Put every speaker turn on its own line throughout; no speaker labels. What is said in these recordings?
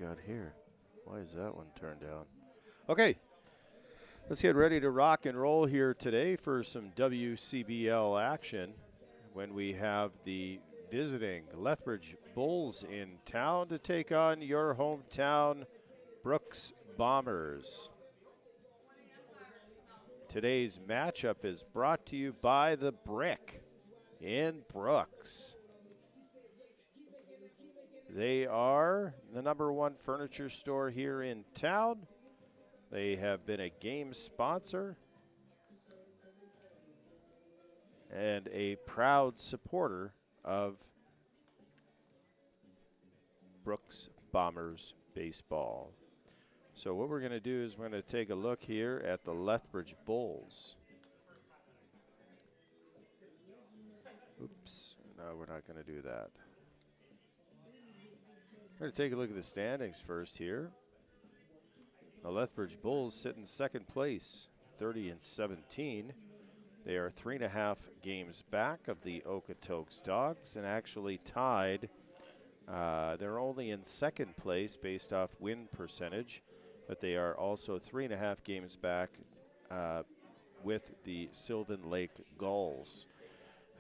got here? Why is that one turned down? Okay, let's get ready to rock and roll here today for some WCBL action when we have the visiting Lethbridge Bulls in town to take on your hometown Brooks Bombers. Today's matchup is brought to you by The Brick in Brooks. They are the #1 furniture store here in town. They have been a game sponsor and a proud supporter of Brooks Bombers baseball. So what we're going to do is we're going to take a look here at the Lethbridge Bulls. Oops, no, we're not going to do that. We're going to take a look at the standings first here. The Lethbridge Bulls sit in second place, 30-17. They are 3.5 games back of the Okotoks Dogs and actually tied. They're only in second place based off win percentage, but they are also 3.5 games back with the Sylvan Lake Gulls,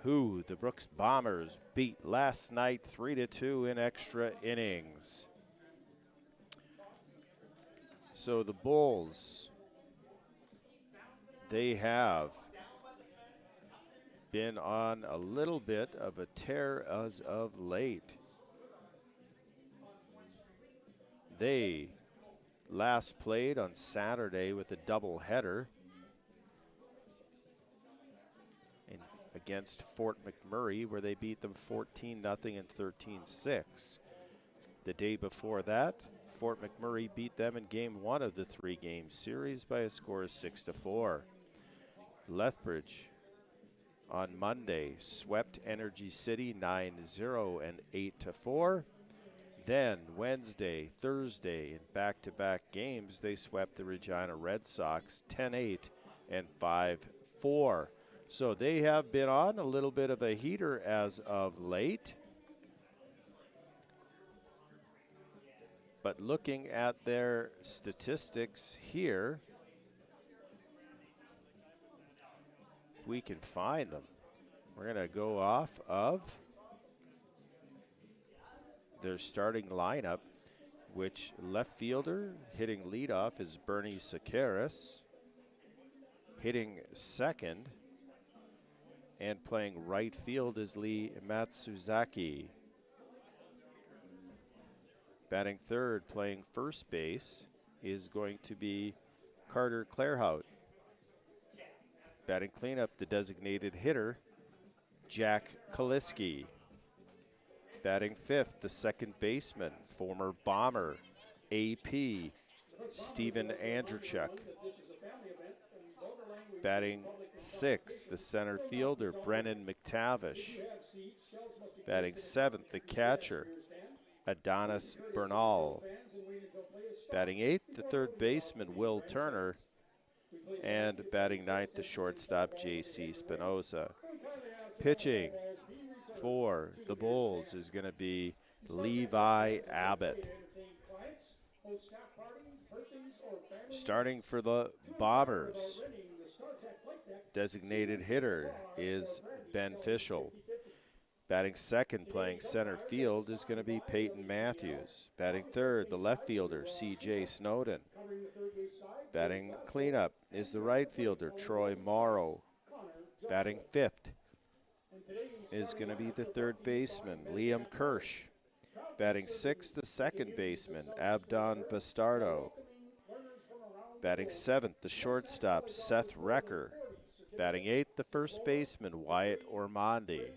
who the Brooks Bombers beat last night 3-2 in extra innings. So the Bulls, they have been on a little bit of a tear as of late. They last played on Saturday with a doubleheader against Fort McMurray, where they beat them 14-0 and 13-6. The day before that, Fort McMurray beat them in Game 1 of the 3-game series by a score of 6-4. Lethbridge on Monday swept Energy City 9-0 and 8-4. Then Wednesday, Thursday, in back-to-back games, they swept the Regina Red Sox 10-8 and 5-4. So they have been on a little bit of a heater as of late. But looking at their statistics here, if we can find them, we're going to go off of their starting lineup, which left fielder hitting leadoff is Bernie Sakaris. Hitting second and playing right field is Lee Matsuzaki. Batting third, playing first base, is going to be Carter Clairhout. Batting cleanup, the designated hitter, Jack Kaliski. Batting fifth, the second baseman, former Bomber, AP, Steven Andrzejczyk. Batting sixth, the center fielder, Brennan McTavish. Batting seventh, the catcher, Adonis Bernal. Batting eighth, the third baseman, Will Turner. And batting ninth, the shortstop, J.C. Spinoza. Pitching for the Bulls is going to be Levi Abbott. Starting for the Bombers, designated hitter is Ben Fischel. Batting second, playing center field, is going to be Peyton Matthews. Batting third, the left fielder, C.J. Snowden. Batting cleanup is the right fielder, Troy Morrow. Batting fifth is going to be the third baseman, Liam Kirsch. Batting sixth, the second baseman, Abdon Bastardo. Batting seventh, the shortstop, Seth Recker. Batting eighth, the first baseman, Wyatt Ormonde.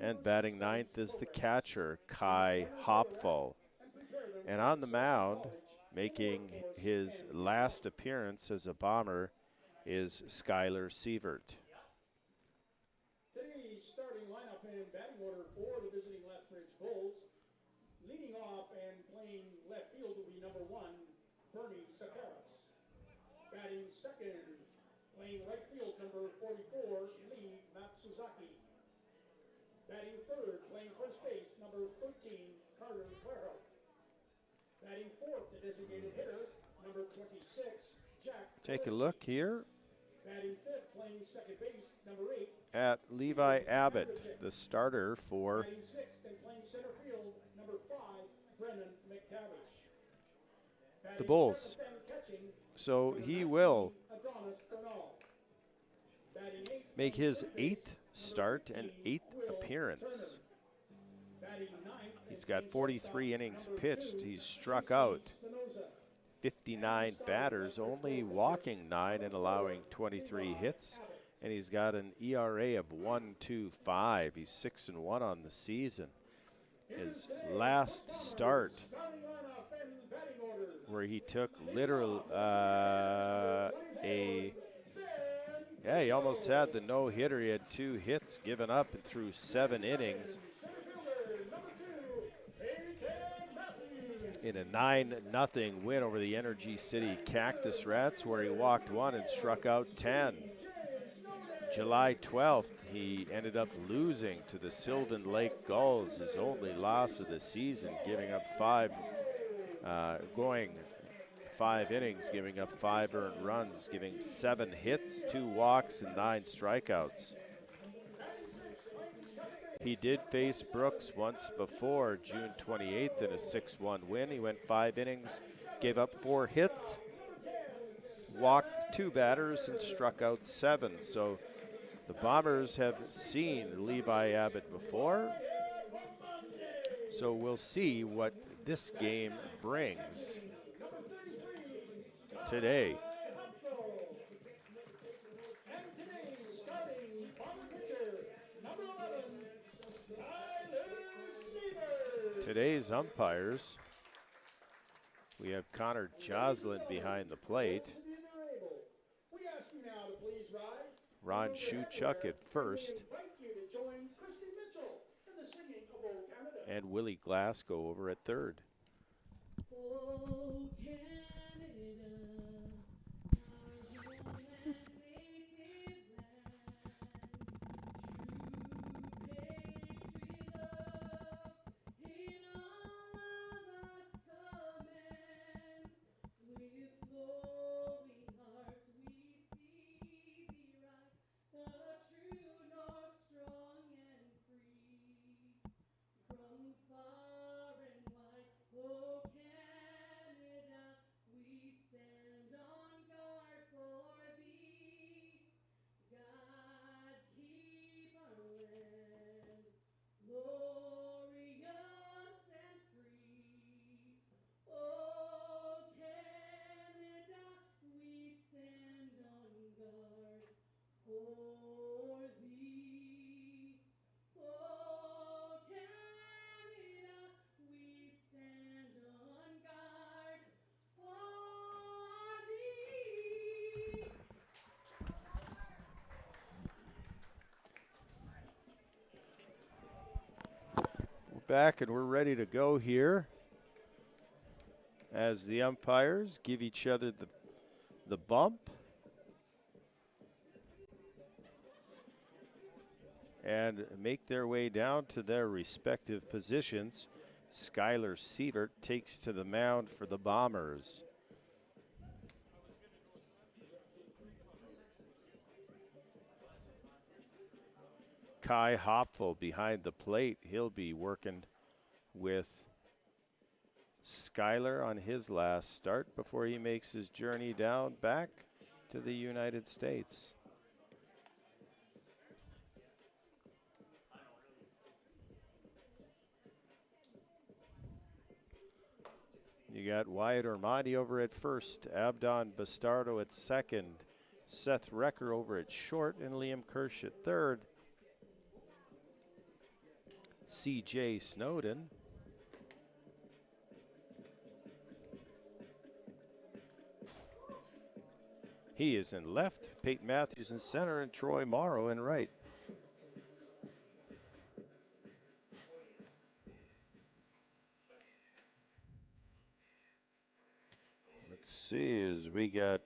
And batting ninth is the catcher, Kai Hopful. And on the mound, making his last appearance as a Bomber, is Skylar Sievert.
Today's starting lineup and batting order for the visiting Lethbridge Bulls. Leading off and playing left field will be #1, Bernie Sakaris. Batting second, playing right field, #44, Lee Matsuzaki. Batting third, playing first base, #13, Carter Clairhout. Batting designated hitter, number 26, Jack.
Take a look here
Batting fifth, playing second base, number 8.
at Levi Abbott, the starter for
Batting sixth and playing center field, number 5, Brennan McTavish.
the
Batting
Bulls.
seventh and catching,
So
number
he
19,
will
Adonis Bernal. Batting eighth,
make
playing
his
third base,
8th
number
start and
15,
8th
Will
appearance.
Turner. Batting ninth
He's
and
got
playing
43
shortstop,
innings
number
pitched.
2,
He's struck
JC
out
Spinoza.
59 batters, only walking 9 and allowing 23 hits. And he's got an ERA of 1.25. He's 6-1 on the season. His last start, where he took he almost had the no-hitter. He had 2 hits given up and threw 7 innings in a 9-0 win over the Energy City Cactus Rats, where he walked 1 and struck out 10. July 12th, he ended up losing to the Sylvan Lake Gulls, his only loss of the season, giving up 5 innings, giving up 5 earned runs, giving 7 hits, 2 walks, and 9 strikeouts. He did face Brooks once before, June 28th, in a 6-1 win. He went 5 innings, gave up 4 hits, walked 2 batters, and struck out 7. So the Bombers have seen Levi Abbott before, so we'll see what this game brings today. Today's umpires, we have Connor Joslin behind the plate, Ron Shuchuk at first, and Willie Glasgow over at third. Back and we're ready to go here as the umpires give each other the bump and make their way down to their respective positions. Skylar Sievert takes to the mound for the Bombers. Kai Hopfel behind the plate. He'll be working with Skylar on his last start before he makes his journey down back to the United States. You got Wyatt Ormandi over at first, Abdon Bastardo at second, Seth Recker over at short, and Liam Kirsch at third. C.J. Snowden he is in left, Peyton Matthews in center, and Troy Morrow in right. Let's see, as we got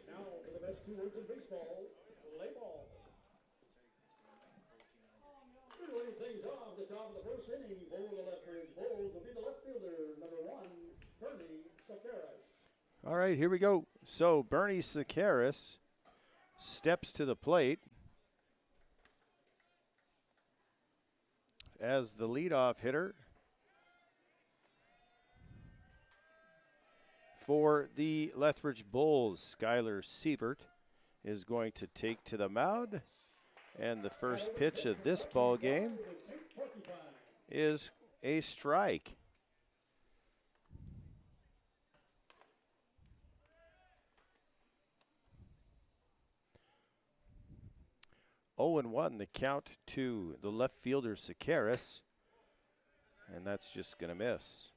Now for the best 2 words in baseball, play ball. Leading things off the top of the first inning for the Lethbridge Bulls will be the left fielder, number 1, Bernie Sakaras.
All right, here we go. So Bernie Sakaras steps to the plate as the leadoff hitter for the Lethbridge Bulls. Skylar Sievert is going to take to the mound, and the first pitch of this ball game is a strike. Oh and 1 the count to the left fielder Sakaras, and that's just going to miss.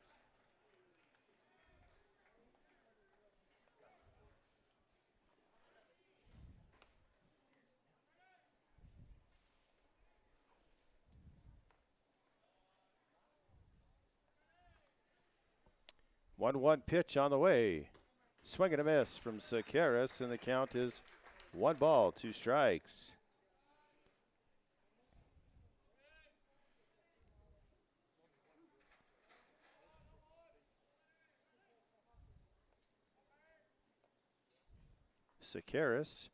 One pitch on the way. Swing and a miss from Sakaras, and the count is 1 ball, 2 strikes. Sakaras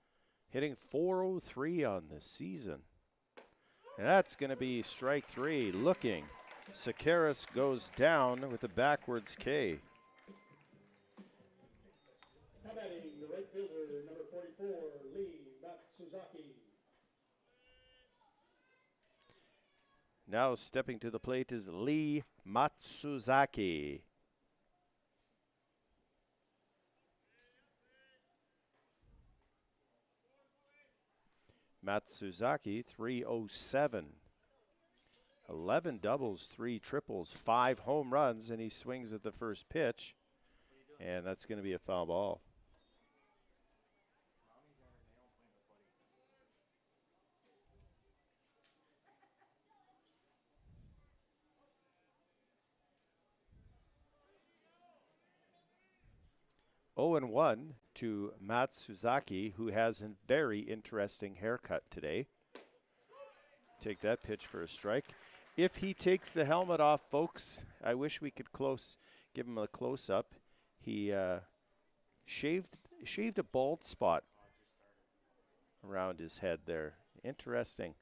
hitting .403 on the season. And that's going to be strike 3. Looking. Sakaras goes down with a backwards K.
Now batting the right fielder, number 44, Lee Matsuzaki.
Now stepping to the plate is Lee Matsuzaki. Matsuzaki, 307. 11 doubles, 3 triples, 5 home runs, and he swings at the first pitch. And that's going to be a foul ball. Oh and 1 to Matsuzaki, who has a very interesting haircut today. Take that pitch for a strike. If he takes the helmet off, folks, I wish we could give him a close-up. He shaved a bald spot around his head there. Interesting.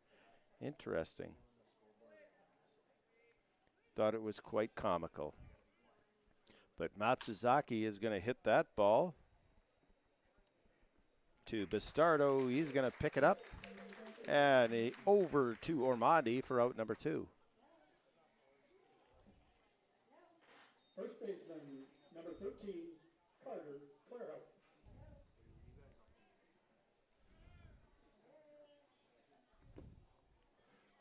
Thought it was quite comical. But Matsuzaki is going to hit that ball to Bastardo. He's going to pick it up. And over to Ormonde for out number 2.
First baseman, number 13, Carter Clairhout.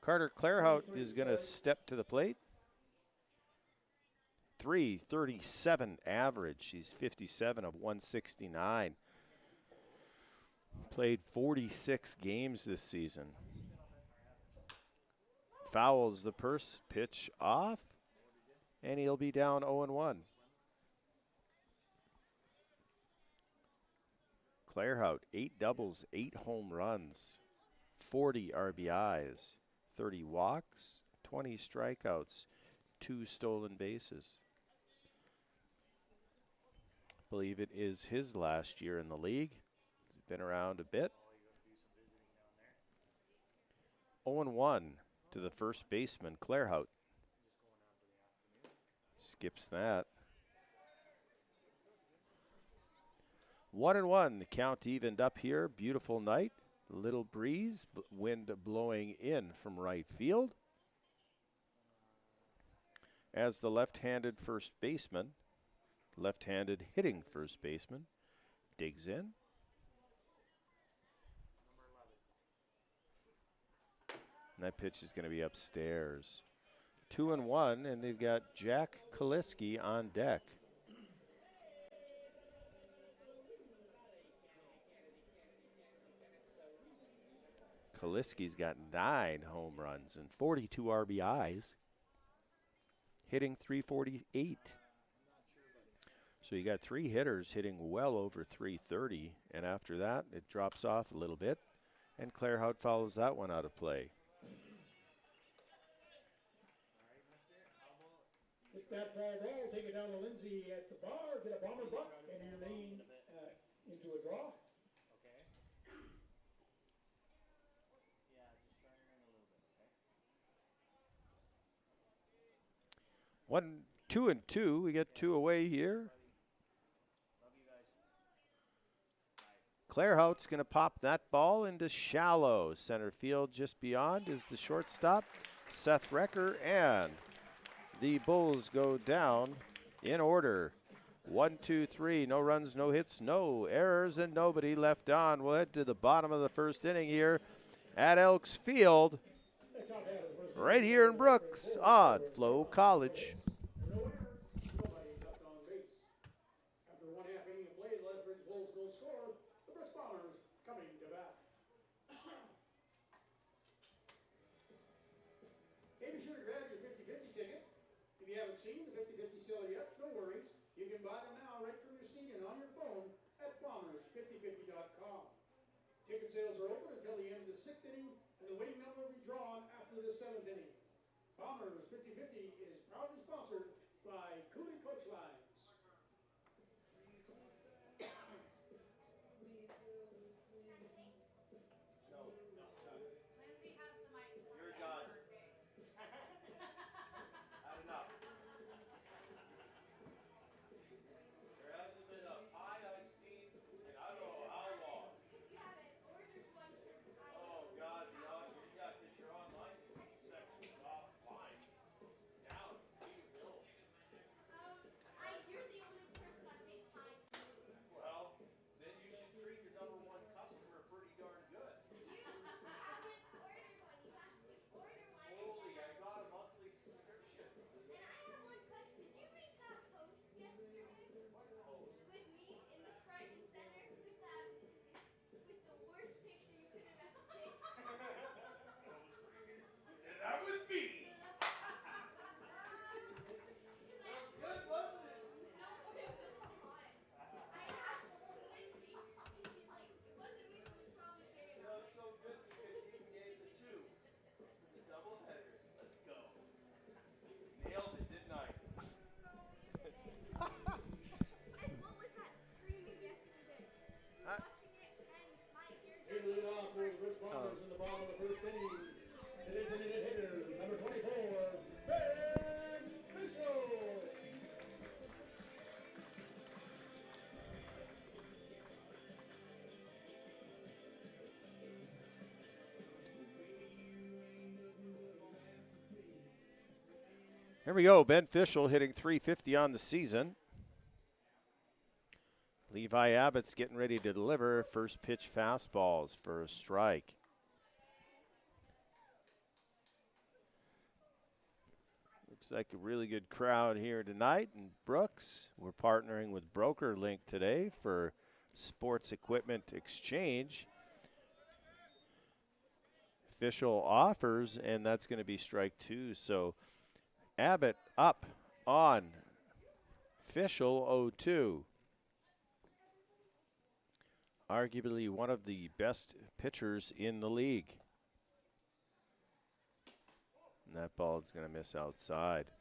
Carter Clairhout is going to step to the plate. .337 average. He's 57 of 169. Played 46 games this season. Fouls the first pitch off, and he'll be down 0-1. Clairhout, 8 doubles, 8 home runs, 40 RBIs, 30 walks, 20 strikeouts, 2 stolen bases. I believe it is his last year in the league. He's been around a bit. 0-1 to the first baseman, Clairhout. Skips that. 1-1, the count evened up here. Beautiful night. Little breeze, wind blowing in from right field. As the left-handed first baseman, left-handed hitting first baseman, digs in. And that pitch is going to be upstairs. 2-1, and they've got Jack Kaliski on deck. Kaliski's got 9 home runs and 42 RBIs, hitting .348. So you got 3 hitters hitting well over .330, and after that, it drops off a little bit, and Claire Hout follows that one out of play.
Hit that ball, take it down to Lindsay at the bar, get a bomber buck, and your name into a draw.
One, 2-2. We get 2 away here. Claire Hout's going to pop that ball into shallow. Center field just beyond is the shortstop, Seth Recker, and the Bulls go down in order. 1, 2, 3. No runs, no hits, no errors, and nobody left on. We'll head to the bottom of the first inning here at Elks Field, right here in Brooks on FloCollege.
No errors, nobody left on base. After 1/2 inning of play, the Lethbridge Bulls no score. The Brooks Bombers coming to bat. Hey, be sure to grab your 50/50 ticket. If you haven't seen the 50/50 seller yet, no worries. You can buy them now right from your seat and on your phone at bombers5050.com. Ticket sales are open until the end of the 6th inning, and the winning number will be drawn after the 7th inning. Bombers 50/50 is proudly sponsored by Cooley Coach Lines.
Lindsay has the mic.
You're done. Had enough. There hasn't been a pie I've seen in I don't know how long.
Because you haven't ordered one from
Oh, God, yeah, because your online section's offline. Down, pay your bills.
You're the only person I make pies for.
Well, then you should treat your #1 customer pretty darn good.
You haven't ordered one. You have to order one.
Holy, I got a monthly subscription.
And I have one question. Did you make that post yesterday?
What post?
With me in the front and center with the worst picture you could have ever picked.
And that was me. Good, wasn't it?
No, it was not. I asked Lindsay, and she's like, it wasn't me, so it's probably very
That was so good because you gave the 2 for the doubleheader. Let's go. Nailed it, didn't I?
And what was that screaming yesterday? We were watching it, and my
They
eardrum
lead off for the Brooks Bombers in the bottom of the first inning. It is an inning hitter, number 24, Ben Fishel.
Here we go. Ben Fishel hitting .350 on the season. Levi Abbott's getting ready to deliver first pitch fastballs for a strike. Looks like a really good crowd here tonight in Brooks. We're partnering with BrokerLink today for sports equipment exchange. Fishel offers, and that's going to be strike 2. So Abbott up on Fishel 0-2. Arguably one of the best pitchers in the league. And that ball is going to miss outside.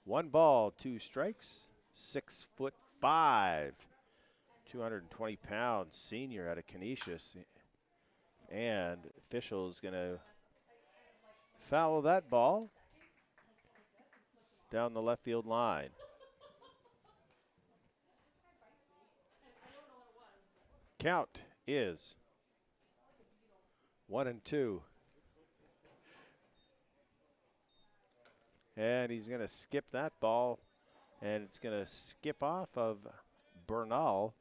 One ball, 2 strikes, 6'5", 220-pound senior out of Canisius. And Fishel is going to foul that ball down the left field line. Count is 1-2. And he's going to skip that ball, and it's going to skip off of Bernal.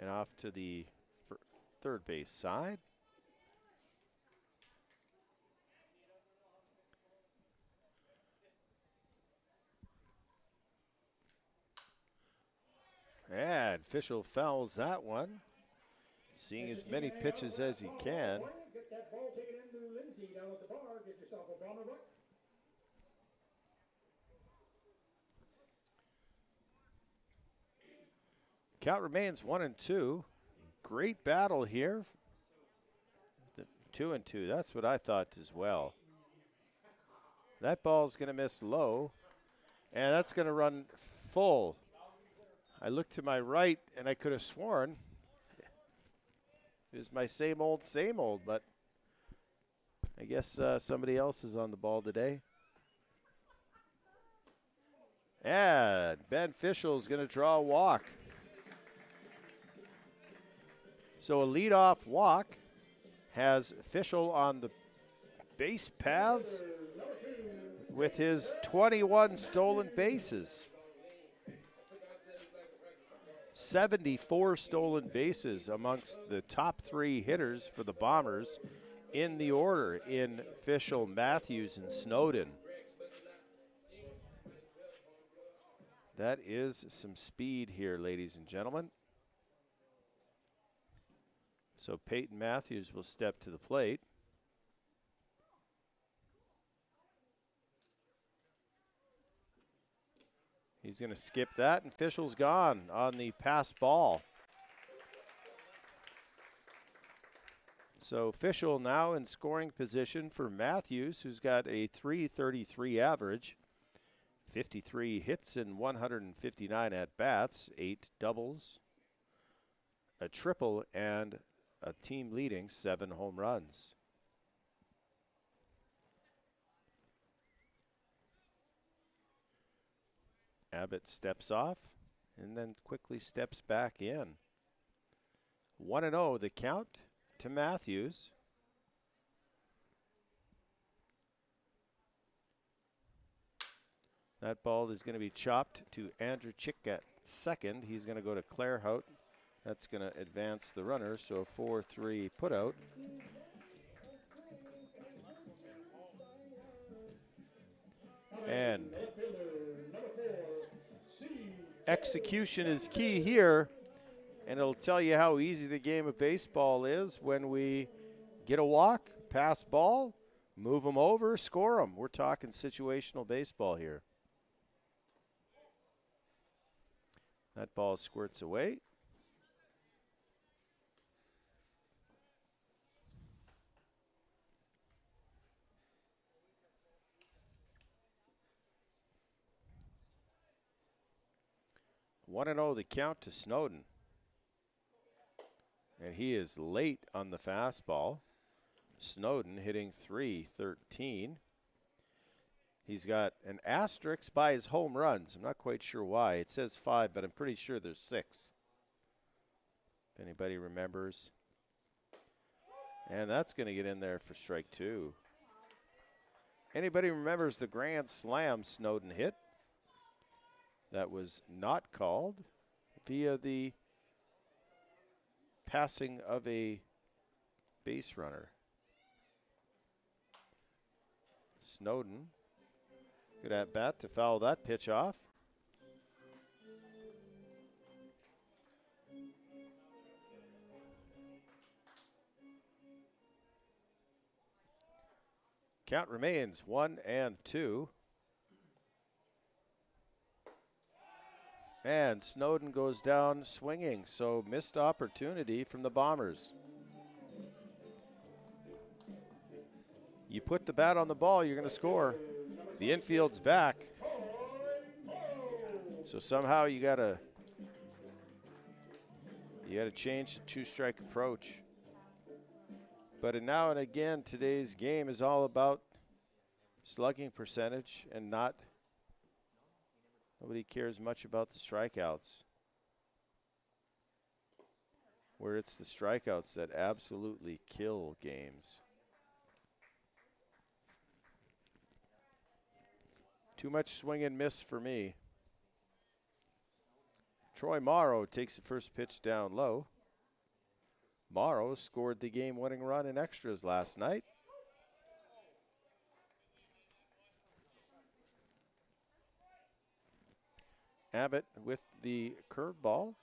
And off to the third base side. And Fischel fouls that one. Seeing as many pitches as he can.
Get that ball taken into Lindsay down at the bar. Get yourself a bomber buck.
Count remains 1-2. Great battle here. 2-2. That's what I thought as well. That ball's going to miss low, and that's going to run full. I looked to my right, and I could have sworn it was my same old, but I guess somebody else is on the ball today. And Ben Fischel is going to draw a walk. So a leadoff walk has Fischel on the base paths with his 21 stolen bases. 74 stolen bases amongst the top 3 hitters for the Bombers in the order in Fischel, Matthews, and Snowden. That is some speed here, ladies and gentlemen. So Peyton Matthews will step to the plate. He's going to skip that, and Fischel's gone on the pass ball. So Fischel now in scoring position for Matthews, who's got a .333 average, 53 hits and 159 at-bats, 8 doubles, a triple, and a team-leading 7 home runs. Abbott steps off and then quickly steps back in. 1-0 the count to Matthews. That ball is going to be chopped to Andrew Chick at second. He's going to go to Clairhout. That's going to advance the runner, so a 4-3 putout. And execution is key here, and it'll tell you how easy the game of baseball is when we get a walk, pass ball, move them over, score them. We're talking situational baseball here. That ball squirts away. One and 0 the count to Snowden. And he is late on the fastball. Snowden hitting .313. He's got an asterisk by his home runs. I'm not quite sure why. It says 5, but I'm pretty sure there's 6. If anybody remembers. And that's going to get in there for strike 2. Anybody remembers the grand slam Snowden hit? That was not called via the passing of a base runner. Snowden, good at bat to foul that pitch off. Count remains 1-2. And Snowden goes down swinging, so missed opportunity from the Bombers. You put the bat on the ball, you're going to score. The infield's back. So somehow you got to change the 2-strike approach. But now and again, today's game is all about slugging percentage and nobody cares much about the strikeouts. Where it's the strikeouts that absolutely kill games. Too much swing and miss for me. Troy Morrow takes the first pitch down low. Morrow scored the game-winning run in extras last night. Abbott with the curveball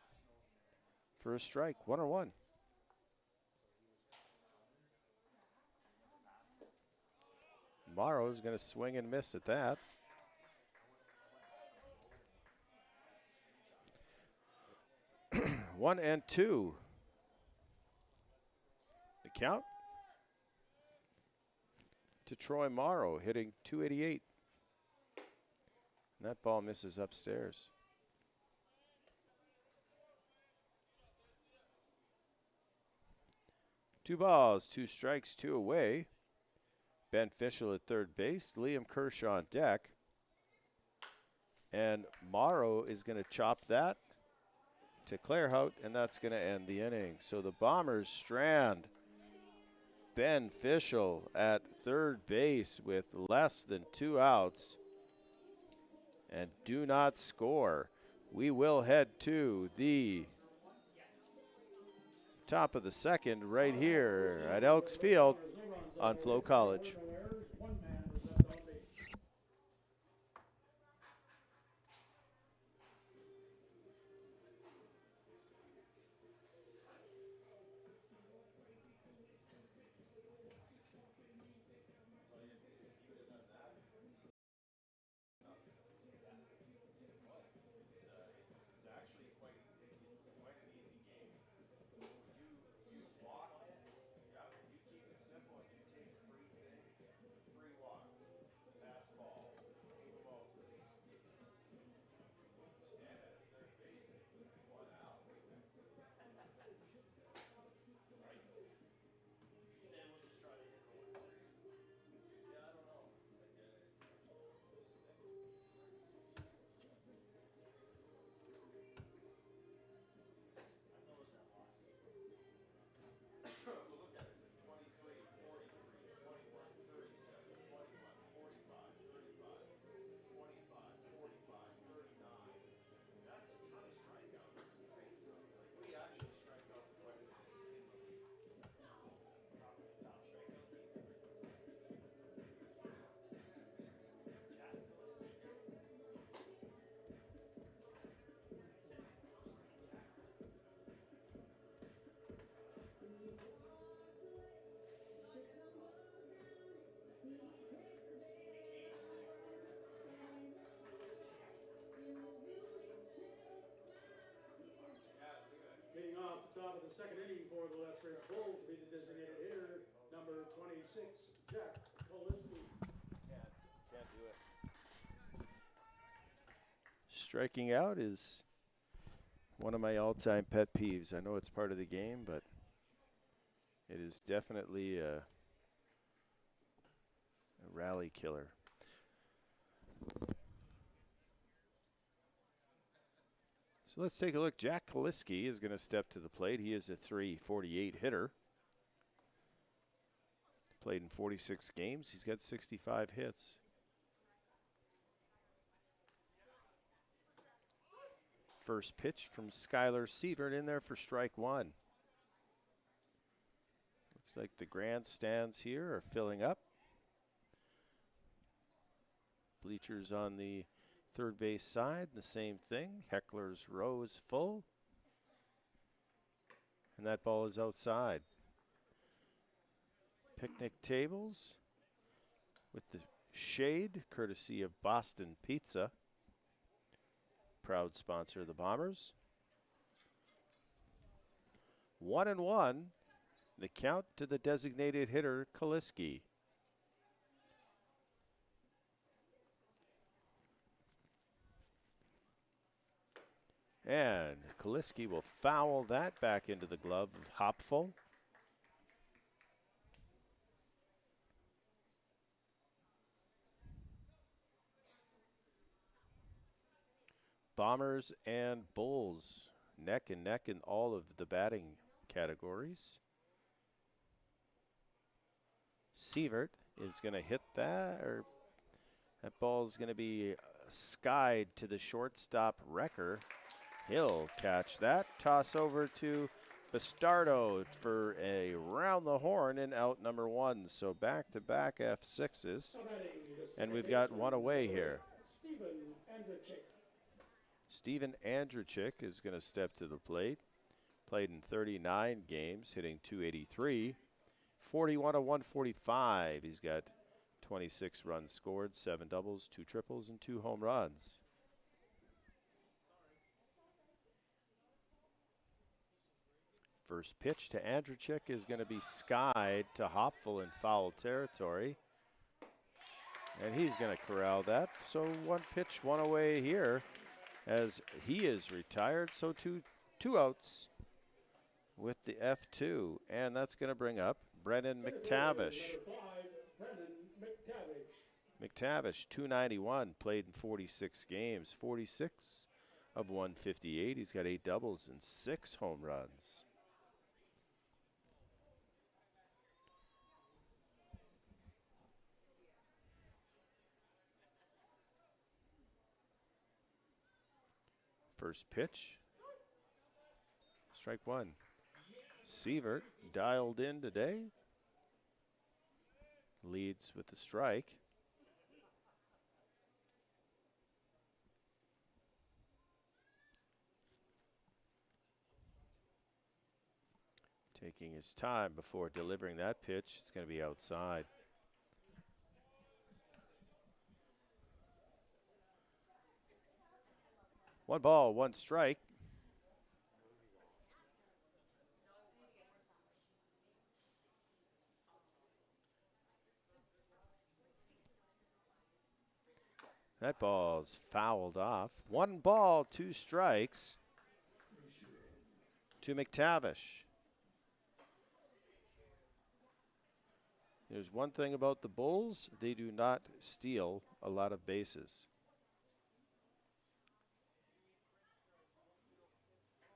for a strike, 1-1. Morrow's going to swing and miss at that. One and two. The count to Troy Morrow, hitting .288. And that ball misses upstairs. Two balls, two strikes, two away. Ben Fischel at third base, Liam Kershaw on deck. And Morrow is going to chop that to Clairhout, and that's going to end the inning. So the Bombers strand Ben Fischel at third base with less than 2 outs and do not score. We will head to the top of the second right here at Elks Field on FloCollege.
Leading off the top of the second inning for the Lethbridge Bulls will be the designated hitter, number 26, Jack Kaliski.
Can't do it. Striking out is one of my all-time pet peeves. I know it's part of the game, but it is definitely a rally killer. So let's take a look. Jack Kaliski is going to step to the plate. He is a .348 hitter. Played in 46 games. He's got 65 hits. First pitch from Skylar Sievert in there for strike one. Looks like the grandstands here are filling up. Bleachers on the third base side, the same thing. Heckler's row is full. And that ball is outside. Picnic tables with the shade, courtesy of Boston Pizza. Proud sponsor of the Bombers. 1-1. The count to the designated hitter, Kaliski. And Kaliski will foul that back into the glove of Hopful. Bombers and Bulls neck and neck in all of the batting categories. Sievert is going to hit that, or that ball is going to be skied to the shortstop Wrecker He'll catch that. Toss over to Bastardo for a round the horn and out number 1. So back-to-back F6s. And we've got one away here. Steven Andrechik is going to step to the plate. Played in 39 games, hitting .283. 41 to 145. He's got 26 runs scored, 7 doubles, 2 triples, and 2 home runs. First pitch to Andrechik is going to be skied to Hopful in foul territory. And he's going to corral that. So 1 pitch, 1 away here as he is retired. So two outs with the F2. And that's going to bring up Brennan McTavish. McTavish, .291, played in 46 games, 46 of 158. He's got 8 doubles and 6 home runs. First pitch, strike 1. Sievert dialed in today. Leads with the strike. Taking his time before delivering that pitch. It's going to be outside. One ball, 1 strike. That ball's fouled off. 1 ball, 2 strikes to McTavish. There's one thing about the Bulls, they do not steal a lot of bases.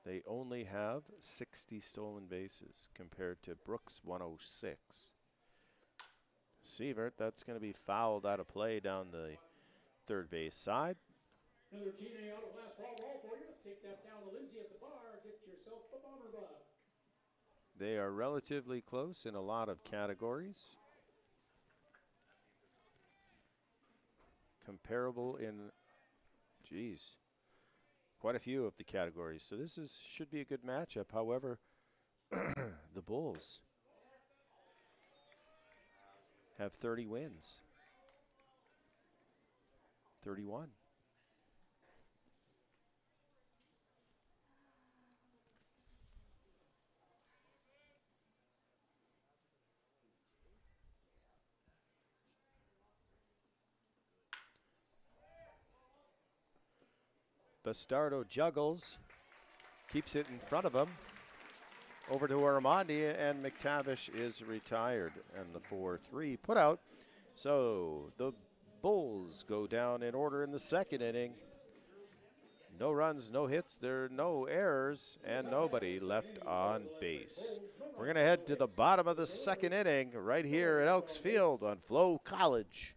They only have 60 stolen bases compared to Brooks' 106. Sievert, that's going to be fouled out of play down the third base side.
Another teammate out of last foul ball for you. Take that down to Lindsay at the bar. Get yourself a bomber bug.
They are relatively close in a lot of categories. Comparable in, quite a few of the categories. So this should be a good matchup. However, the Bulls have 30 wins. 31. Bastardo juggles, keeps it in front of him. Over to Armandi, and McTavish is retired. And the 4-3 put out. So the Bulls go down in order in the second inning. No runs, no hits, there are no errors, and nobody left on base. We're going to head to the bottom of the second inning right here at Elks Field on FloCollege.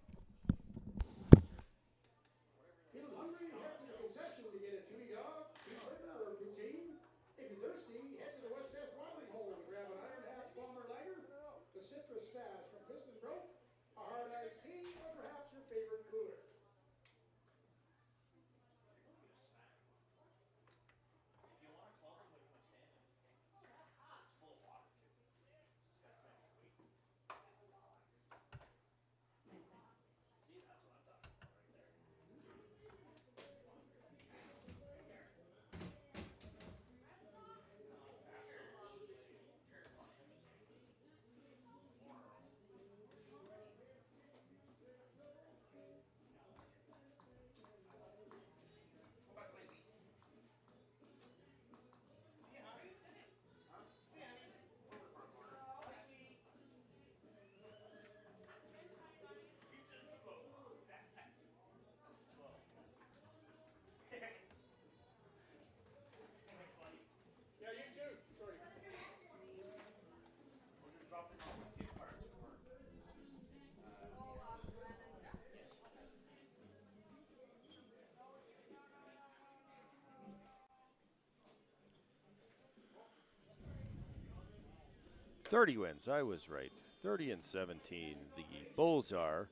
30 wins. I was right. 30-17. The Bulls are,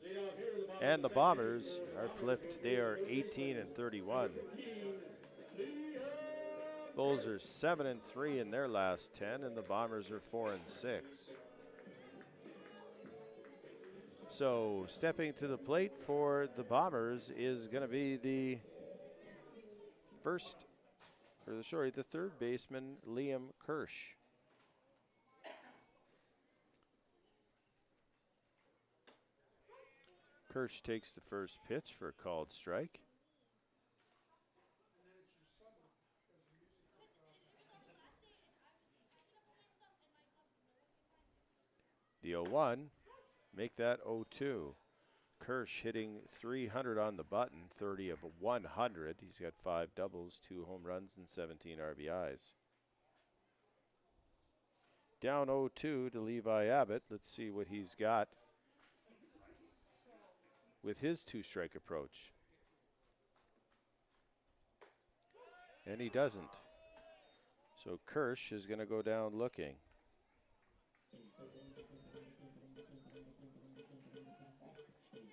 and the Bombers are flipped. They are 18-31. Bulls are 7-3 in their last 10, and the Bombers are 4-6. So stepping to the plate for the Bombers is going to be the third baseman, Liam Kirsch. Kirsch takes the first pitch for a called strike. The 0-1, make that 0-2. Kirsch hitting 300 on the button, 30 of 100. He's got 5 doubles, 2 home runs, and 17 RBIs. Down 0-2 to Levi Abbott. Let's see what he's got with his two-strike approach. And he doesn't. So Kirsch is going to go down looking.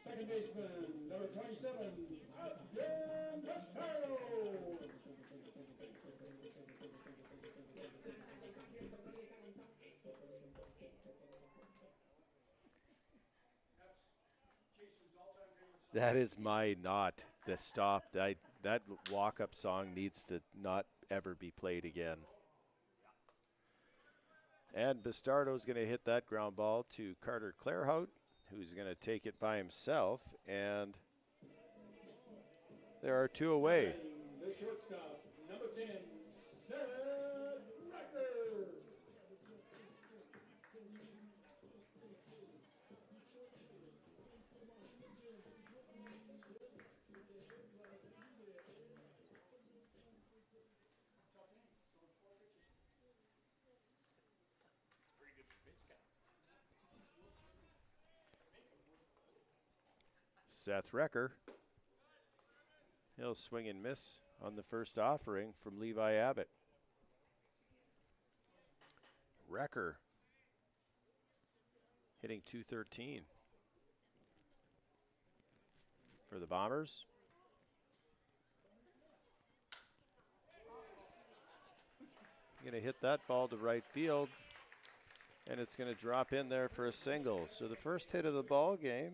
Second baseman, number 27, Adrian Pescaro.
That is my not the stop. That walk-up song needs to not ever be played again. And Bastardo's going to hit that ground ball to Carter Clairhout, who's going to take it by himself, and there are 2 away.
The shortstop, number 10, Seth Recker.
Seth Recker. He'll swing and miss on the first offering from Levi Abbott. Recker hitting .213 for the Bombers. Going to hit that ball to right field, and it's going to drop in there for a single. So the first hit of the ball game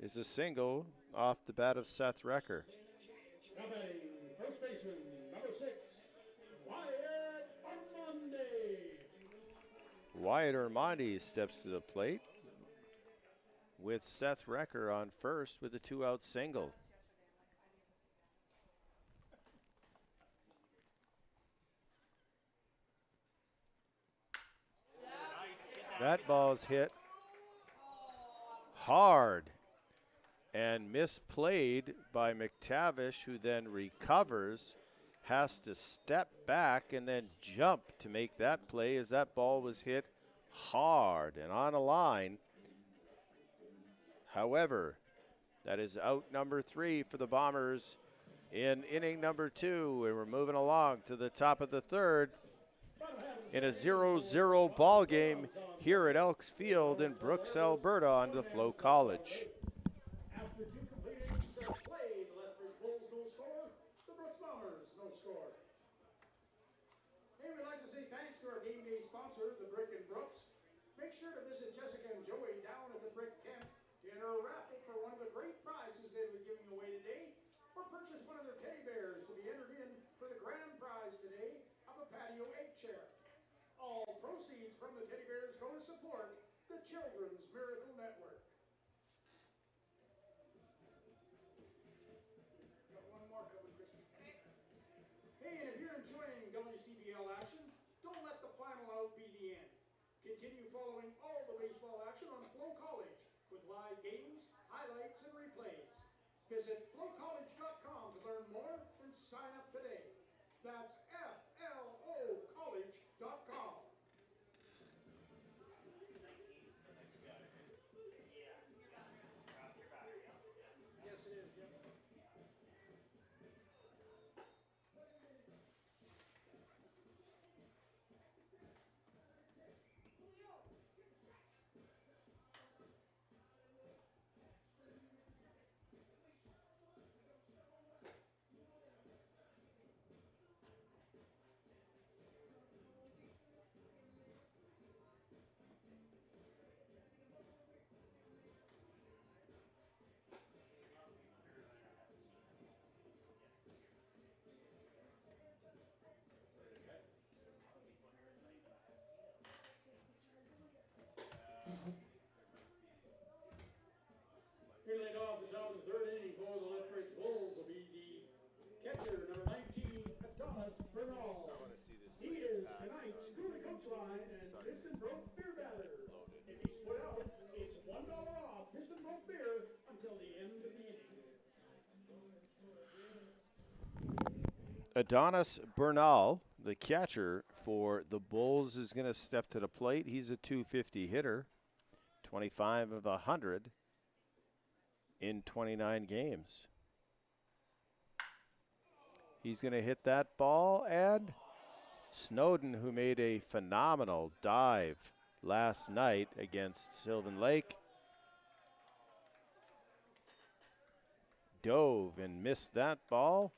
is a single off the bat of Seth Recker.
Now batting, first baseman, number 6, Wyatt Armandi.
Wyatt Armandi steps to the plate with Seth Recker on first with a 2-out single. That ball's hit hard and misplayed by McTavish, who then recovers, has to step back and then jump to make that play as that ball was hit hard and on a line. However, that is out number 3 for the Bombers in inning number 2, and we're moving along to the top of the third in a 0-0 ball game here at Elks Field in Brooks, Alberta on the FloCollege.
After 2 completed innings of play, the Lethbridge Bulls no score, the Brooks Bombers no score. Hey, we'd like to say thanks to our game day sponsor, the Brick and Brooks. Make sure to visit Jessica and Joey down at the Brick Tent to enter a raffle for one of the great prizes they'll be giving away today, or purchase one of their teddy bears to be entered in for the grand prize today of a patio egg chair. All proceeds from the teddy bears go to support the Children's Miracle Network. Got one more coming, Christy. Hey, and if you're enjoying WCBL action, don't let the final out be the end. Continue following all the baseball action on FloCollege with live games, highlights, and replays. Visit FloCollege.com to learn more and sign up today. That's FLOCollege.com. Yes, it is. Yep. Piston Broke Beer Batter. If you split out, it's $1 off Piston Broke Beer until the end of the inning.
Adonis Bernal, the catcher for the Bulls, is going to step to the plate. He's a .250 hitter, 25 of 100 in 29 games. He's going to hit that ball, and Snowden, who made a phenomenal dive last night against Sylvan Lake, dove and missed that ball.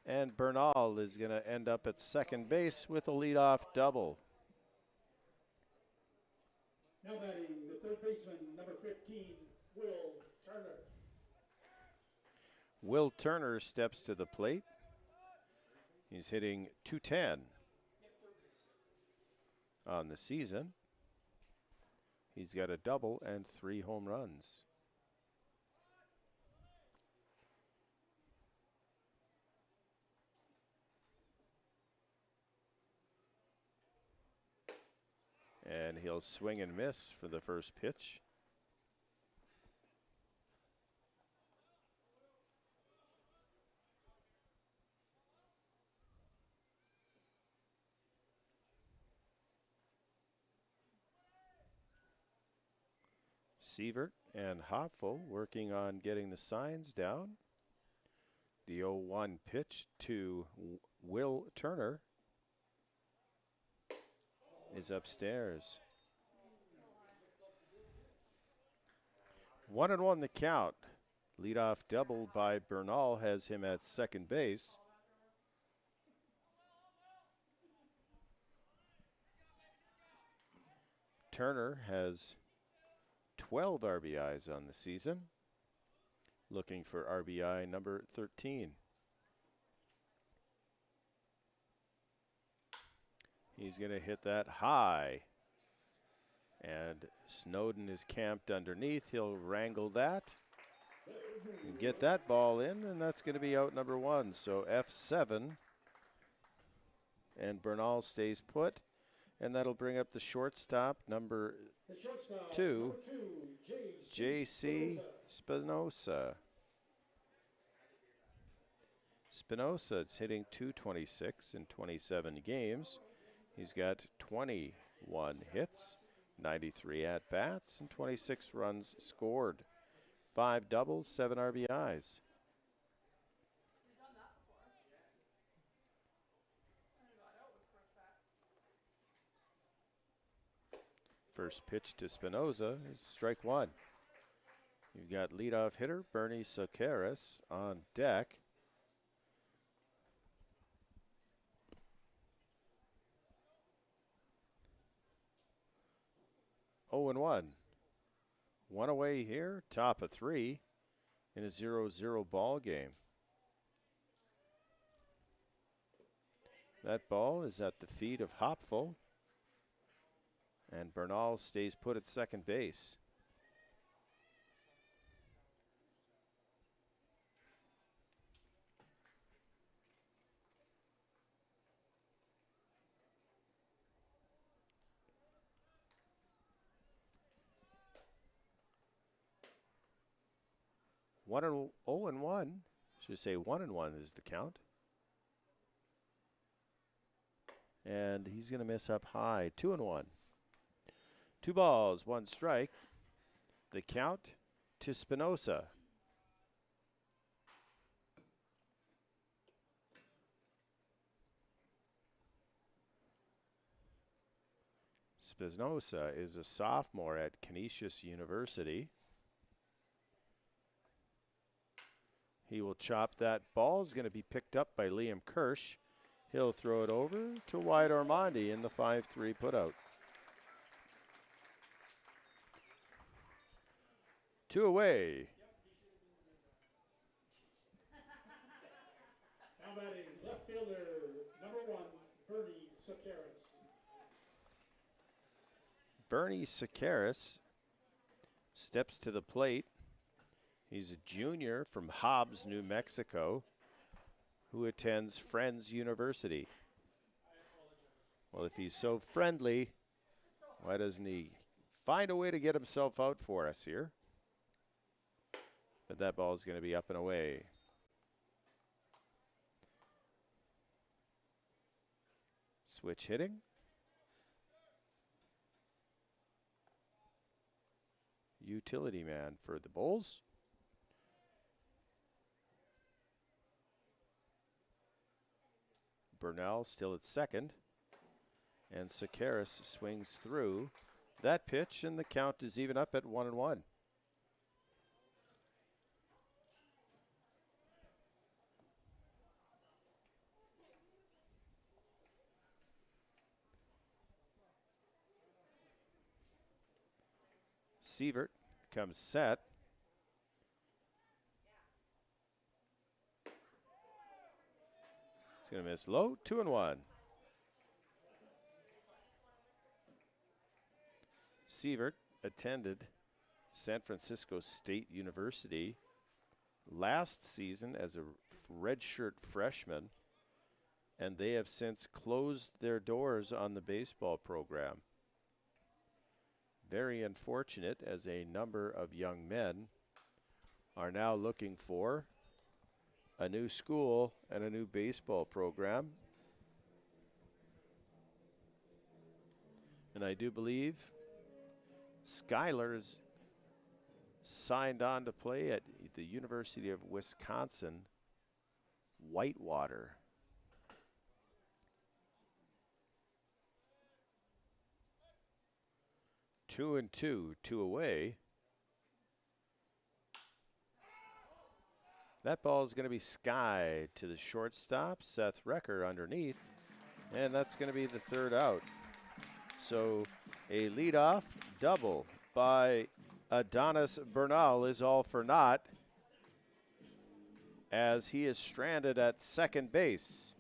And Bernal is going to end up at second base with a leadoff double.
Now batting the third baseman, number 15, Will Turner.
Will Turner steps to the plate. He's hitting .210 on the season. He's got a double and 3 home runs. And he'll swing and miss for the first pitch. Sievert and Hopful working on getting the signs down. The 0-1 pitch to Will Turner is upstairs. 1-1 the count. Leadoff double by Bernal has him at second base. Turner has 12 RBIs on the season, looking for RBI number 13. He's going to hit that high, and Snowden is camped underneath. He'll wrangle that and get that ball in, and that's going to be out number 1. So F7, and Bernal stays put, and that'll bring up the shortstop, number 2, J.C. Spinoza. Spinoza is hitting .226 in 27 games. He's got 21 hits, 93 at-bats, and 26 runs scored. 5 doubles, 7 RBIs. First pitch to Spinoza is strike 1. You've got leadoff hitter Bernie Socaris on deck. Oh, and 1. 1 away here, top of 3 in a 0-0 ball game. That ball is at the feet of Hopful, and Bernal stays put at second base. One and 0-1. Should say 1-1 is the count. And he's going to miss up high. 2-1. 2 balls, 1 strike. The count to Spinoza. Spinoza is a sophomore at Canisius University. He will chop that ball. Is going to be picked up by Liam Kirsch. He'll throw it over to Wyatt Ormondi in the 5-3 putout. 2 away.
Now batting left fielder, number 1, Bernie Socaris.
Bernie Socaris steps to the plate. He's a junior from Hobbs, New Mexico, who attends Friends University. Well, if he's so friendly, Why doesn't he find a way to get himself out for us here? But that ball is going to be up and away. Switch hitting. Utility man for the Bulls. Burnell still at second. And Sakaris swings through that pitch, and the count is even up at 1-1. Sievert comes set. It's going to miss low, 2-1. Sievert attended San Francisco State University last season as a redshirt freshman, and they have since closed their doors on the baseball program. Very unfortunate, as a number of young men are now looking for a new school and a new baseball program. And I do believe Skylar's signed on to play at the University of Wisconsin, Whitewater. Two and two away. That ball is going to be sky to the shortstop, Seth Recker underneath, and that's going to be the third out. So a leadoff double by Adonis Bernal is all for naught, as he is stranded at second base.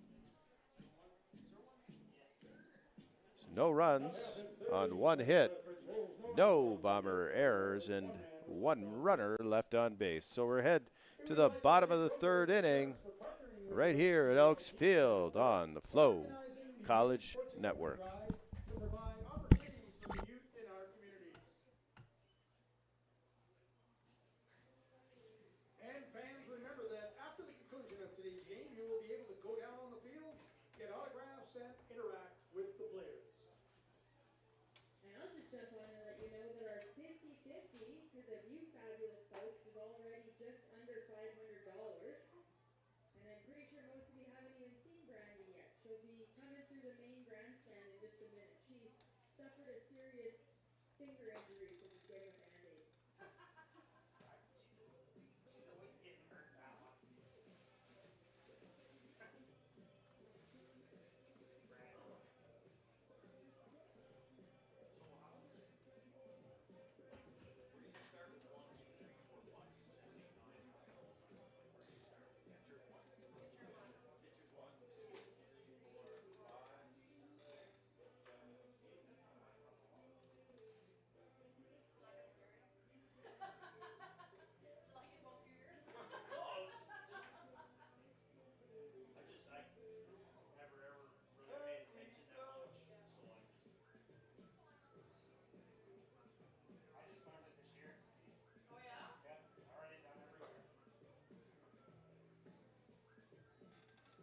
So no runs on one hit, no Bomber errors, and one runner left on base. So we're head to the bottom of the third inning right here at Elks Field on the FloCollege Network.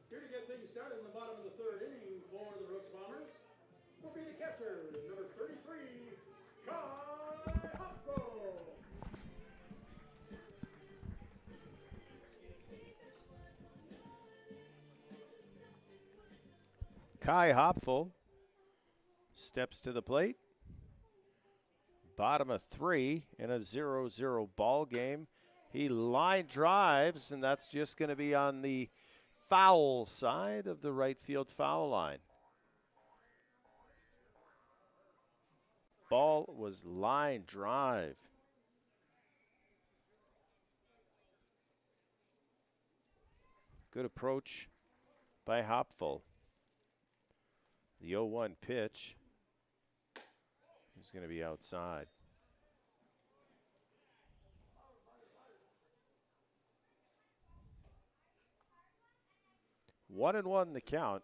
Here to get things started in the bottom of the third inning for the Rooks Bombers will be the catcher, number 33, Kai Hopko.
Kai Hopful steps to the plate. Bottom of three in a 0-0 ball game. He line drives, and that's just going to be on the foul side of the right field foul line. Ball was line drive. Good approach by Hopful. The 0-1 pitch is going to be outside. One and one the count.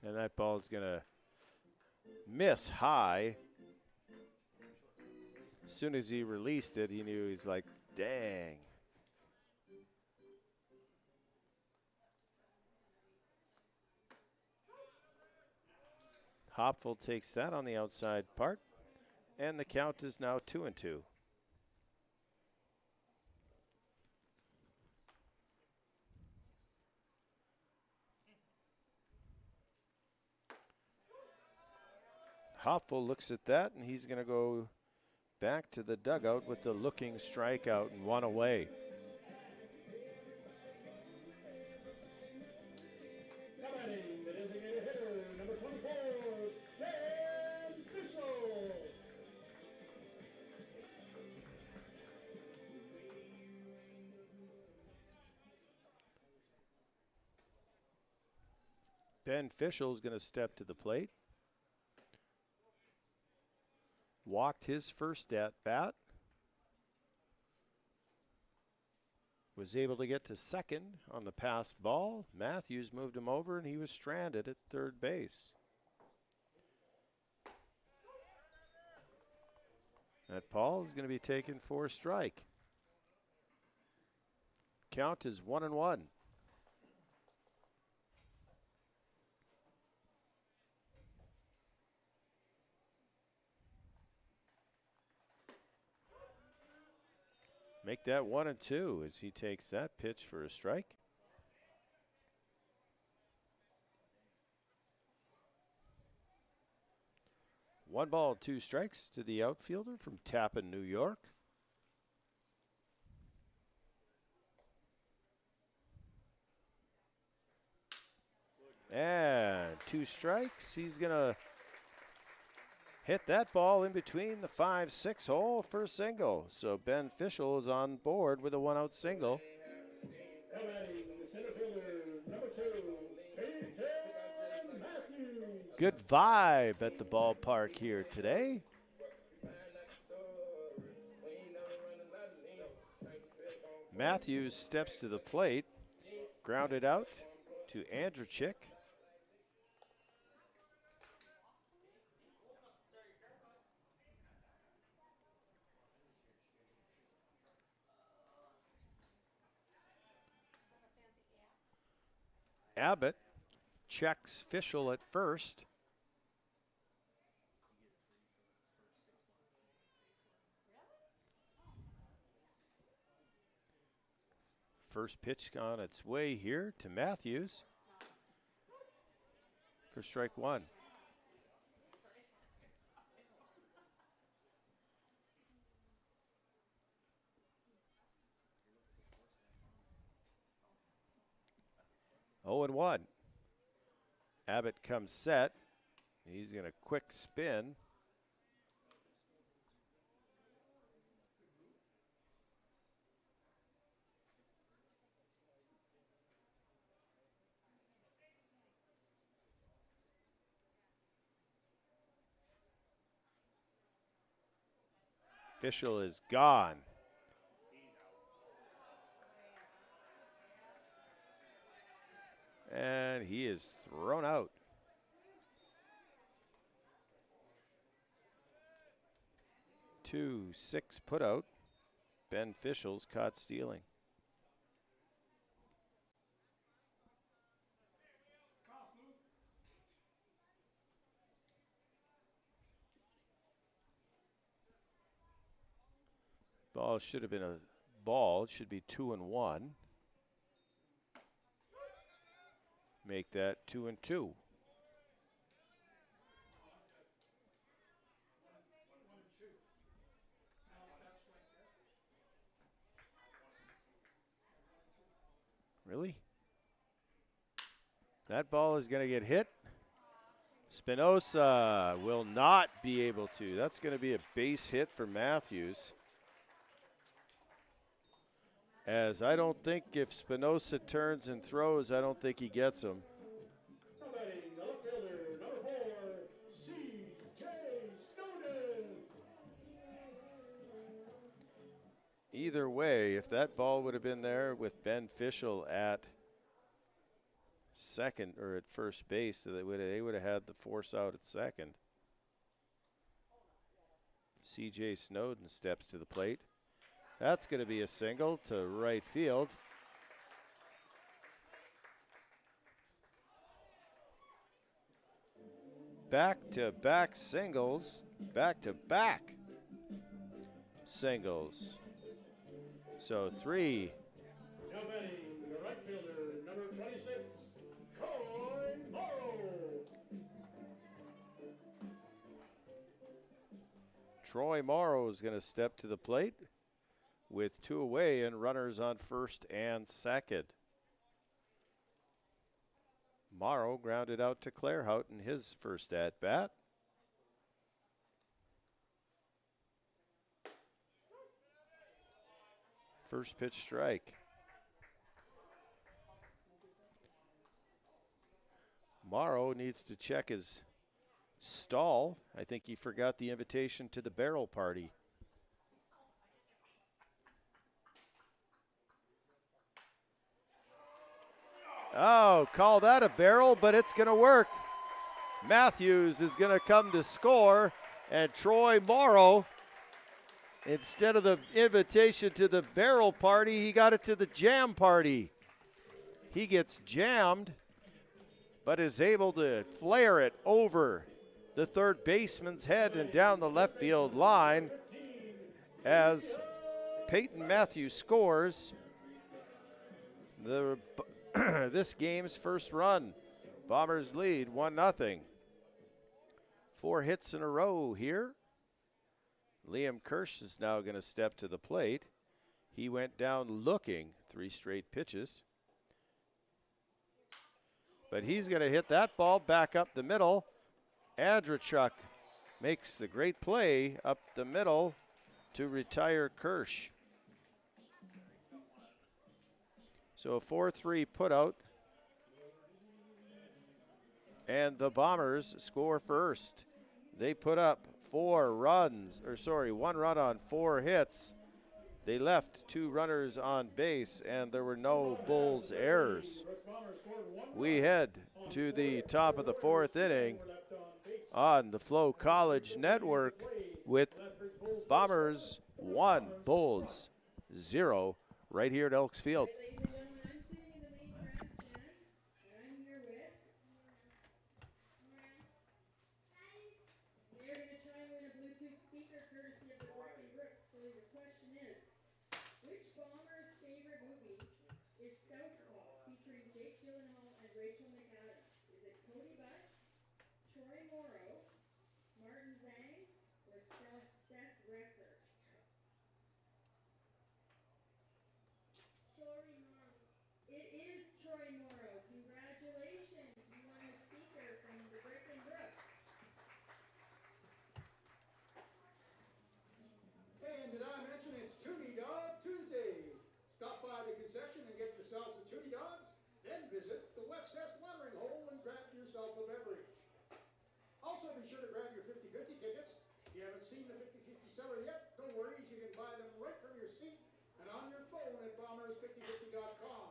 And that ball is going to miss high. As soon as he released it, he knew he's like, dang. Hopful takes that on the outside part, and the count is now 2-2. Hopful looks at that, and he's going to go back to the dugout with the looking strikeout and one away.
Now batting, the designated hitter, number 24, Ben Fishel.
Ben Fishel is going to step to the plate. Walked his first at bat. Was able to get to second on the passed ball. Matthews moved him over, and he was stranded at third base. That ball is going to be taken for a strike. Count is 1-1. Make that 1-2 as he takes that pitch for a strike. One ball, two strikes to the outfielder from Tappan, New York. And two strikes. He's going to hit that ball in between the 5-6 hole for a single. So Ben Fishel is on board with a one-out single.
Now batting, the center fielder, number 2, Peyton Matthews.
Good vibe at the ballpark here today. Matthews steps to the plate, grounded out to Andrechik. Abbott checks Fishel at first. First pitch on its way here to Matthews for strike one. Oh, and 1. Abbott comes set. He's going to quick spin. Fishel is gone. And he is thrown out. 2-6 put out. Ben Fishel's caught stealing. Ball should have been a ball. It should be 2-1. Make that 2-2. Really? That ball is going to get hit. Spinoza will not be able to. That's going to be a base hit for Matthews. As I don't think if Spinoza turns and throws, I don't think he gets him.
Now batting, the left fielder, number 4, C.J. Snowden.
Either way, if that ball would have been there with Ben Fishel at second or at first base, so they would have had the force out at second. C.J. Snowden steps to the plate. That's going to be a single to right field. Back-to-back singles, back-to-back singles. So 3.
Now batting, the right fielder, number 26, Troy Morrow.
Troy Morrow is going to step to the plate with 2 away and runners on first and second. Morrow grounded out to Clairhout in his first at-bat. First pitch strike. Morrow needs to check his stall. I think he forgot the invitation to the barrel party. Oh, call that a barrel, but it's going to work. Matthews is going to come to score, and Troy Morrow, instead of the invitation to the barrel party, he got it to the jam party. He gets jammed, but is able to flare it over the third baseman's head and down the left field line as Peyton Matthews scores this game's first run. Bombers lead 1-0. 4 hits in a row here. Liam Kirsch is now going to step to the plate. He went down looking 3 straight pitches. But he's going to hit that ball back up the middle. Andrachuk makes the great play up the middle to retire Kirsch. So a 4-3 putout. And the Bombers score first. They put up 1 run on 4 hits. They left 2 runners on base, and there were no Bulls errors. We head to the top of the 4th inning on the FloCollege network with Bombers 1, Bulls 0, right here at Elks Field.
And did I mention it's Toonie Dog Tuesday? Stop by the concession and get yourselves a Toonie Dogs, then visit the West Test watering hole and grab yourself a beverage. Also be sure to grab your 50-50 tickets. If you haven't seen the 50-50 seller yet, no worries, you can buy them right from your seat and on your phone at bombers5050.com.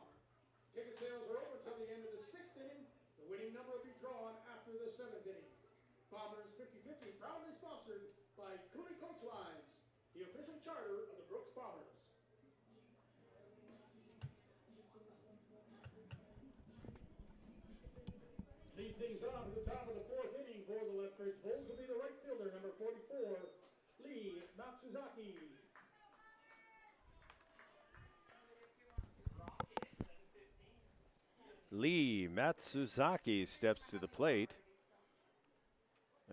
Ticket sales are over till the end of the 6th inning. The winning number will be drawn after the 7th inning. Bombers 50-50 proudly sponsored by Cooley Coach Lines, the official charter of the Brooks Bombers. Lead things on to the top of the 4th inning for the Lethbridge Bulls will be the right fielder, number 44, Lee Matsuzaki.
Lee Matsuzaki steps to the plate.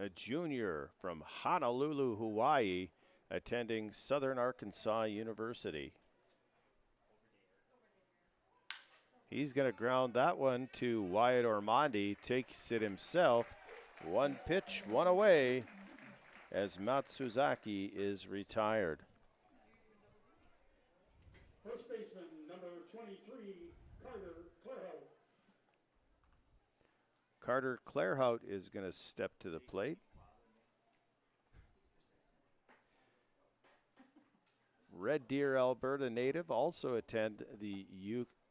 A junior from Honolulu, Hawaii, attending Southern Arkansas University. He's going to ground that one to Wyatt Ormonde, takes it himself. 1 pitch, 1 away as Matsuzaki is retired.
First baseman, number 23, Carter Clairhout.
Carter Clairhout is going to step to the plate. Red Deer, Alberta native, also attend the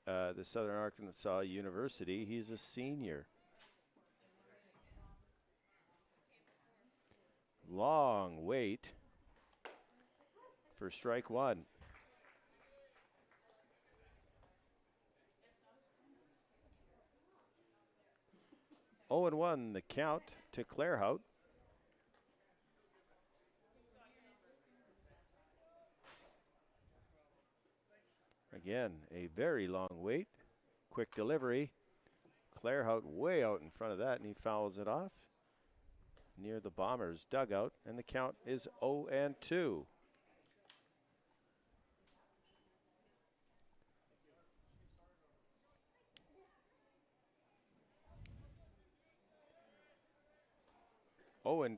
the Southern Arkansas University. He's a senior. Long wait for strike one. 0-1 the count to Clairhout. Again, a very long wait. Quick delivery. Clairhout way out in front of that, and he fouls it off near the Bombers' dugout, and the count is 0-2.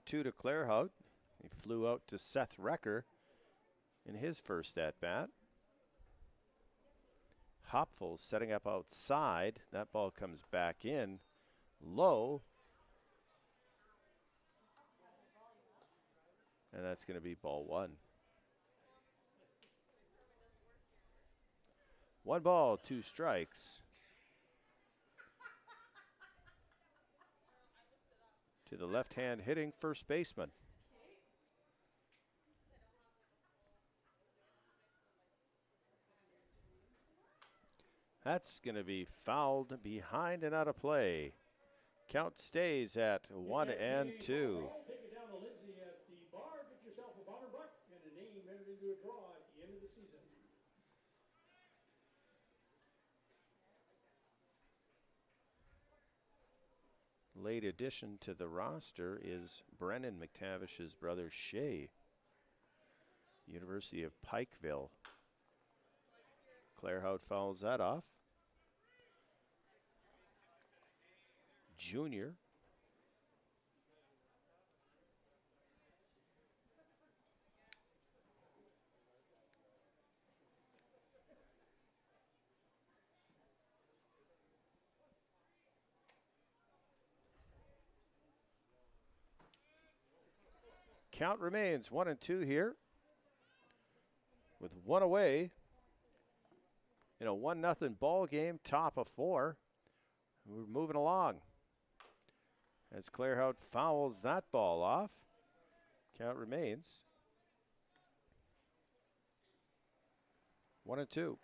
To Clairhout. He flew out to Seth Recker in his first at-bat. Hopful setting up outside. That ball comes back in low. And that's going to be ball one. 1 ball, 2 strikes. To the left-hand hitting first baseman. That's going to be fouled behind and out of play. Count stays at 1-2.
Take it down to Lindsay at the bar. Get yourself a Bomber buck and a name entered into a draw at the end of the season.
Late addition to the roster is Brennan McTavish's brother Shay, University of Pikeville. Clairhout fouls that off. Junior. Count remains 1-2 here, with 1 away in a 1-0 ball game, top of 4. We're moving along as Clairhout fouls that ball off. Count remains 1-2.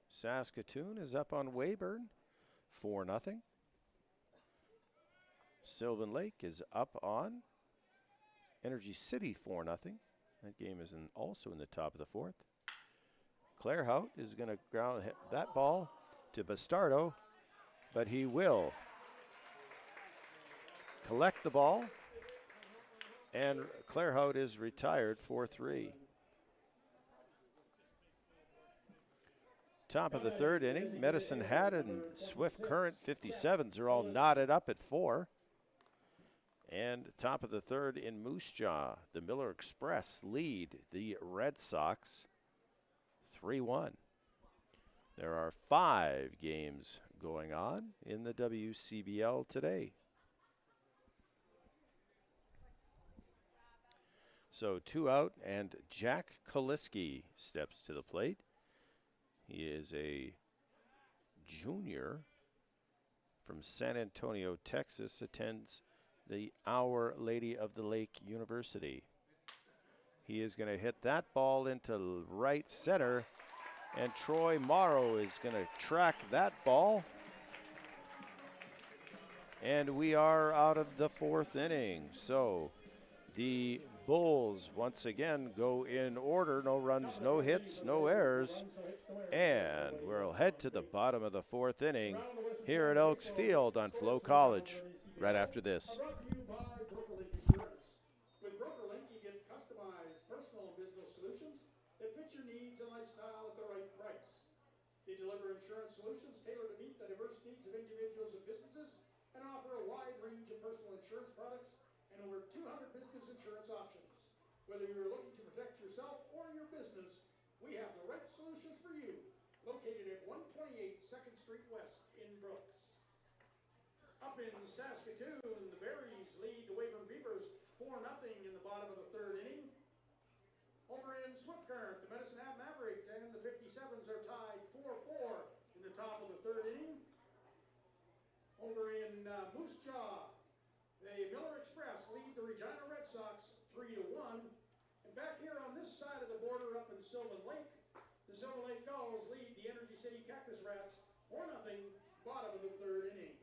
Saskatoon is up on Weyburn, 4-0. Sylvan Lake is up on Energy City, 4-0. That game is also in the top of the 4th. Clairhout is going to ground that ball to Bastardo, but he will collect the ball, and Clairhout is retired 4-3. Top of the 3rd inning, Medicine Hat and Swift Current 57s are all knotted up at 4. And top of the 3rd in Moose Jaw, the Miller Express lead the Red Sox 3-1. There are 5 games going on in the WCBL today. So 2 out, and Jack Kaliski steps to the plate. He is a junior from San Antonio, Texas, attends the Our Lady of the Lake University. He is going to hit that ball into right center, and Troy Morrow is going to track that ball. And we are out of the 4th inning. So the Bulls once again go in order. No runs, no hits, no errors. And we'll head to the bottom of the 4th inning here at Elks Field on FloCollege right after this.
Brought to you by BrokerLink Insurance. With BrokerLink, you get customized personal and business solutions that fit your needs and lifestyle at the right price. They deliver insurance solutions tailored to meet the diverse needs of individuals and businesses and offer a wide range of personal insurance products and over 200 business insurance options. Whether you're looking to protect yourself or your business, we have the right solutions for you. Located at 128 2nd Street West in Brooks. Up in Saskatoon, the Berries lead the Weyburn Beavers 4-0 4-0 in the bottom of the third inning. Over in Swift Current, the Medicine Hat Maverick and the 57s are tied 4-4 in the top of the third inning. Over in Moose Jaw, the Miller Express lead the Regina Red Sox 3-1. And back here on this side of the border up in Sylvan Lake, the Silver Lake Gulls lead the Energy City Cactus Rats 4-0, bottom of the third inning.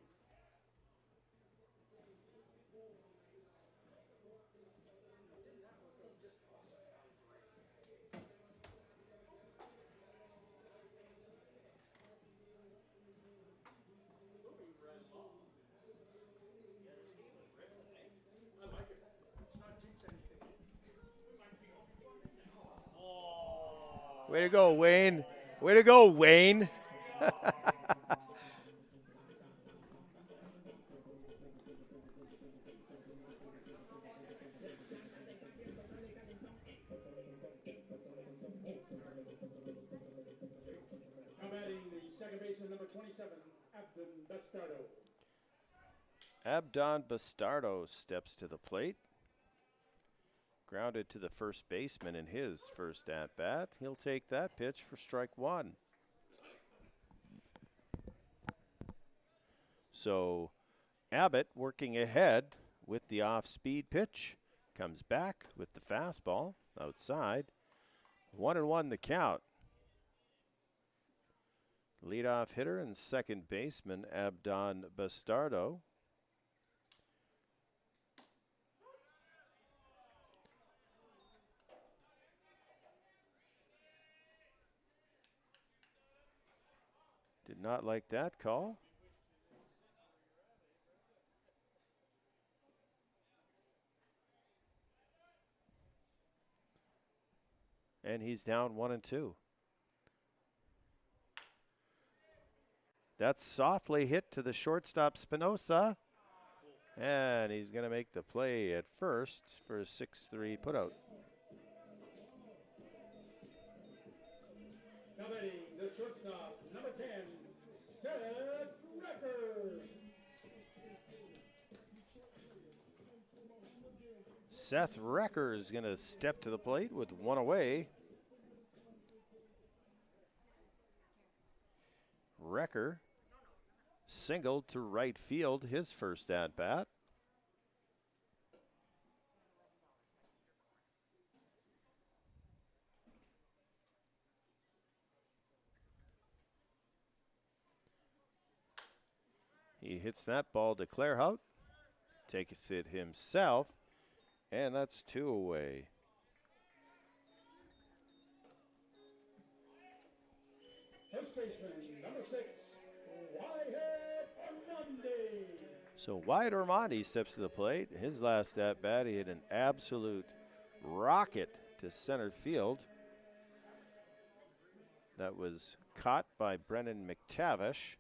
Way to go, Wayne. Way to go, Wayne.
Now batting the second baseman, number 27, Abdon Bastardo.
Abdon Bastardo steps to the plate. Grounded to the first baseman in his first at-bat. He'll take that pitch for strike one. So Abbott working ahead with the off-speed pitch. Comes back with the fastball outside. 1-1 the count. Leadoff hitter and second baseman Abdon Bastardo. Did not like that call. And he's down 1-2. That's softly hit to the shortstop Spinoza. And he's going to make the play at first for a 6-3 putout.
Now batting the shortstop, number 10, Seth Recker.
Seth Recker is going to step to the plate with one away. Recker singled to right field his first at-bat. He hits that ball to Clairhout, takes it himself, and that's two away.
First baseman, number 6, Wyatt Ormonde.
So Wyatt Ormonde steps to the plate. His last at-bat, he hit an absolute rocket to center field. That was caught by Brennan McTavish.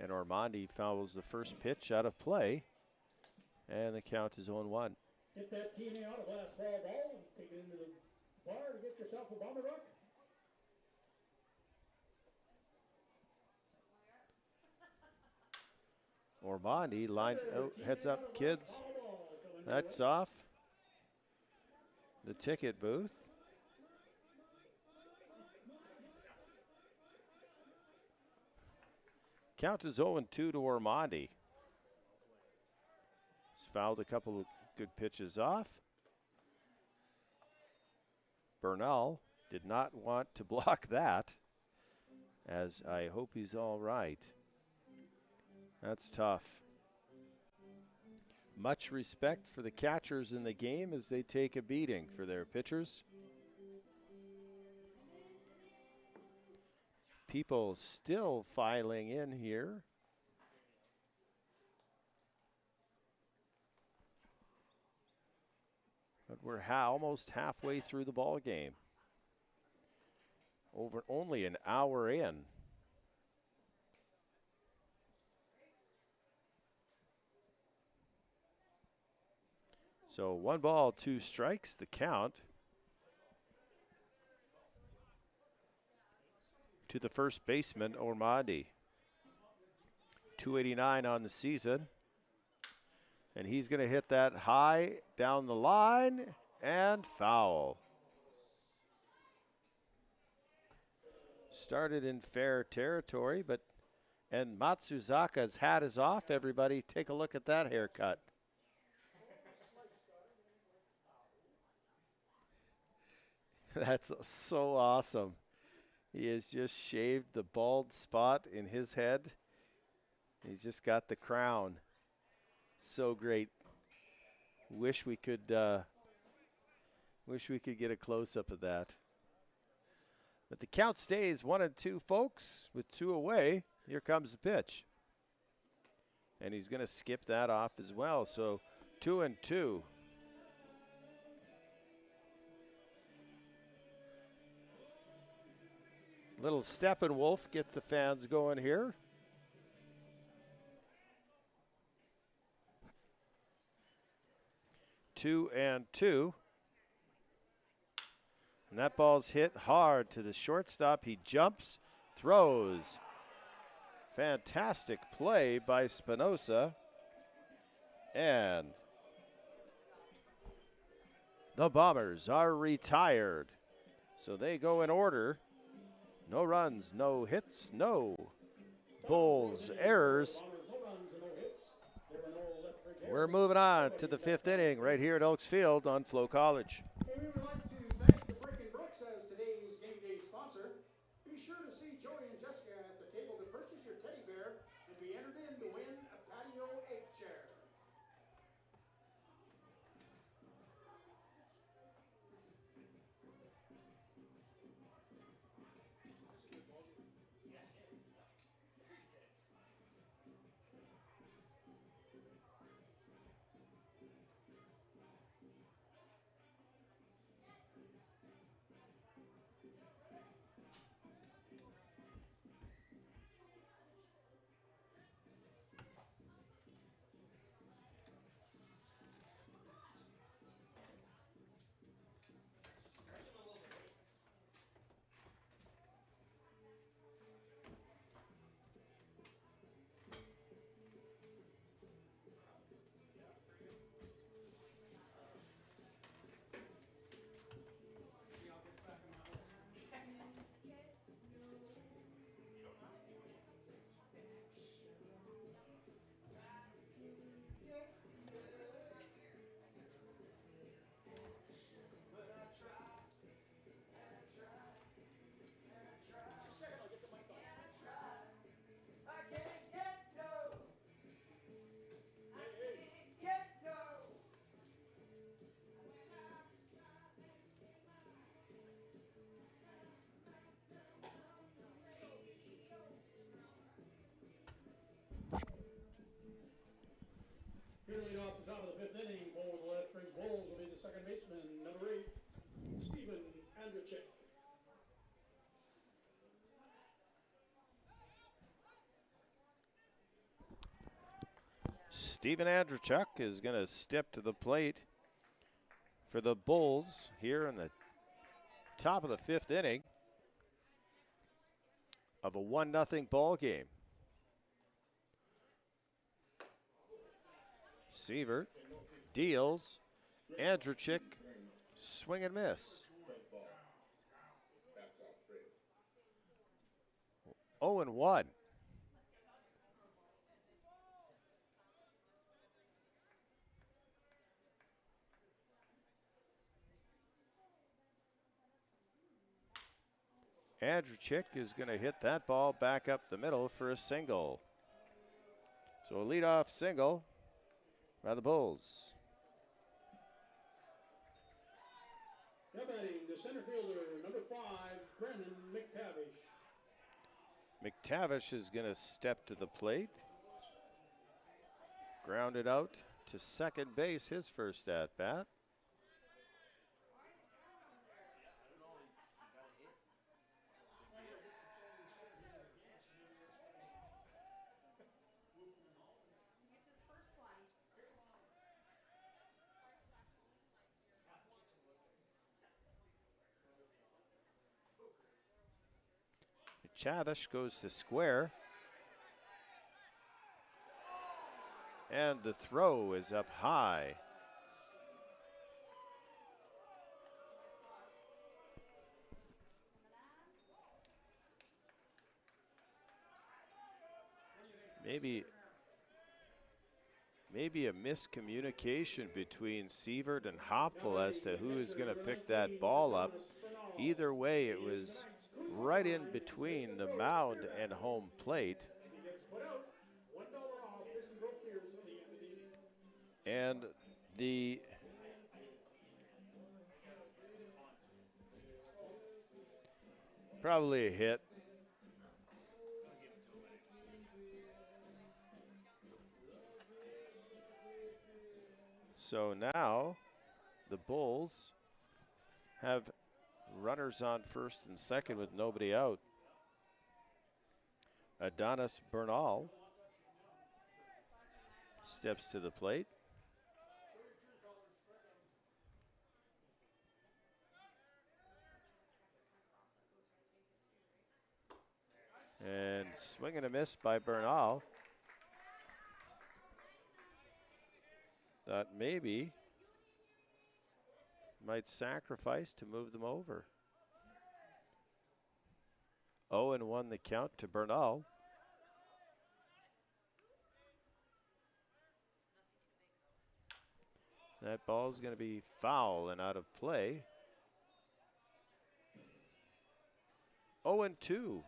And Ormonde fouls the first pitch out of play. And the count is 0-1.
Get that teeny out of last ball, take it into the bar to get yourself a bomber rock.
Ormonde lined out, heads up, kids. That's off the ticket booth. Count is 0-2 to Ormonde. He's fouled a couple of good pitches off. Bernal did not want to block that, as I hope he's all right. That's tough. Much respect for the catchers in the game as they take a beating for their pitchers. People still filing in here. But we're almost halfway through the ball game. Over only an hour in. So 1 ball, 2 strikes, the count. to the first baseman, Ormandi. 289 on the season. And he's going to hit that high down the line and foul. Started in fair territory, and Matsuzaka's hat is off, everybody. Take a look at that haircut. That's so awesome. He has just shaved the bald spot in his head. He's just got the crown. So great. Wish we could get a close-up of that. But the count stays 1-2, folks, with 2 away. Here comes the pitch. And he's going to skip that off as well. So 2-2. Little Steppenwolf gets the fans going here. Two and two. And that ball's hit hard to the shortstop. He jumps, throws. Fantastic play by Spinoza. And the Bombers are retired. So they go in order. No runs, no hits, no Bulls errors. We're moving on to the 5th inning right here at Oaks Field on FloCollege.
Hey, we would like to thank the Frickin' Brooks as today's game day sponsor. Be sure to see Joey and Jessica at the table to purchase your teddy bear and be entered in to win a patio egg chair. Here to lead off the top of the 5th inning for the Lethbridge Bulls will be the second baseman, number 8, Stephen Andrechik.
Stephen Andrechuk is going to step to the plate for the Bulls here in the top of the 5th inning of a 1-0 ball game. Sievert deals. Andrechuk, swing and miss. 0-1. Andrechuk is going to hit that ball back up the middle for a single. So a leadoff single by the Bulls.
Now batting the center fielder, number 5, Brennan McTavish.
McTavish is going to step to the plate. Grounded out to second base, his first at bat. McTavish goes to square. And the throw is up high. Maybe a miscommunication between Sievert and Hopfel as to who is going to pick that ball up. Either way, it was right in between the mound and home plate. And the probably a hit. So now the Bulls have runners on first and second with nobody out. Adonis Bernal steps to the plate. And swing and a miss by Bernal. That maybe might sacrifice to move them over. 0-1 the count to Bernal. That ball is going to be foul and out of play. 0-2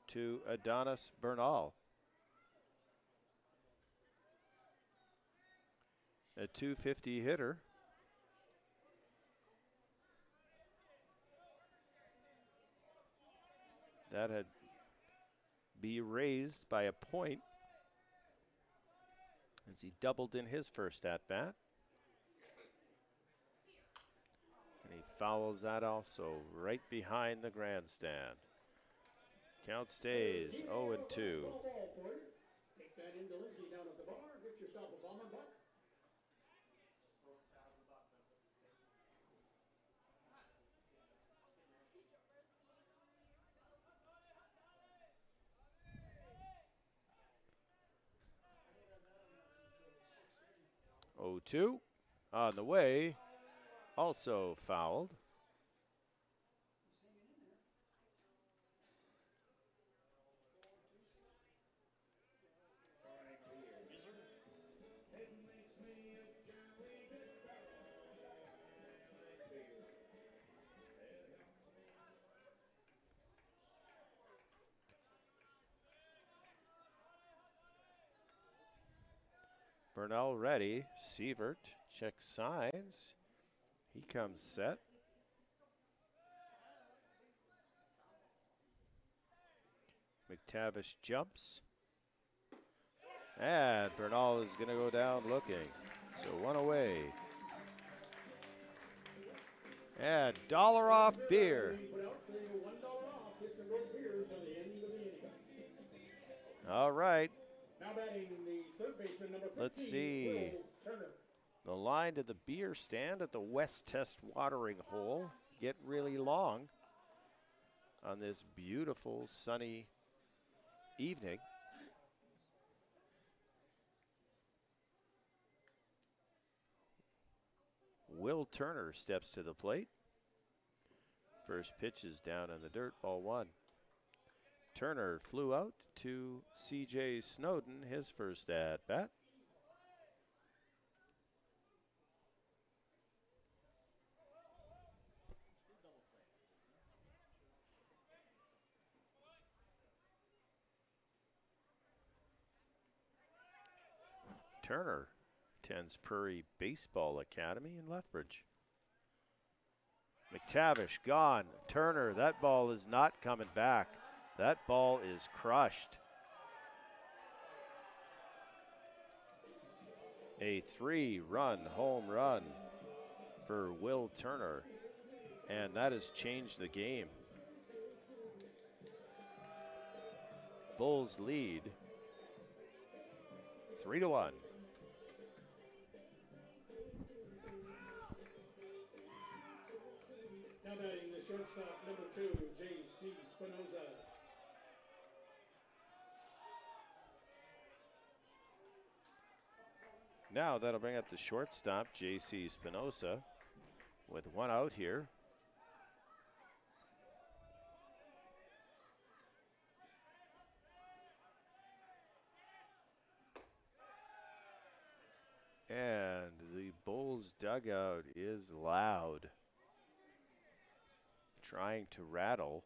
to Adonis Bernal. A .250 hitter. That had be raised by a point as he doubled in his first at-bat. And he fouls that also right behind the grandstand. Count stays 0-2.
Take that into Lindsay down at the bar. Get yourself a bomber buck.
Oh, 2 on the way, also fouled. Bernal ready. Sievert checks signs. He comes set. McTavish jumps. And Bernal is going to go down looking. So one away. And dollar off beer. All right. Let's see. The line to the beer stand at the West Test watering hole get really long on this beautiful sunny evening. Will Turner steps to the plate. First pitch is down in the dirt, ball 1. Turner flew out to C.J. Snowden, his first at-bat. Turner attends Prairie Baseball Academy in Lethbridge. McTavish gone. Turner, that ball is not coming back. That ball is crushed. A 3-run home run for Will Turner, and that has changed the game. Bulls lead 3-1.
Now batting the shortstop, number 2, J.C. Spinoza.
Now that'll bring up the shortstop, J.C. Spinoza, with one out here. And the Bulls dugout is loud, trying to rattle.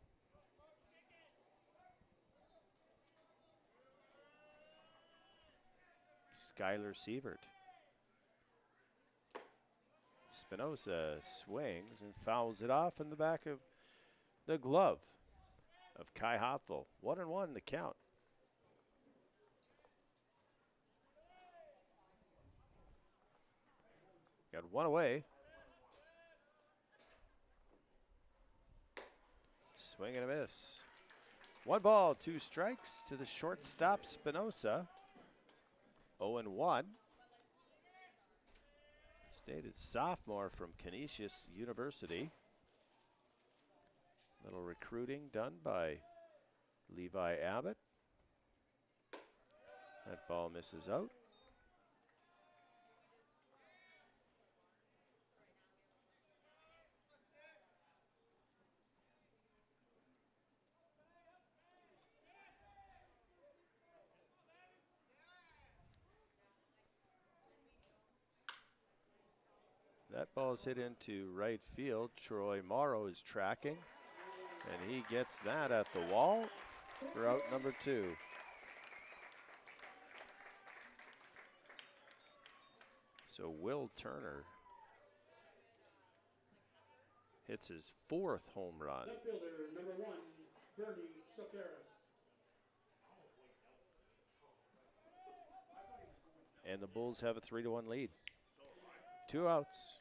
Skylar Sievert. Spinoza swings and fouls it off in the back of the glove of Kai Hopfel. 1-1 the count. Got one away. Swing and a miss. 1 ball, 2 strikes to the shortstop Spinoza. 0-1. Stated sophomore from Canisius University. Little recruiting done by Levi Abbott. That ball misses out. That ball is hit into right field. Troy Morrow is tracking, and he gets that at the wall for out number 2. So Will Turner hits his 4th home run.
Left fielder, number 1, Bernie Soteris.
And the Bulls have a 3-1 lead. 2 outs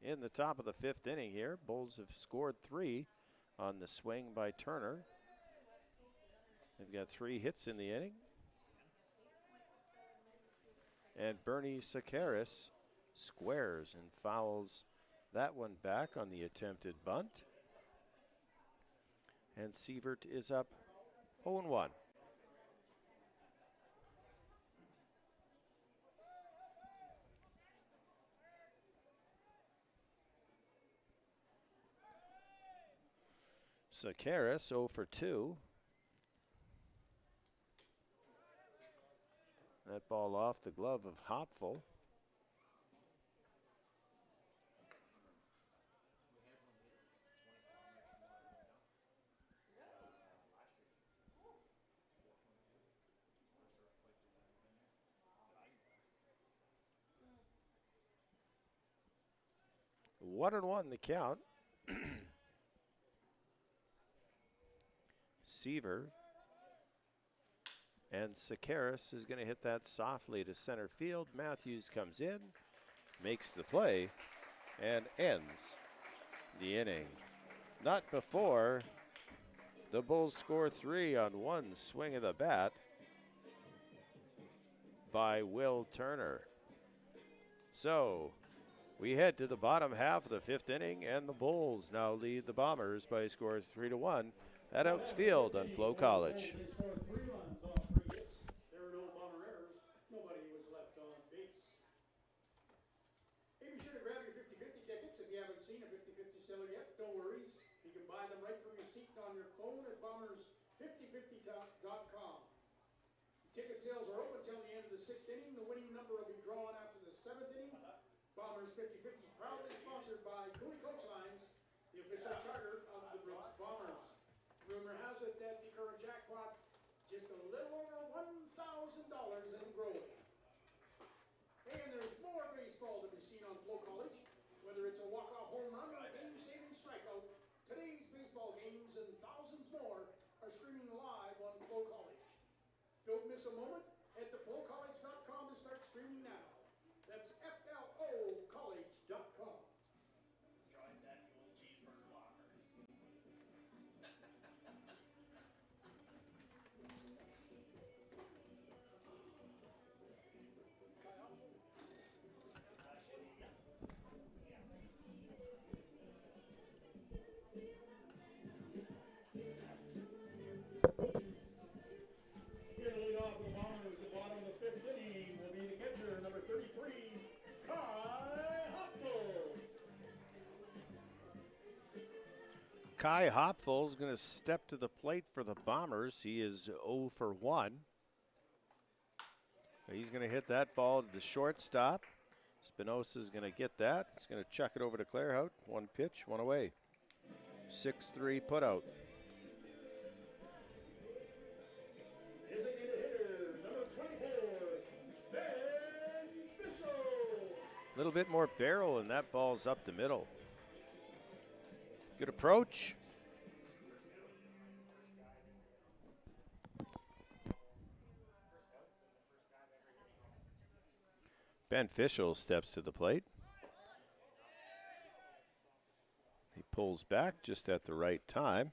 in the top of the 5th inning here. Bulls have scored 3 on the swing by Turner. They've got 3 hits in the inning. And Bernie Sakaris squares and fouls that one back on the attempted bunt. And Sievert is up 0-1. Sakaris 0 for 2. That ball off the glove of Hopfel. One and one the count. Seaver and Sakaris is going to hit that softly to center field. Matthews comes in, makes the play, and ends the inning. Not before the Bulls score 3 on one swing of the bat by Will Turner. So we head to the bottom half of the 5th inning, and the Bulls now lead the Bombers by a score of 3-1 at Oaks Field on FloCollege.
They scored 3 runs off 3 hits. There were no bomber errors. Nobody was left on base. Hey, be sure to grab your 50/50 tickets. If you haven't seen a 50/50 seller yet, no worries. You can buy them right from your seat on your phone at bombers5050.com. Ticket sales are open until the end of the 6th inning. The winning number will be drawn after the 7th inning. Bombers 50/50 proudly sponsored by Cooley Coach Lines, the official charter of the Brooks Bombers. Rumor has it that the current jackpot just a little over $1,000 and growing. And there's more baseball to be seen on FloCollege. Whether it's a walk-off home run or a game-saving strikeout, today's baseball games and thousands more are streaming live on FloCollege. Don't miss a moment. Head to FloCollege.com to start streaming now. That's FLOcollege.com. Enjoyed that old cheeseburger locker. Here to lead off the Bombers
Kai Hopful is going to step to the plate for the Bombers. He is 0 for 1. He's going to hit that ball to the shortstop. Spinoza's going to get that. He's going to chuck it over to Clairhout. One pitch, one away. 6-3 put out.
Designated hitter, number 24, Ben Fishel.
A little bit more barrel, and that ball's up the middle. Good approach. Ben Fishel steps to the plate. He pulls back just at the right time.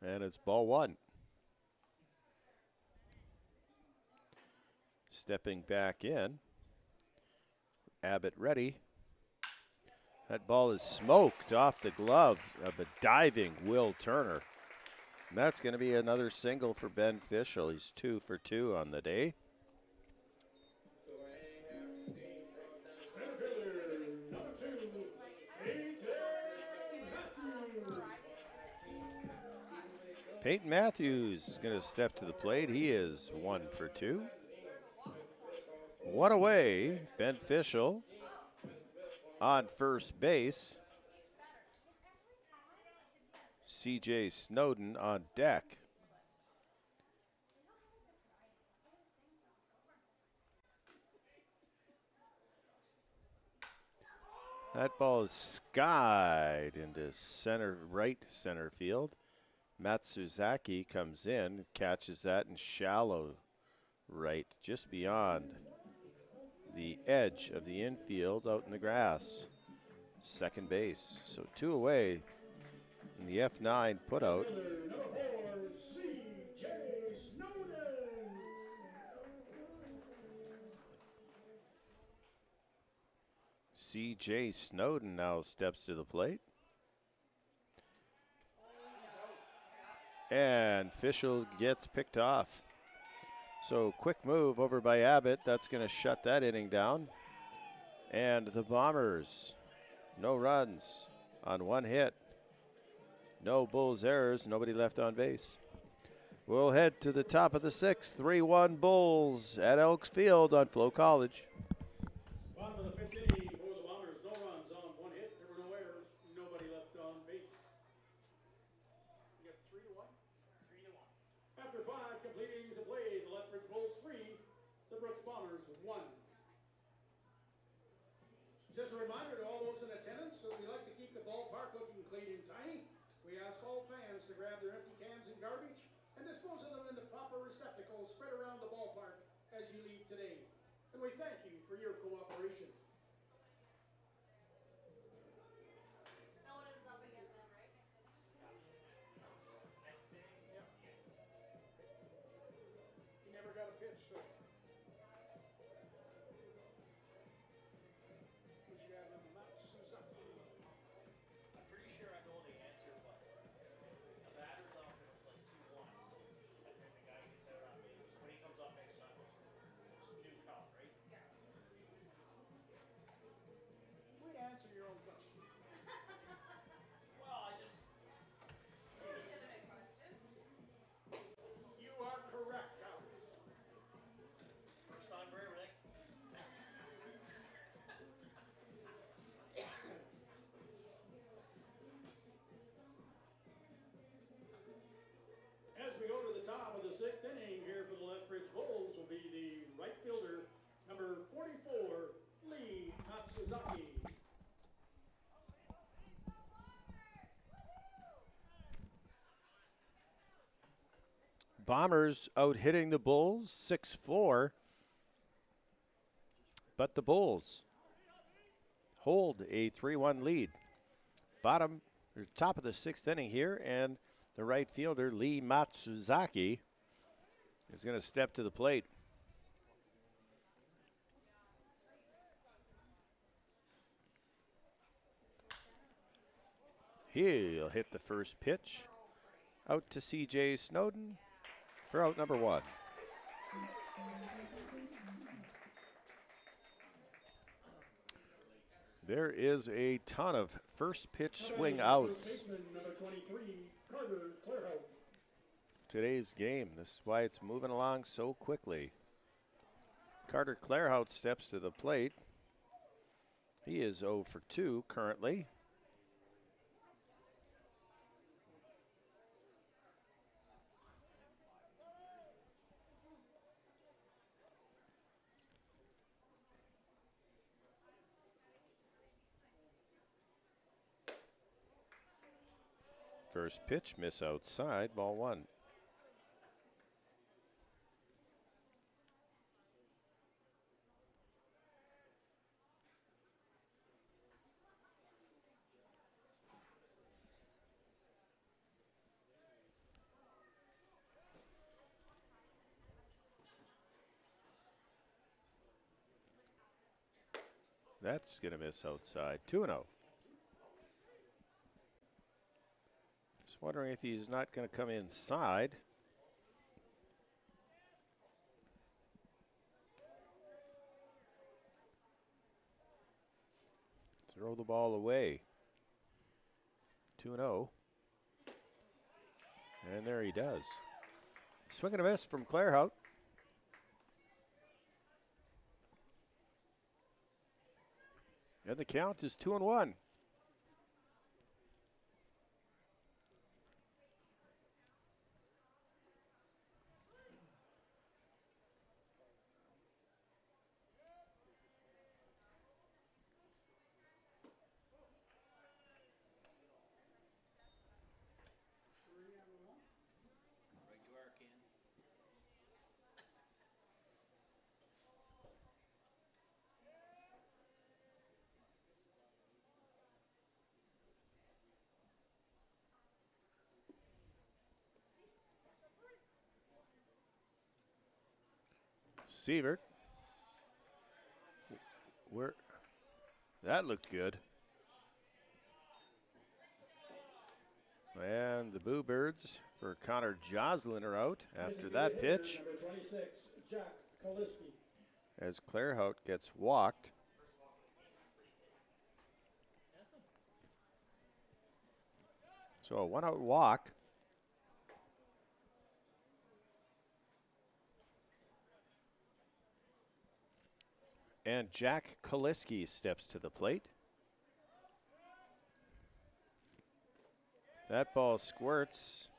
And it's ball one. Stepping back in. Abbott ready. That ball is smoked off the glove of a diving Will Turner. And that's going to be another single for Ben Fishel. He's 2 for 2 on the day. Peyton Matthews is going to step to the plate. He is 1 for 2. One away, Ben Fishel on first base. CJ Snowden on deck. That ball is skied into right center field. Matsuzaki comes in, catches that in shallow right, just beyond the edge of the infield out in the grass. Second base. So 2 away in the F9 put out.
Number 4, C.J. Snowden.
C.J. Snowden now steps to the plate. And Fishel gets picked off. So quick move over by Abbott. That's going to shut that inning down. And the Bombers, no runs on 1 hit. No Bulls errors, nobody left on base. We'll head to the top of the 6th. 3-1 Bulls at Elks Field on FloCollege.
Bottom of the 5th inning for the Bombers. No runs on 1 hit. There were no errors. Nobody left on base. You got 3-1? 3-1. After 5 complete innings of play, the Lethbridge Bulls 3, the Brooks Bombers 1. Just a reminder to all those in attendance that we like to keep the ballpark looking clean and tiny. We ask all fans to grab their empty cans and garbage and dispose of them in the proper receptacles spread around the ballpark as you leave today. And we thank you for your cooperation.
Snowden's up again then, right?
He never got a pitch, so. What you got on the mound? Suzuki.
I'm pretty sure I know the answer, but the batter's off and it's like 2-1. And then the guy gets out on base. When he comes up next time, it's new count, right?
Way to answer your own question.
Well, I just.
Legitimate question.
You are correct, Howard.
First time for everything.
As we go to the top of the 6th inning here for the Lethbridge Bulls will be the right fielder, number 44, Lee Matsuzaki.
Bombers out hitting the Bulls 6-4. But the Bulls hold a 3-1 lead. Top of the 6th inning here, and the right fielder, Lee Matsuzaki, is going to step to the plate. He'll hit the first pitch out to C.J. Snowden for out number 1. There is a ton of first pitch swing outs.
Number 23, Carter Clairhout.
Today's game. This is why it's moving along so quickly. Carter Clairhout steps to the plate. He is 0 for 2 currently. First pitch, miss outside, ball 1. That's going to miss outside, 2-0. Just wondering if he's not going to come inside. Throw the ball away. 2-0. And there he does. Swing and a miss from Clairhout. And the count is 2-1.
Right you are, Ken.
Sievert. Where? That looked good. And the Boo Birds for Connor Joslin are out after that pitch.
Number 26, Jack Kaliski.
As Clairhout gets walked. So a 1-out walk. And Jack Kaliski steps to the plate. That ball squirts.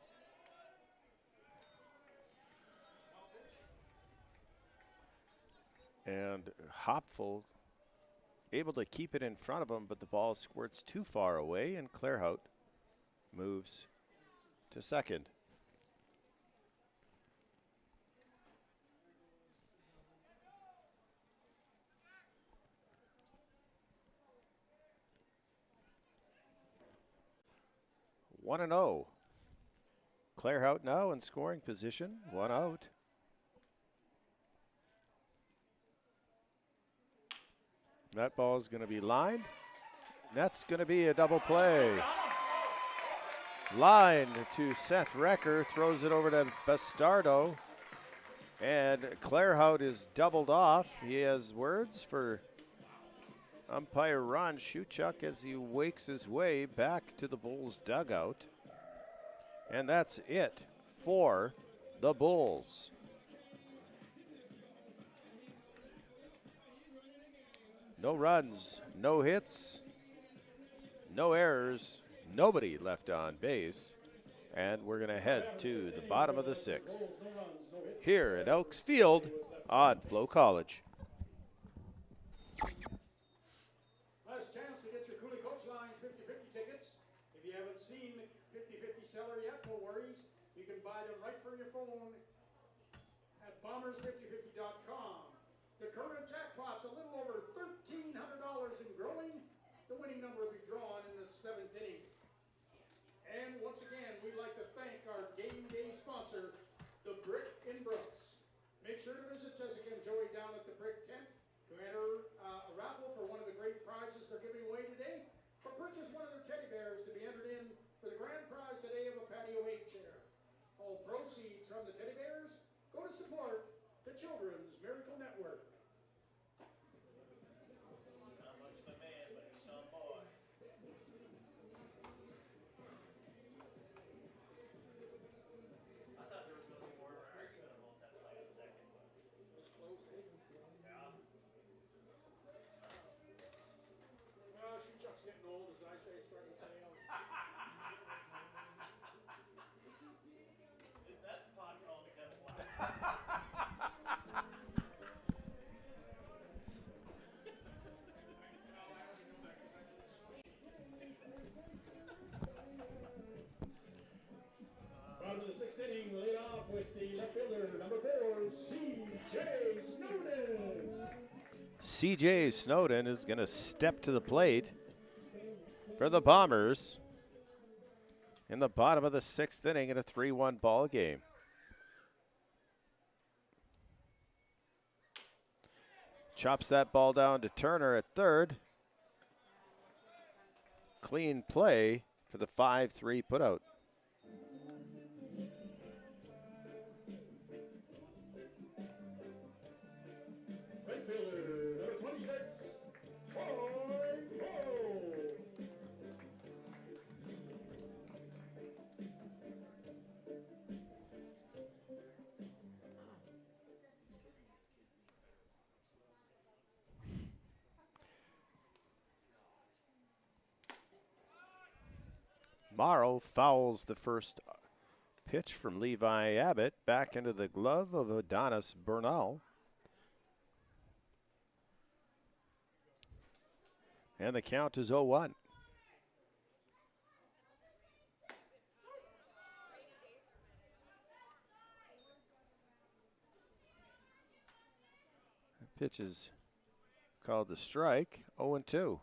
And Hopful able to keep it in front of him, but the ball squirts too far away, and Clairhout moves to second. One and 0. Clairhout now in scoring position, 1 out. That ball is going to be lined. That's going to be a double play. Line to Seth Recker, throws it over to Bastardo. And Clairhout is doubled off. He has words for umpire Ron Shuchuk as he wakes his way back to the Bulls dugout. And that's it for the Bulls. No runs, no hits, no errors, nobody left on base. And we're going to head to the bottom of the 6th here at Elks Field on FloCollege.
Last chance to get your Cooley Coach Lines 50/50 tickets. If you haven't seen the 50/50 seller yet, no worries. You can buy them right from your phone at bombers5050.com. The current jackpot's a little over $1,300 and growing. The winning number will be drawn in the 7th inning. And once again, we'd like to thank our game day sponsor, the Brick in Brooks. Make sure to visit Jessica and Joey down at the Brick Tent to enter a raffle for one of the great prizes they're giving away today, or purchase one of their teddy bears to be entered in for the grand prize today of a patio 8 chair. All proceeds from the teddy bears go to support the Children's Miracle Network.
Not much of a man, but he's
CJ Snowden is going to step to the plate for the Bombers in the bottom of the 6th inning in a 3-1 ball game. Chops that ball down to Turner at third. Clean play for the 5-3 putout.
Right fielder, number 26, Troy Cole.
Morrow fouls the first pitch from Levi Abbott back into the glove of Adonis Bernal. And the count is 0-1. The pitch is called the strike, 0-2.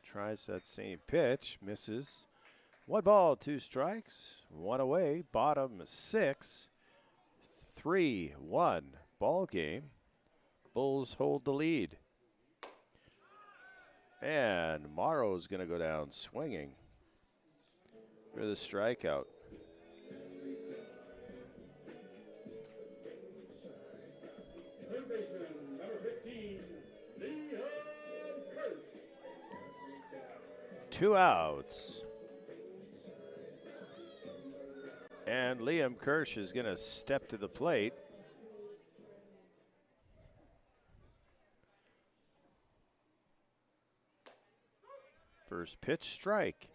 Tries that same pitch, misses. 1 ball, 2 strikes, 1 away, bottom 6. 3-1 ball game. Bulls hold the lead. And Morrow's going to go down swinging for the strikeout.
Third baseman, number 15, Liam Kirsch.
2 outs. And Liam Kirsch is going to step to the plate. First pitch, strike.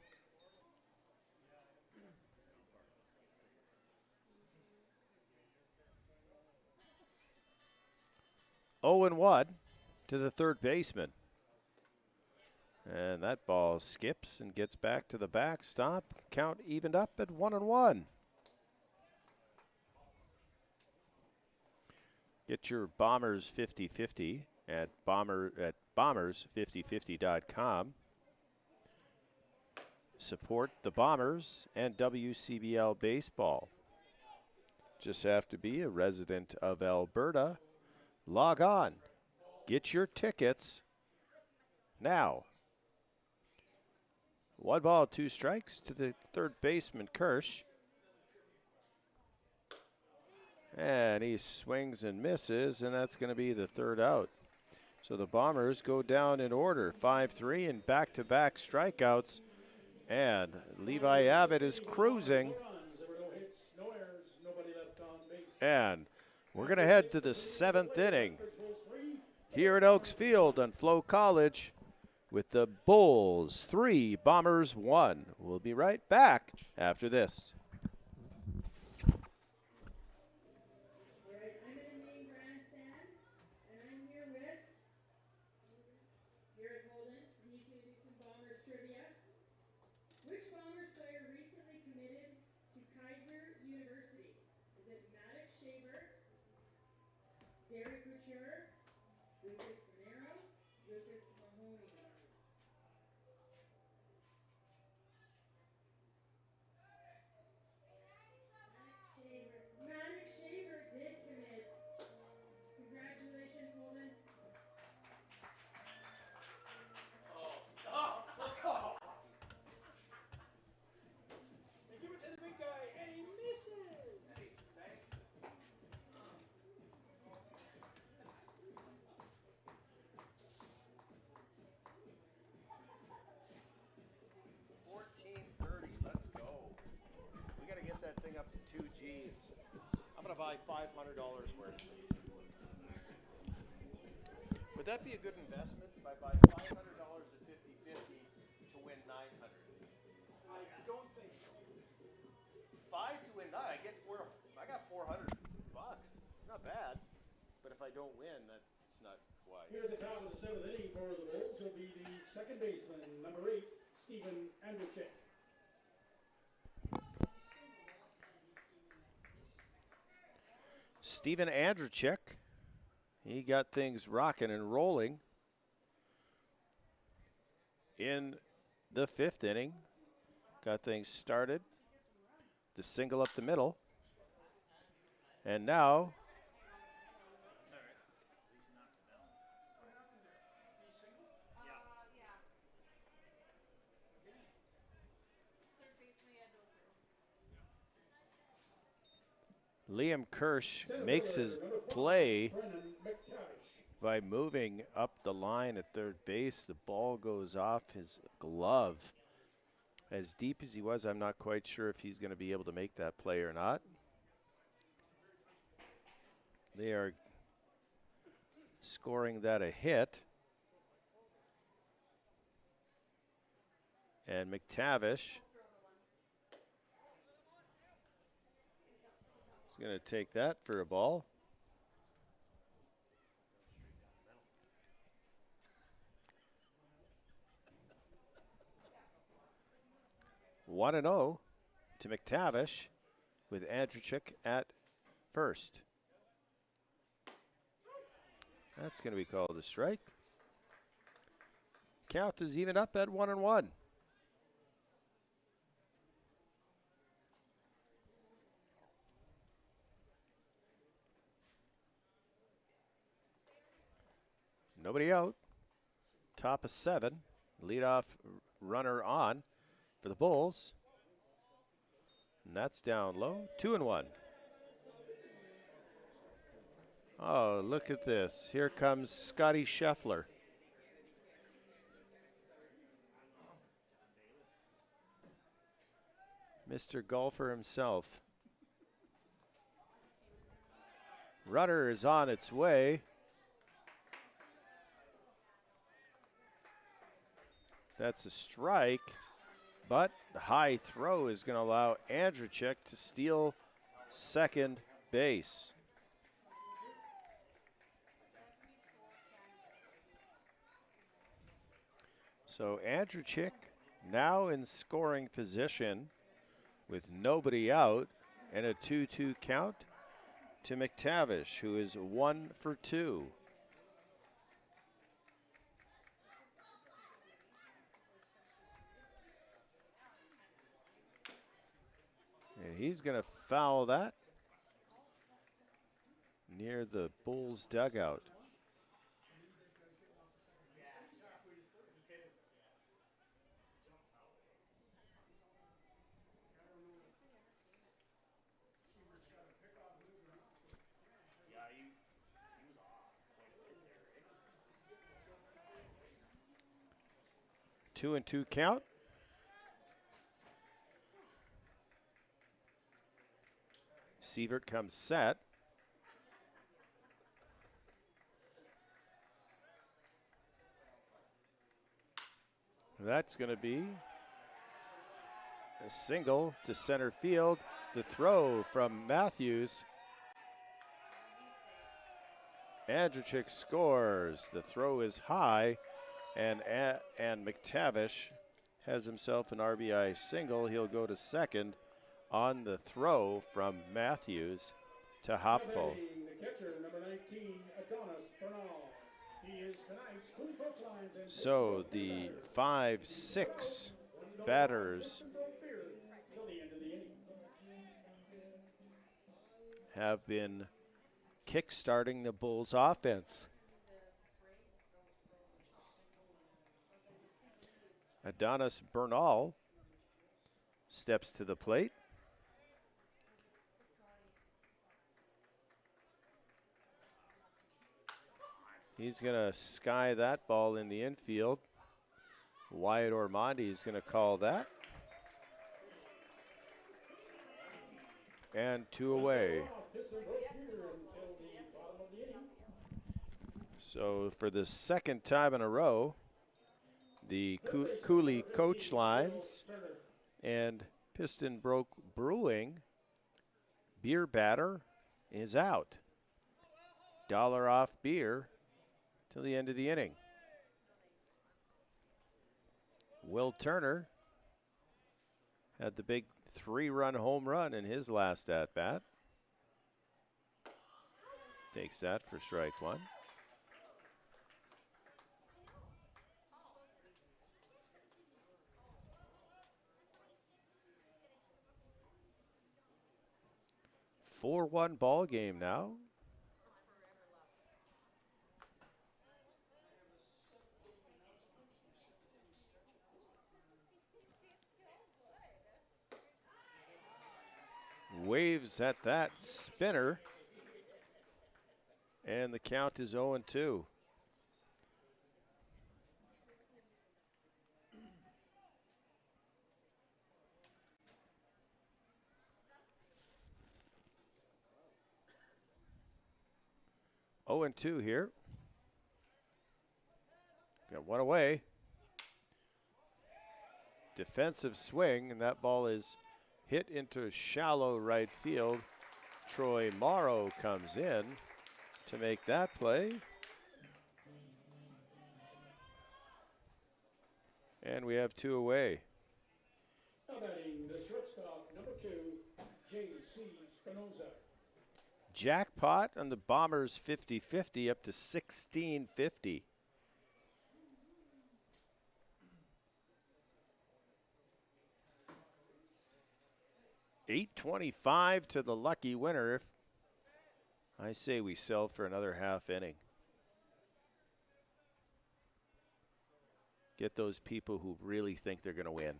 0-1 to the third baseman. And that ball skips and gets back to the backstop. Count evened up at 1-1. Get your Bombers 50-50 at bombers5050.com. Support the Bombers and WCBL baseball. Just have to be a resident of Alberta. Log on. Get your tickets now. 1 ball, 2 strikes to the third baseman, Kirsch. And he swings and misses, and that's going to be the third out. So the Bombers go down in order, 5-3 and back-to-back strikeouts. And Levi Abbott is cruising.
No runs, there were no hits, no errors, nobody left on base.
And we're going to head to the 7th inning
Lethbridge holds 3.
here at Oaks Field on FloCollege with the Bulls 3, Bombers 1. We'll be right back after this.
All right, I'm in the main grandstand, and I'm here with Garrett Holden, and he's going to do some Bombers trivia. Which Bombers player recently committed to Kaiser University? Is it Maddox Shaver, Derek Couture, Lucas Monero, Lucas Mahoney? Maddox Shaver did commit. Congratulations, Holden.
They give it to the big guy, and he misses. Thanks.
14:30, let's go. We got to get that thing up to 2 G's. I'm going to buy $500 worth. Would that be a good investment if I buy $500 at 50-50 to win 900?
I don't think so.
5 to win 9, I got 400 bucks. It's not bad. But if I don't win, that's not wise.
Here at the top of the 7th inning for the Bulls will be the second baseman, number 8, Stephen Andrechek.
Steven Andrzejczyk, he got things rocking and rolling in the 5th inning. Got things started. The single up the middle. And now Liam Kirsch makes his play by moving up the line at third base. The ball goes off his glove. As deep as he was, I'm not quite sure if he's going to be able to make that play or not. They are scoring that a hit. And McTavish is going to take that for a ball. One and 0 to McTavish with Andrzejczyk at first. That's going to be called a strike. Count is even up at 1-1. Nobody out. Top of 7. Leadoff runner on for the Bulls. And that's down low. 2-1. Oh, look at this. Here comes Scotty Scheffler. Mr. Golfer himself. Runner is on its way. That's a strike, but the high throw is going to allow Andrzejczyk to steal second base. So Andrzejczyk now in scoring position with nobody out and a 2-2 count to McTavish, who is 1 for 2. And he's going to foul that near the Bulls dugout. Two and 2 count. Sievert comes set. That's going to be a single to center field. The throw from Matthews. Andrzejczyk scores. The throw is high, and McTavish has himself an RBI single. He'll go to second on the throw from Matthews to Hopful.
The catcher, number 19, Adonis Bernal. He is tonight's Cooley Coach Lines and
So the 5-6 batters
till the end of the inning.
have been kick-starting the Bulls' offense. Adonis Bernal steps to the plate. He's going to sky that ball in the infield. Wyatt Ormonde is going to call that. And 2 away. So for the second time in a row, the Cooley Coach Lines and Piston Broke Brewing beer batter is out. $1 off beer till the end of the inning. Will Turner had the big 3-run home run in his last at-bat. Takes that for strike one. A 4-1 ball game now. Waves at that spinner. And the count is 0-2. Oh and 2 here. Got one away. Defensive swing, and that ball is hit into shallow right field. Troy Morrow comes in to make that play. And we have 2 away.
Now batting the shortstop, number 2, J.C. Spinoza.
Jackpot on the Bombers 50-50 up to 1650. $825 to the lucky winner. If I say we sell for another half inning. Get those people who really think they're going to win.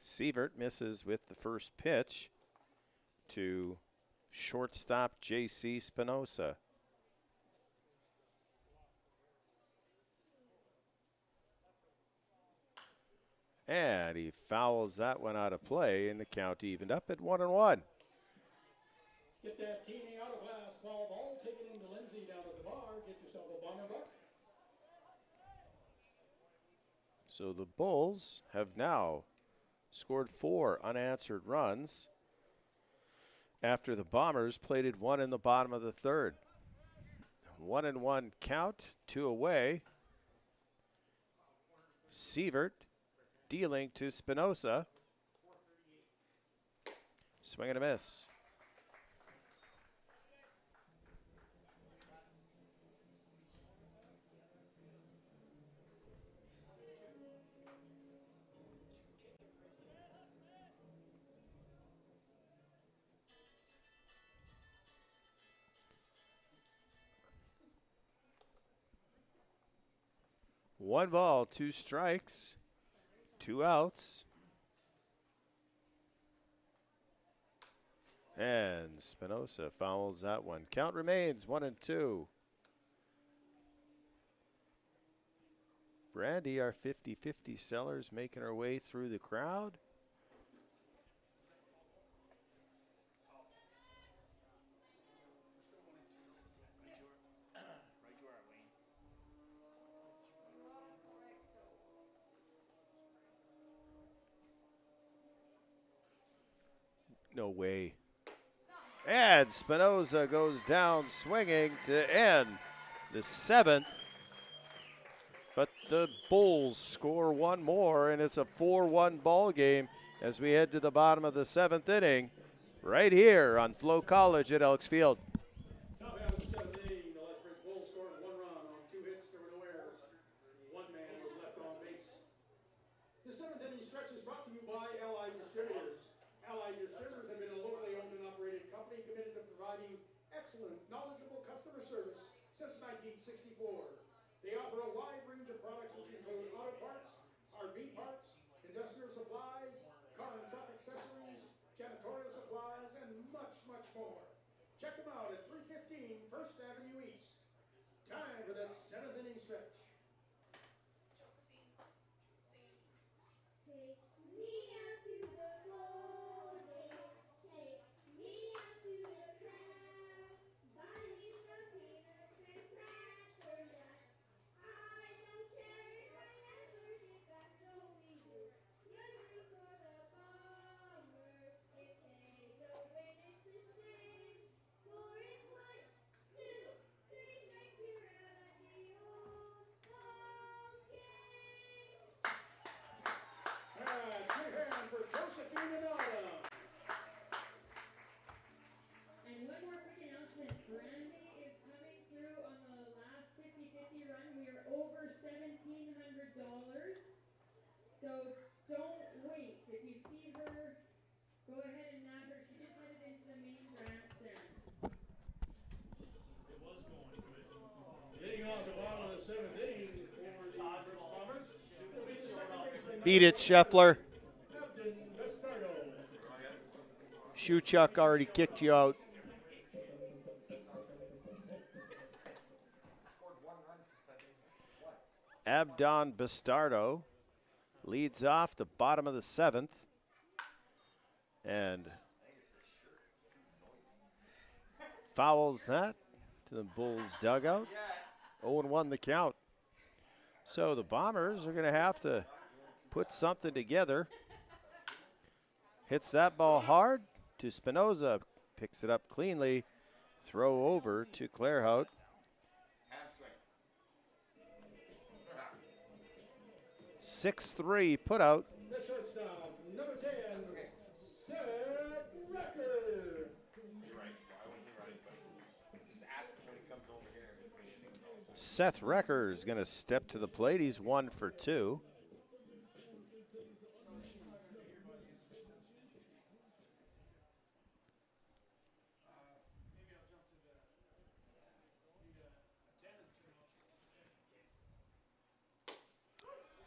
Sievert misses with the first pitch to shortstop J.C. Spinoza. And he fouls that one out of play, and the count evened up at 1-1.
Get that teeny out of glass foul ball, take it into Lindsay down at the bar, get yourself a bomber buck.
So the Bulls have now scored 4 unanswered runs after the Bombers plated 1 in the bottom of the third. 1-1 count, 2 away. Sievert dealing to Spinoza. Swing and a miss. One ball, 2 strikes, 2 outs. And Spinoza fouls that one. Count remains 1-2. Brandy, our 50-50 sellers, making her way through the crowd. No way. And Spinoza goes down swinging to end the 7th. But the Bulls score 1 more, and it's a 4-1 ball game as we head to the bottom of the 7th inning right here on FloCollege at Elks Field.
Top half of the 7th inning, the Lethbridge Bulls scored 1 run on 2 hits. There were no errors. 1 man was left on base. The 7th inning stretch is brought to you by Allied Distributors. Allied Distributors have been a locally owned and operated company committed to providing excellent, knowledgeable customer service since 1964. They offer a wide range of products which include auto parts, RV parts, industrial supplies, car and truck accessories, janitorial supplies, and much, much more. Check them out at 315 First Avenue East. Time for that 7th inning stretch.
Take me out to the bowling. Take me out to the crowd. Buy me some peanuts and cracker nuts. I don't care if I never get back, so we do. Let's root for the Bombers. If they don't win, it's a shame. For it's 1, 2, 3 strikes, you're out at the
So don't wait. If you see her, go ahead and nab her. She just headed into the main grandstand.
It was going good.
Leading off the bottom of the seventh inning for the Brooks Bombers will be the second baseman.
Beat it, Scheffler.
Captain Bastardo.
Shuchuk already kicked you out. Abdon Bastardo leads off the bottom of the seventh. And fouls that to the Bulls dugout. 0-1 the count. So the Bombers are going to have to put something together. Hits that ball hard to Spinoza. Picks it up cleanly. Throw over to Clairhout. 6-3 put out.
The shortstop, number 10, Seth Recker.
Seth Recker is going to step to the plate. He's 1 for 2.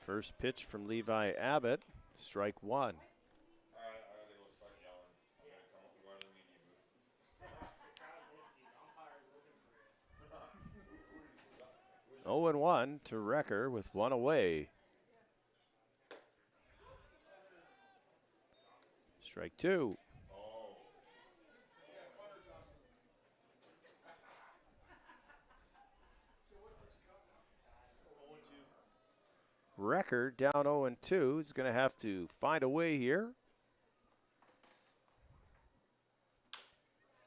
First pitch from Levi Abbott, strike 1. 0-1 to Recker with 1 away. Strike 2. Recker down 0-2 is going to have to find a way here.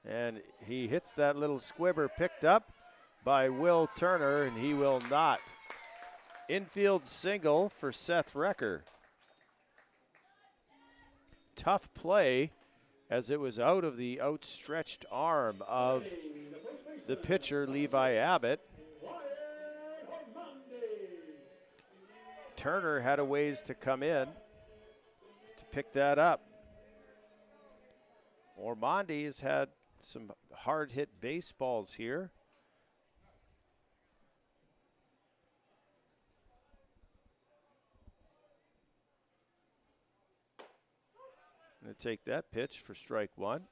And he hits that little squibber picked up by Will Turner, and he will not. Infield single for Seth Recker. Tough play as it was out of the outstretched arm of the pitcher, Levi Abbott. Turner had a ways to come in to pick that up. Ormonde has had some hard-hit baseballs here. Going to take that pitch for strike 1.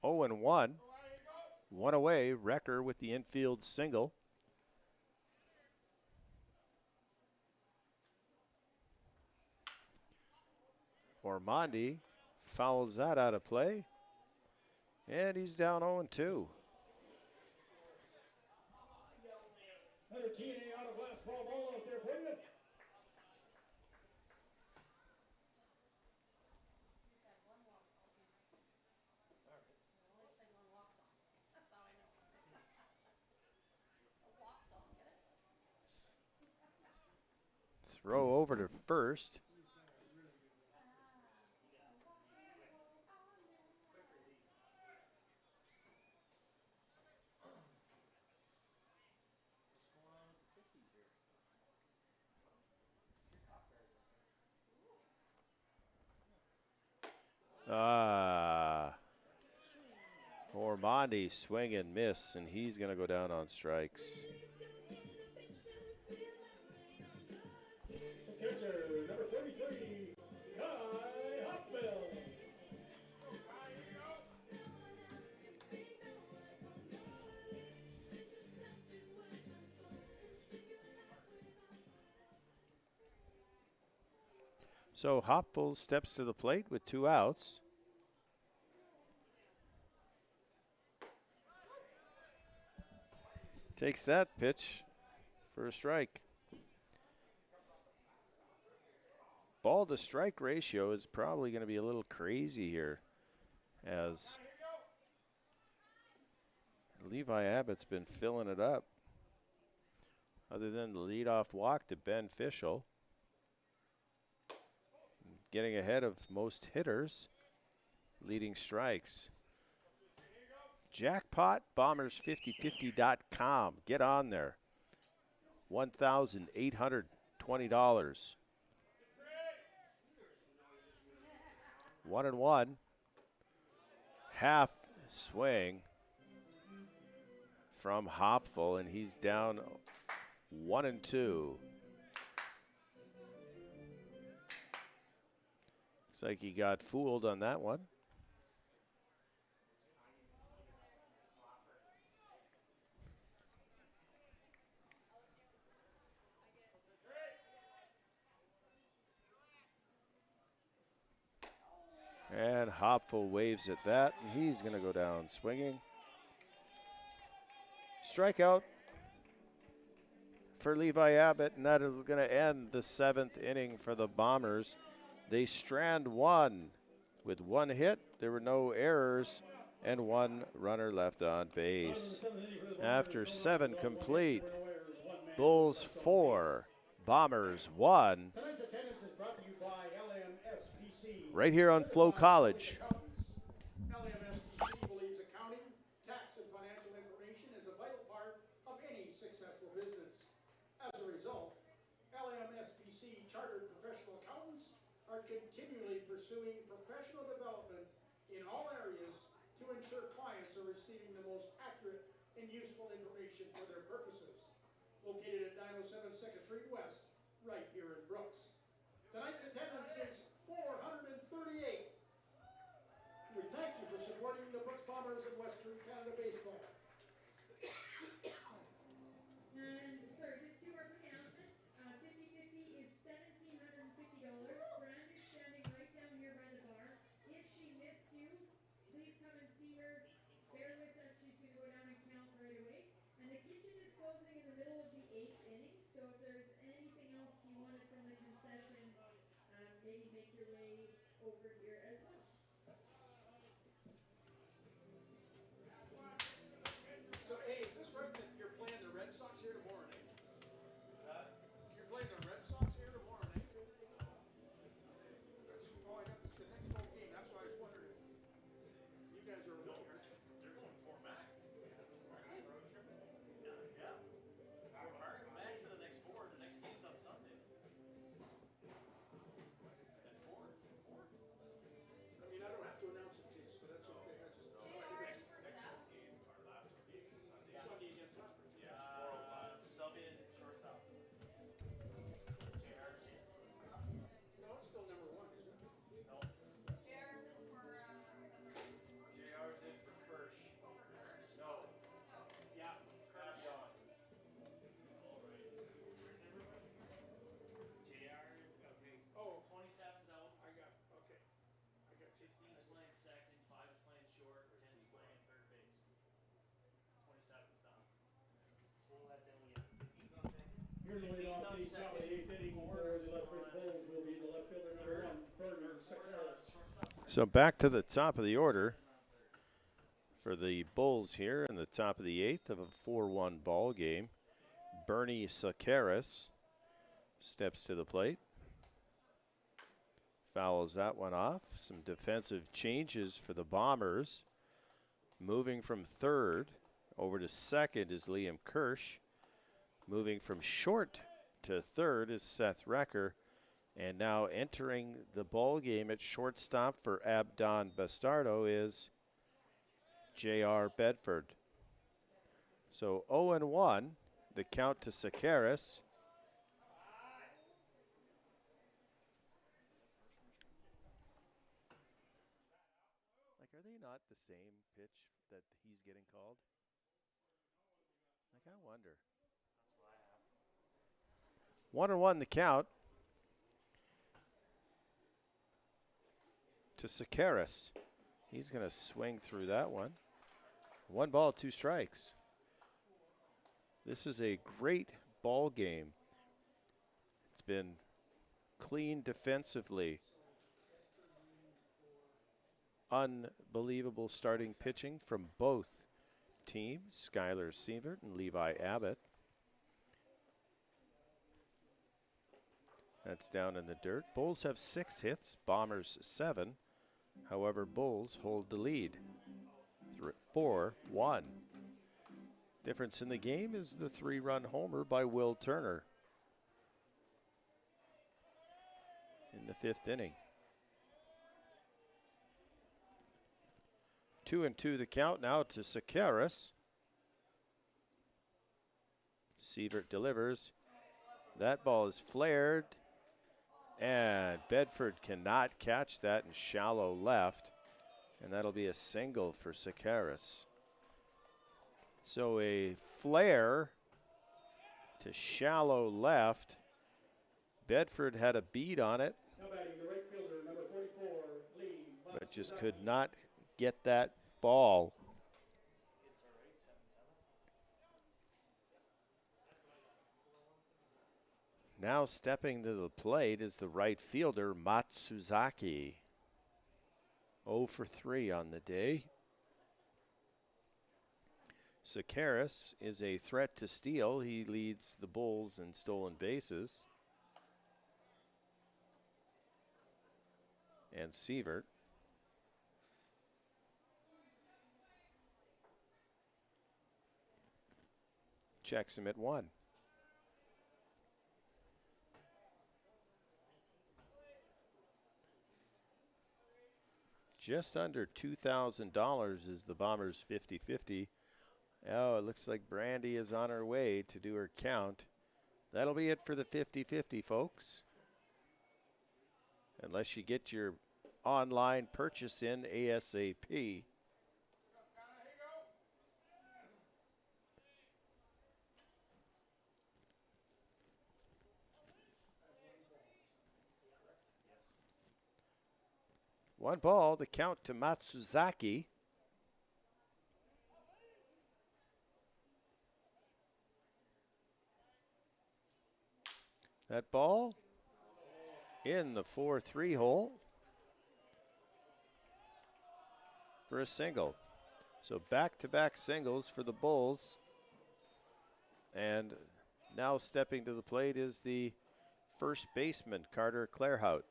Oh, and 1 away. Recker with the infield single. Ormonde fouls that out of play, and he's down 0-2.
Another key out of last ball out there for you.
Throw over to first. Ormonde swing and miss, and he's going to go down on strikes.
Catcher, number 33, Kai Hopwell.
So Hopwell steps to the plate with 2 outs. Takes that pitch for a strike. Ball to strike ratio is probably going to be a little crazy here, as Levi Abbott's been filling it up. Other than the leadoff walk to Ben Fischel, getting ahead of most hitters, leading strikes. Jackpot Bombers5050.com. Get on there. $1,820. 1-1. Half swing from Hopful, and he's down 1-2. Looks like he got fooled on that one. And Hopful waves at that, and he's going to go down swinging. Strikeout for Levi Abbott, and that is going to end the 7th inning for the Bombers. They strand one with one hit. There were no errors and one runner left on base. After 7 complete, Bulls 4, Bombers 1.
Tonight's attendance is brought to you by LMSPC.
Right here on FloCollege.
LMSPC believes accounting, tax, and financial information is a vital part of any successful business. As a result, LMSPC chartered professional accountants are continually pursuing professional development in all areas to ensure clients are receiving the most accurate and useful information for their purposes. Located at 907 2nd Street West, right here in Brooks. Tonight's attendance is 438. We thank you for supporting the Brooks Bombers and Western Canada Baseball.
And sorry, just 2 more quick announcements. 50/50 is $1,750. Brand is standing right down here by the bar. If she missed you, please come and see her. Bear with us. She's going to go down and count right away. And the kitchen is closing in the middle of the 8th inning. So if there's anything else you wanted from the concession, maybe make your way over here as well.
So, hey, is this right that you're playing the Red Sox here tomorrow night? You're playing the Red Sox here tomorrow night? That's, oh, I got this, the next home game. That's why I was wondering. You guys are away, aren't you?
They're going for Mac. Yeah. For Mac for the next 4. The next game's on Sunday. At 4.
I mean, I don't have to announce it, Jesus, but that's okay. I just, I think it's Sunday against Lethbridge.
Sub in shortstop. JR's in.
No, it's still number 1, isn't it?
No. JR's in for Kirsch. No. Yeah. Kirsch. All right. Where's everybody? JR is okay.
Oh,
27's out.
I got, okay. I got
15's playing second. 5's playing short. 10's playing third base. 27's done. So that then we have 15's on second.
Here's the leadoff ace now, the 8th inning for the Lethbridge Bulls will be the left fielder number 1, Bernie Sacaris.
So back to the top of the order for the Bulls here in the top of the 8th of a 4-1 ball game. Bernie Sacaris steps to the plate. Fouls that one off. Some defensive changes for the Bombers. Moving from third over to second is Liam Kirsch. Moving from short to third is Seth Recker. And now entering the ball game at shortstop for Abdon Bastardo is J.R. Bedford. So 0-1, the count to Sacaris. Like, are they not the same pitch that he's getting called? Like, I wonder. 1-1 the count to Sacaris. He's going to swing through that one. 1 ball, 2 strikes. This is a great ball game. It's been clean defensively. Unbelievable starting pitching from both teams, Skylar Sievert and Levi Abbott. That's down in the dirt. Bulls have 6 hits, Bombers 7. However, Bulls hold the lead. 4-1. Difference in the game is the 3-run homer by Will Turner in the 5th inning. 2-2 the count now to Sakaris. Sievert delivers. That ball is flared, and Bedford cannot catch that in shallow left, and that'll be a single for Sakaris. So a flare to shallow left. Bedford had a beat on it,
Now batting the right fielder, number 44, Lee.
but just could not get that ball. Now stepping to the plate is the right fielder, Matsuzaki. 0 for 3 on the day. Sakaris is a threat to steal. He leads the Bulls in stolen bases. And Sievert checks him at 1. Just under $2,000 is the Bombers' 50-50. Oh, it looks like Brandy is on her way to do her count. That'll be it for the 50-50, folks. Unless you get your online purchase in ASAP. One ball, the count to Matsuzaki. That ball in the 4-3 hole for a single. So back-to-back singles for the Bulls. And now stepping to the plate is the first baseman, Carter Clairhout.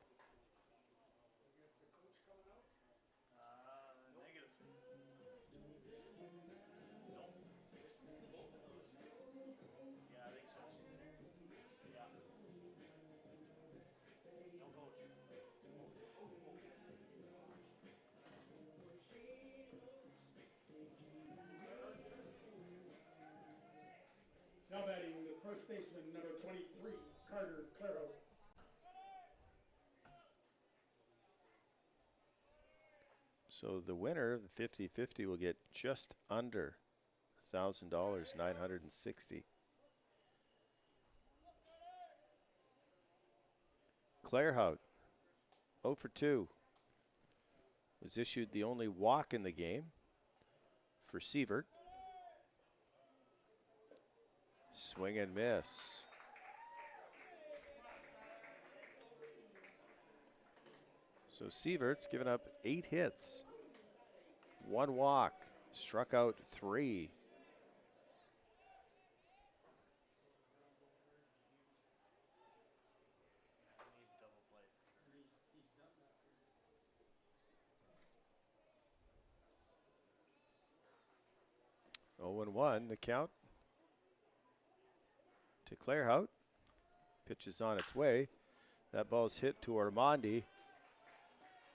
Now batting the first baseman, number 23, Carter Claro.
So the winner of the 50-50 will get just under $1,000, $960. Clairhout, 0 for 2. Was issued the only walk in the game for Sievert. Swing and miss. So Sievert's given up 8 hits, 1 walk, struck out 3. Oh and 1 the count to Clairhout. Pitch is on its way. That ball's hit to Armandi.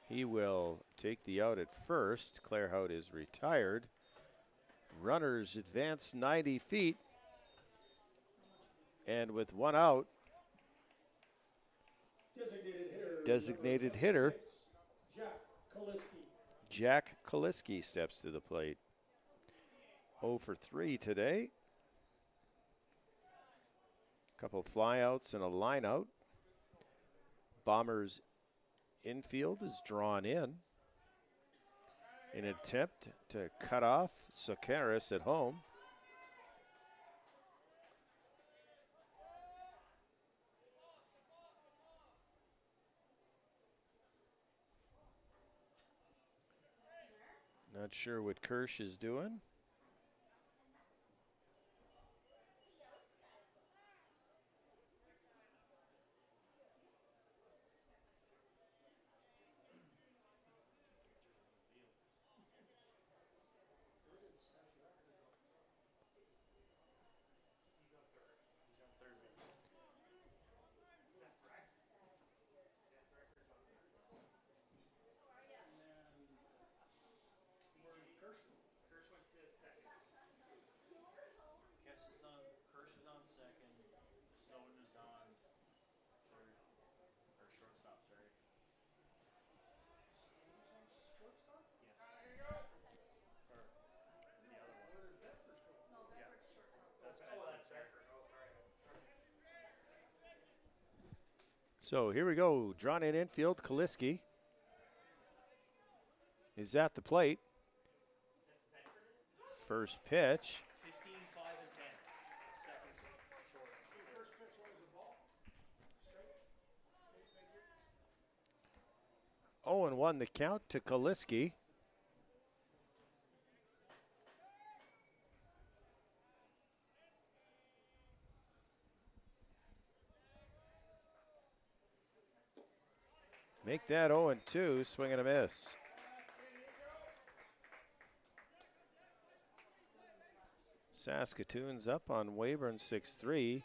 He will take the out at first. Clairhout is retired. Runners advance 90 feet. And with 1 out, designated hitter Jack Kaliski steps to the plate. 0 for 3 today. Couple flyouts and a lineout. Bombers infield is drawn in an attempt to cut off Sakaris at home. Not sure what Kirsch is doing. So here we go. Drawn in infield. Kaliski is at the plate. First pitch.
15, 5, and 10. Second short.
First pitch was the ball. Straight. Okay, thank you.
0-1 the count to Kaliski. Make that 0-2, swing and a miss. Saskatoon's up on Weyburn 6-3.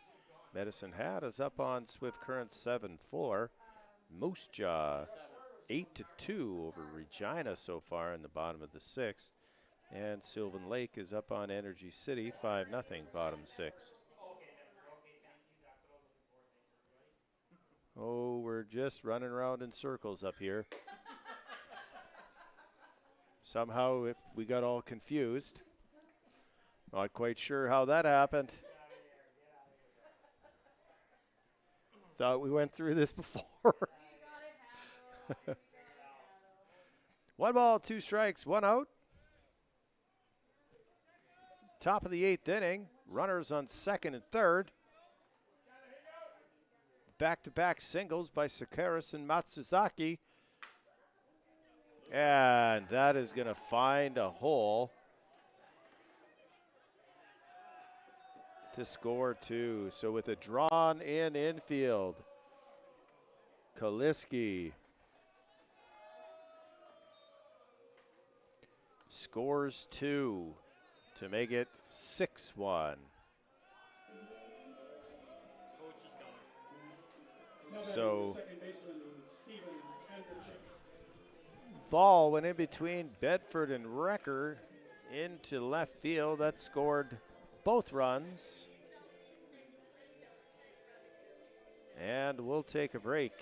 Medicine Hat is up on Swift Current 7-4. Moose Jaw 8-2 over Regina so far in the bottom of the sixth. And Sylvan Lake is up on Energy City 5-0, bottom six. Oh, we're just running around in circles up here. Somehow we got all confused. Not quite sure how that happened. Thought we went through this before. 1 ball, 2 strikes, 1 out. Top of the 8th inning. Runners on second and third. Back-to-back singles by Sakaris and Matsuzaki. And that is going to find a hole to score 2. So with a drawn in infield, Kaliski scores 2 to make it 6-1. So ball went in between Bedford and Wrecker into left field. That scored both runs. And we'll take a break.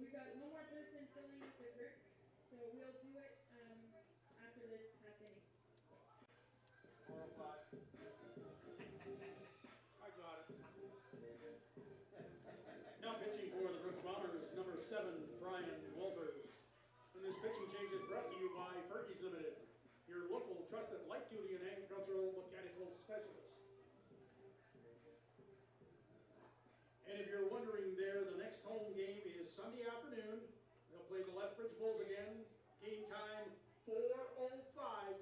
We've got one more person filling up the grip, so we'll do it after this half inning.
405. I got it. Now pitching for the Brooks Bombers, number 7, Brian Walters. And this pitching change is brought to you by Fergie's Limited, your local trusted light duty and agricultural mechanical specialist. And if you're wondering there, the next home game is Sunday afternoon. They'll play the Lethbridge Bulls again. Game time 4:05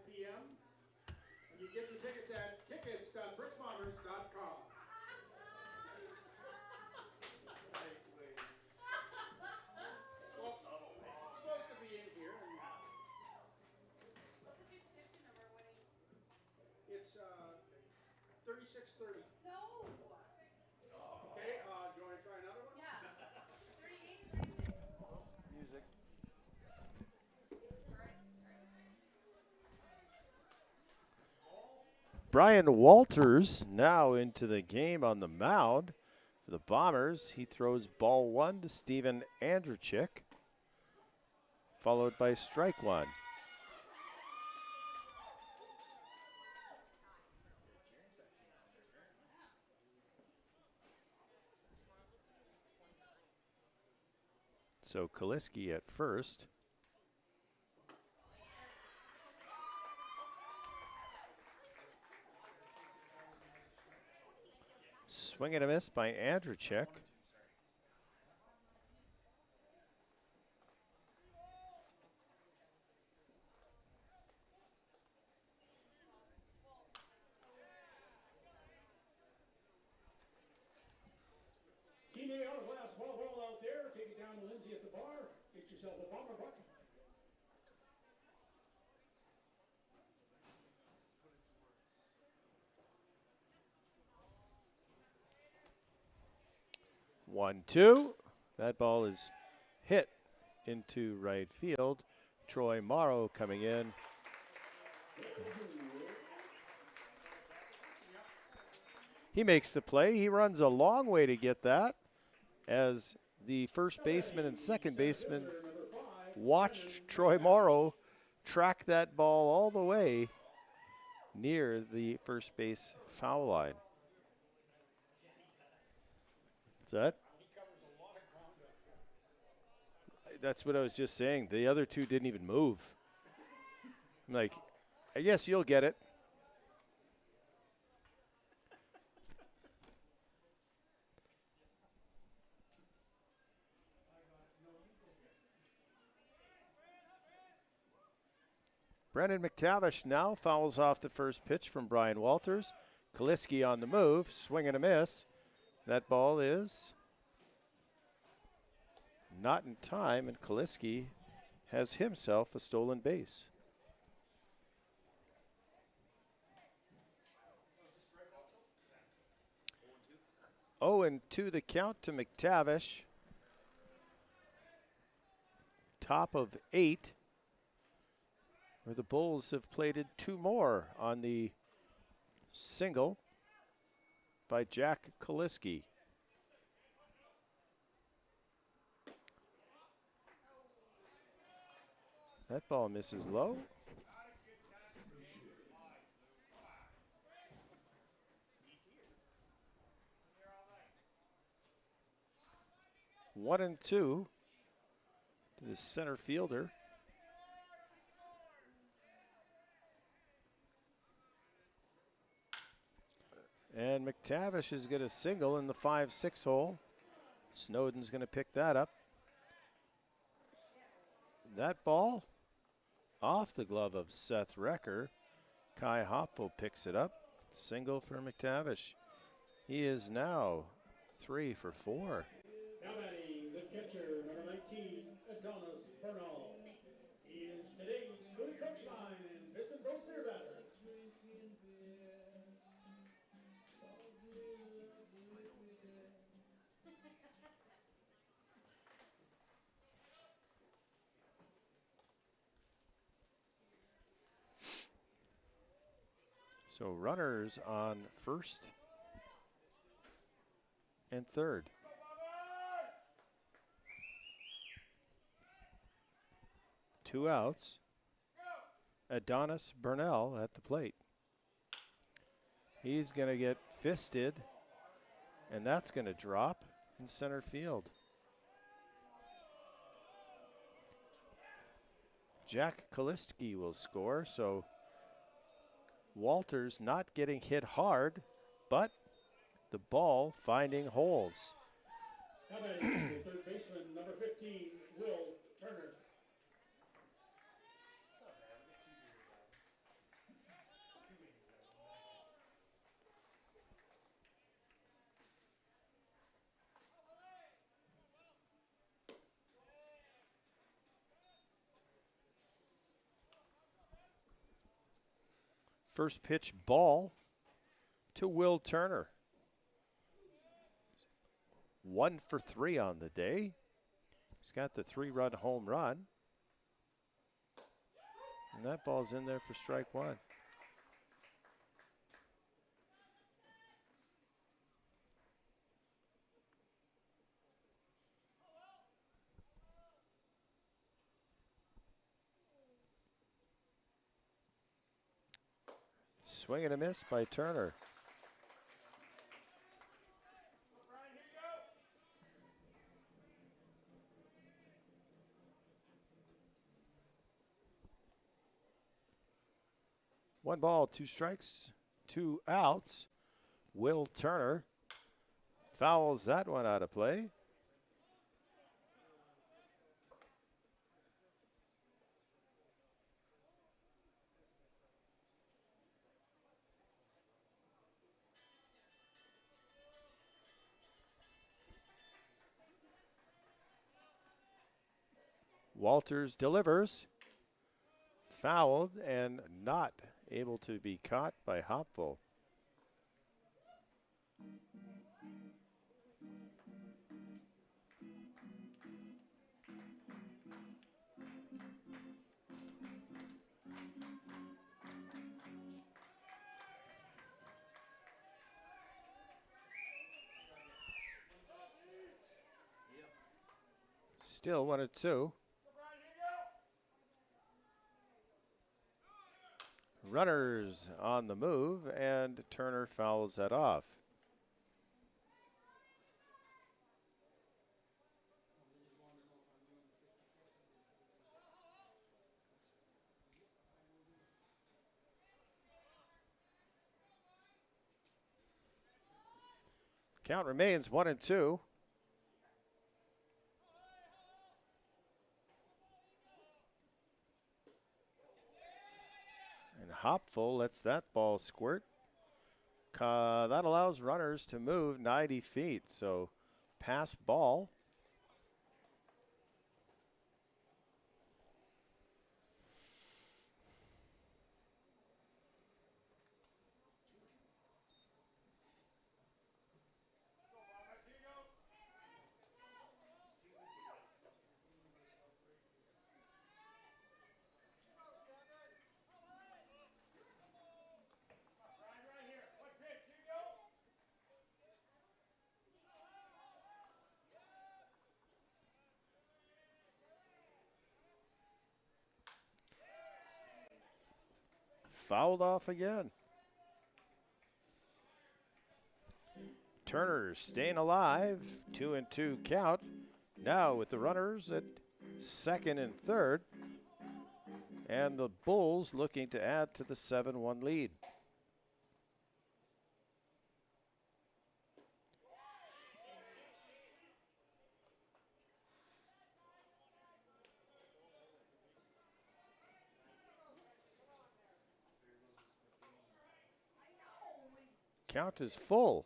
p.m. And you get your tickets at tickets.brooksbombers.com. Nice way. So subtle, man. It's supposed to be in here.
What's the 50-50 number winning?
It's 3630.
No.
Okay, do you want to try another one?
Yeah. 38, 36.
Music. Brian Walters now into the game on the mound. For the Bombers, he throws ball 1 to Steven Andrechik, followed by strike 1. So Kaliski at first. Swing and a miss by Andrechik.
Teammate out of glass, ball out there. Take it down to Lindsay at the bar. Get yourself a bomber buck.
One, two. That ball is hit into right field. Troy Morrow coming in. He makes the play. He runs a long way to get that as the first baseman and second baseman watched Troy Morrow track that ball all the way near the first base foul line. What's that? That's what I was just saying. The other two didn't even move. I'm like, I guess you'll get it. Brendan McTavish now fouls off the first pitch from Brian Walters. Kaliski on the move, swing and a miss. That ball is not in time, and Kaliski has himself a stolen base. Oh, and 2 the count to McTavish. Top of 8, where the Bulls have plated 2 more on the single by Jack Kaliski. That ball misses low. One and two to the center fielder. And McTavish is going to single in the 5-6 hole. Snowden's going to pick that up. That ball off the glove of Seth Recker. Kai Hopfel picks it up. Single for McTavish. He is now 3 for 4.
Now batting, the catcher, number 19, Adonis Bernal. He is today's Cody Coach line and Piston Pro clear batter.
So runners on first and third. Two outs. Adonis Burnell at the plate. He's going to get fisted, and that's going to drop in center field. Jack Kaliski will score, so Walters not getting hit hard, but the ball finding holes.
Now batting, the third baseman, number 15, Will Turner.
First pitch ball to Will Turner. 1 for 3 on the day. He's got the 3-run home run. And that ball's in there for strike 1. Swing and a miss by Turner. One ball, two strikes, two outs. Will Turner fouls that one out of play. Walters delivers. Fouled and not able to be caught by Hopful. Still 1-2. Runners on the move, and Turner fouls that off. Count remains 1-2. And Hopful lets that ball squirt. That allows runners to move 90 feet. So pass ball. Fouled off again. Turner staying alive. 2-2 count. Now with the runners at second and third. And the Bulls looking to add to the 7-1 lead. Count is full.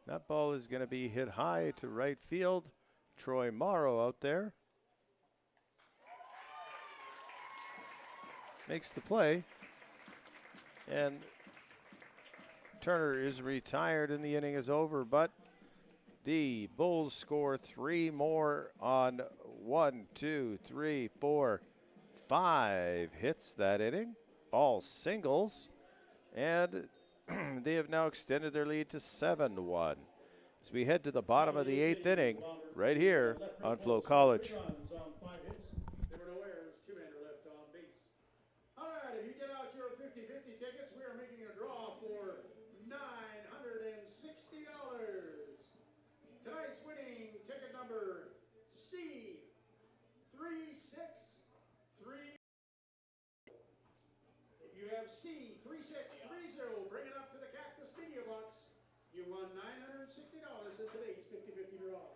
That ball is going to be hit high to right field. Troy Morrow out there makes the play. And Turner is retired and the inning is over, but the Bulls score 3 more on 5 hits that inning, all singles, and they have now extended their lead to 7-1. As we head to the bottom of the 8th inning, right here on FloCollege.
Runs on 5 hits. There were no errors. 2 men are left on base. All right, if you get out your 50-50 tickets, we are making a draw for $960. Tonight's winning ticket number C3630. If you have C3630, bring it up to the Cactus Media Box. You won $960 in today's 50-50 draw.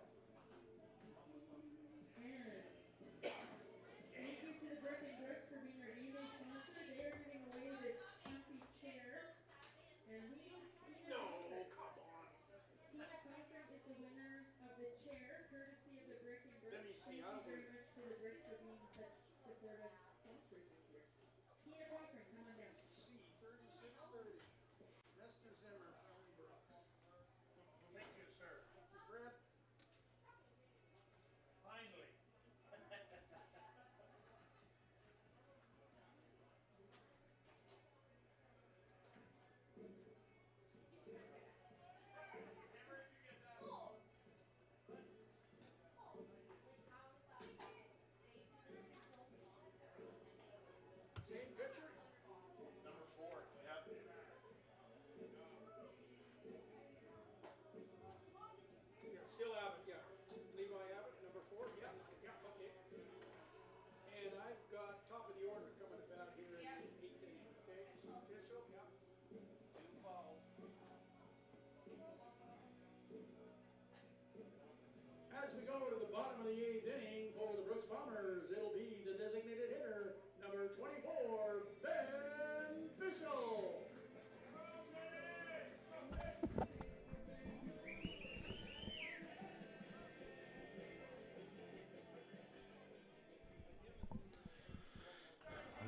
Thank you to the Brick and Bricks for being our evening sponsor. They are giving away this comfy chair. And we know Tina Cochran is the winner of the chair, courtesy of the Brick and Bricks.
Let me see.
Thank you very much to the Bricks for being such supportive sponsors this year. Tina Cochran, come on down.
C3630. Mr. Zimmer from Brooks.
Thank you, sir.
Fred.
Finally.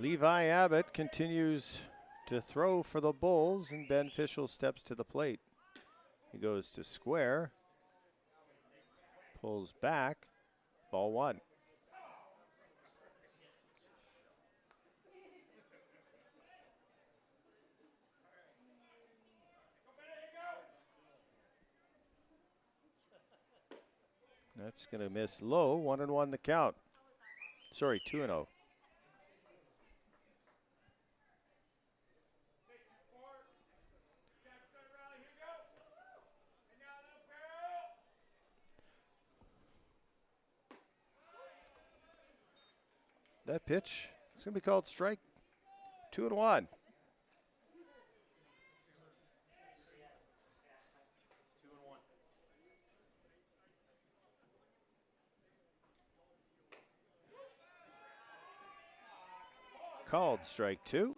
Levi Abbott continues to throw for the Bulls, and Ben Fischel steps to the plate. He goes to square, pulls back, ball one. That's going to miss low, 1-1 the count. Sorry, 2-0. That pitch, it's going to be called strike 2-1. Called strike 2.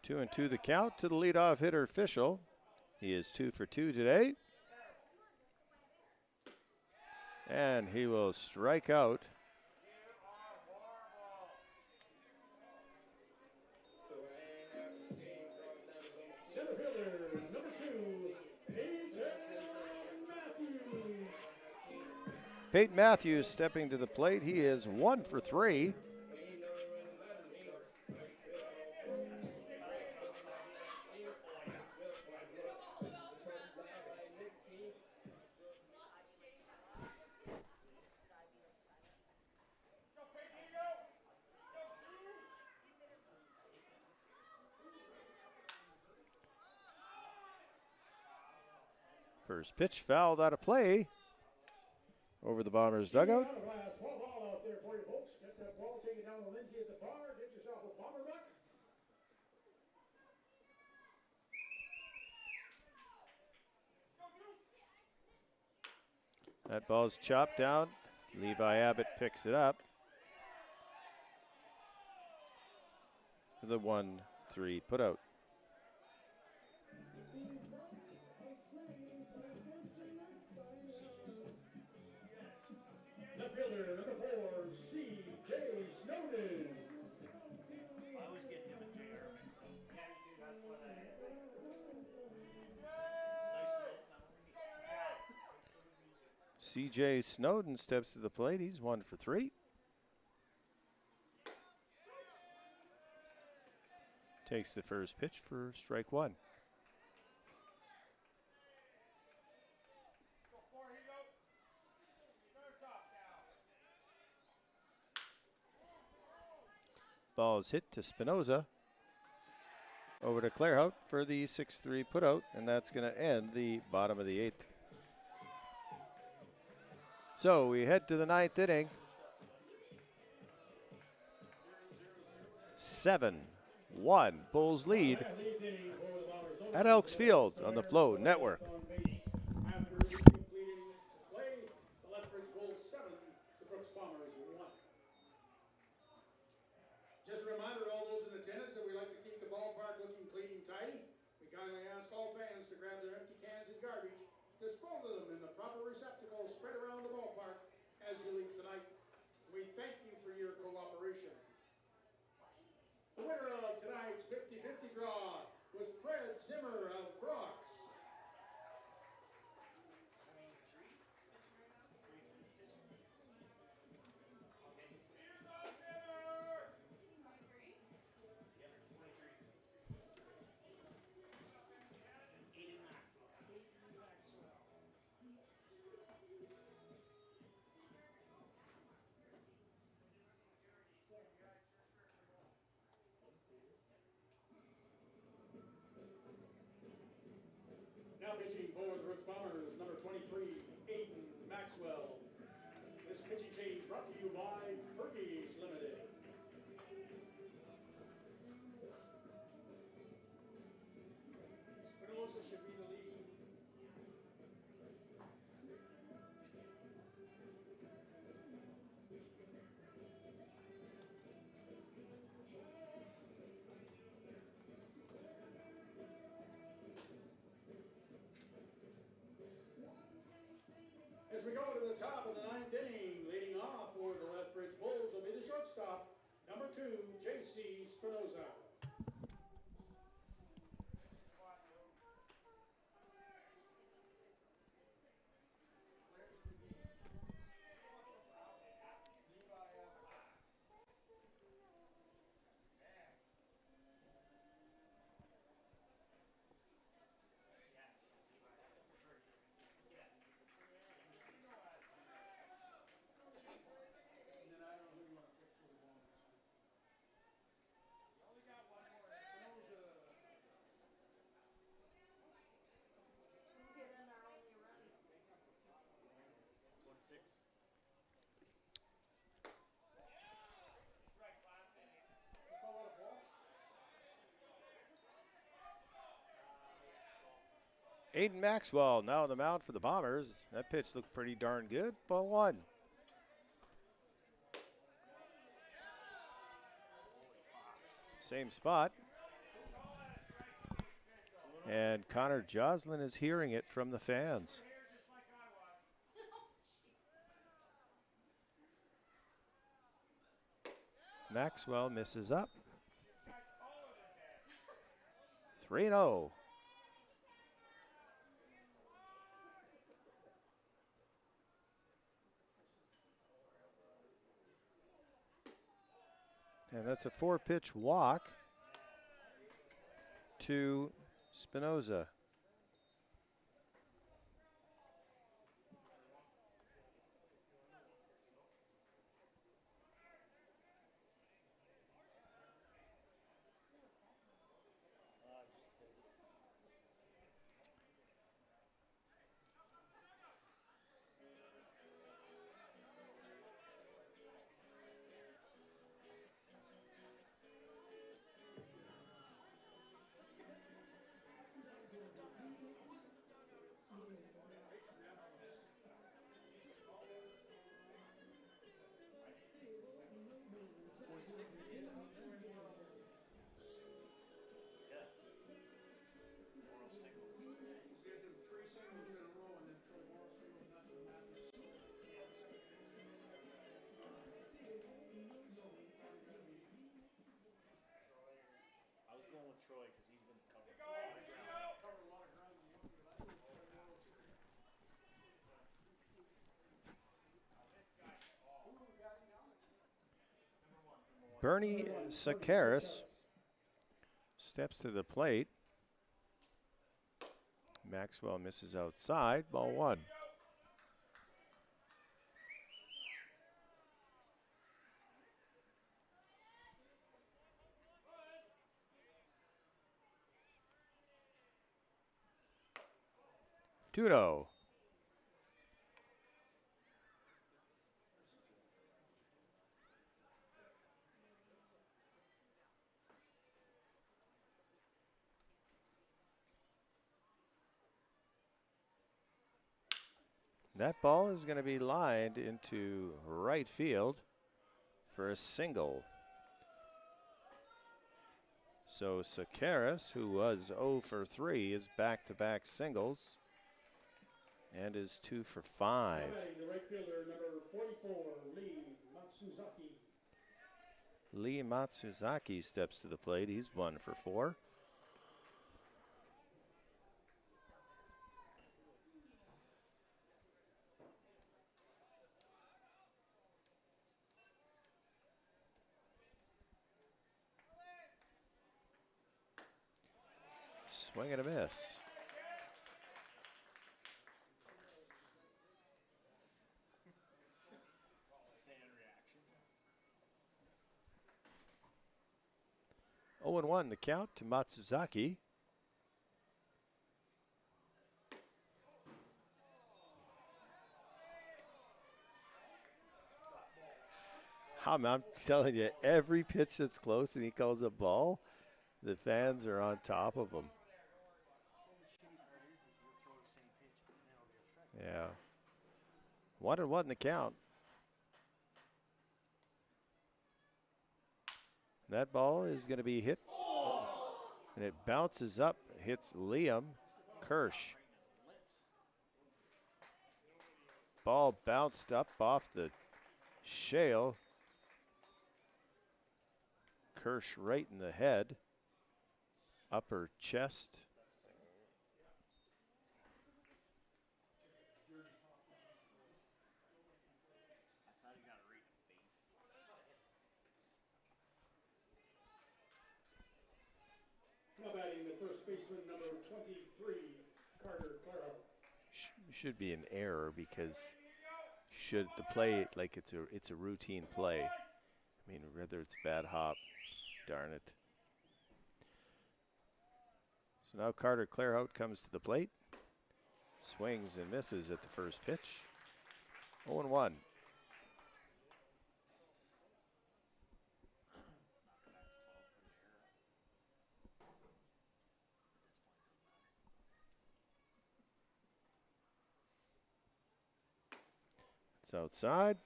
Two and two the count to the leadoff hitter Fischel. He is 2 for 2 today. And he will strike out.
Center fielder, number 2, Peyton Matthews.
Peyton Matthews stepping to the plate. He is 1 for 3. First pitch fouled out of play over the Bombers' dugout.
Small ball out there for you folks. Get that ball, take it down to Lindsay at the bar. Get yourself a bomber duck.
That ball's chopped down. Levi Abbott picks it up for the 1-3 putout.
Left fielder, number 4, C.J. Snowden.
I always get him and JR mixed up. Yeah, me too. That's what I. It's nice to know it's not
C.J. Snowden steps to the plate. He's 1 for 3. Takes the first pitch for strike 1. Ball is hit to Spinoza. Over to Clairhout for the 6-3 putout, and that's going to end the bottom of the 8th. So we head to the 9th inning. 7-1 Bulls lead at Elks Field on the Flow Network.
After completing play, the Lethbridge Bulls 7, the Brooks Bombers 1. Just a reminder to all those in attendance that we like to keep the ballpark looking clean and tidy. We kindly ask all fans to grab their empty cans and garbage, dispose of them in the proper receptacles spread around the ballpark as you leave tonight. We thank you for your cooperation. The winner of tonight's 50-50 draw was Fred Zimmer of Brox. Now pitching for the Brooks Bombers, number 23, Aiden Maxwell. This pitching change brought to you by Fergie's Limited. Spinoza should be the leading. go to the top of the 9th inning. Leading off for the Lethbridge Bulls will be the shortstop, number 2, J.C. Spinoza. And then I don't know who you want to pick for the Bombers. Spinoza.
We'll get in our only run.
26.
That's all out of ball.
Aiden Maxwell now on the mound for the Bombers. That pitch looked pretty darn good. Ball 1. Same spot. And Connor Joslin is hearing it from the fans. Maxwell misses up. 3-0. And that's a 4-pitch walk to Spinoza.
I was going with Troy because he's been covering.
Covered a lot of ground in the outfield. I think Troy Morrow too. Who we got now?
Bernie Sakaris steps to the plate. Maxwell misses outside. Ball 1. Tudo. That ball is going to be lined into right field for a single. So Sakaris, who was 0 for 3, is back-to-back singles and is 2 for 5.
The right fielder, number 44, Lee Matsuzaki.
Lee Matsuzaki steps to the plate. He's 1 for 4. Swing and a miss.
Fan reaction.
0-1 the count to Matsuzaki. I'm telling you, every pitch that's close and he calls a ball, the fans are on top of him.
The shitty part is he'll throw the same pitch and then it'll be a strike.
Yeah. 1-1 the count. That ball is going to be hit, and it bounces up, hits Liam Kirsch. ball bounced up off the shale. Kirsch right in the head, upper chest.
Now batting the first baseman, number 23, Carter Claro.
Should be an error because should the play like it's a routine play. I mean, whether it's bad hop, darn it. So now Carter Clairhout comes to the plate, swings and misses at the first pitch. 0-1. It's outside.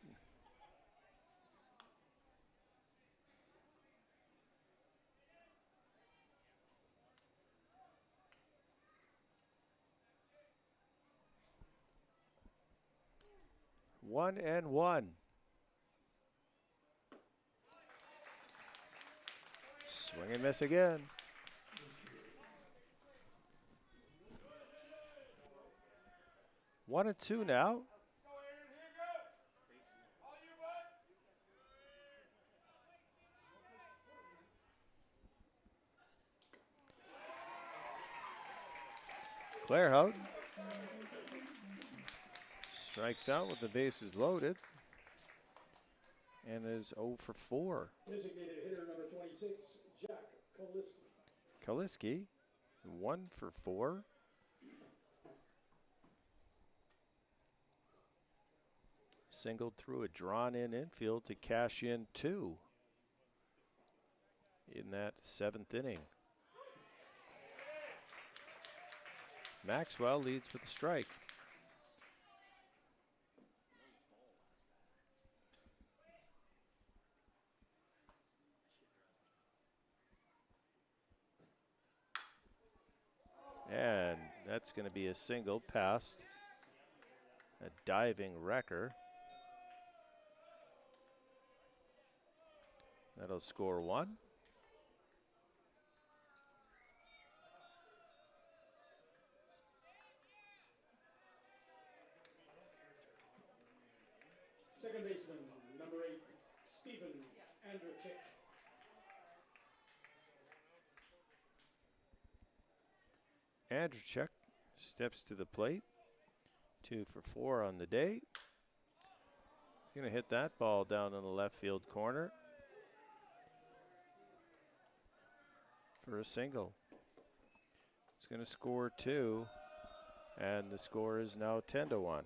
One and one. Swing and miss again. One and two now. Clairhout strikes out with the bases loaded and is 0 for 4.
Designated hitter number 26, Jack Kaliski.
Kaliski, 1 for 4. Singled through a drawn-in infield to cash in 2 in that 7th inning. Maxwell leads with a strike. And that's going to be a single past a diving wrecker. That'll score 1.
Second baseman, number 8, Stephen Andrechek.
Andrechek steps to the plate. 2 for 4 on the day. He's going to hit that ball down in the left field corner for a single. It's going to score 2, and the score is now 10-1.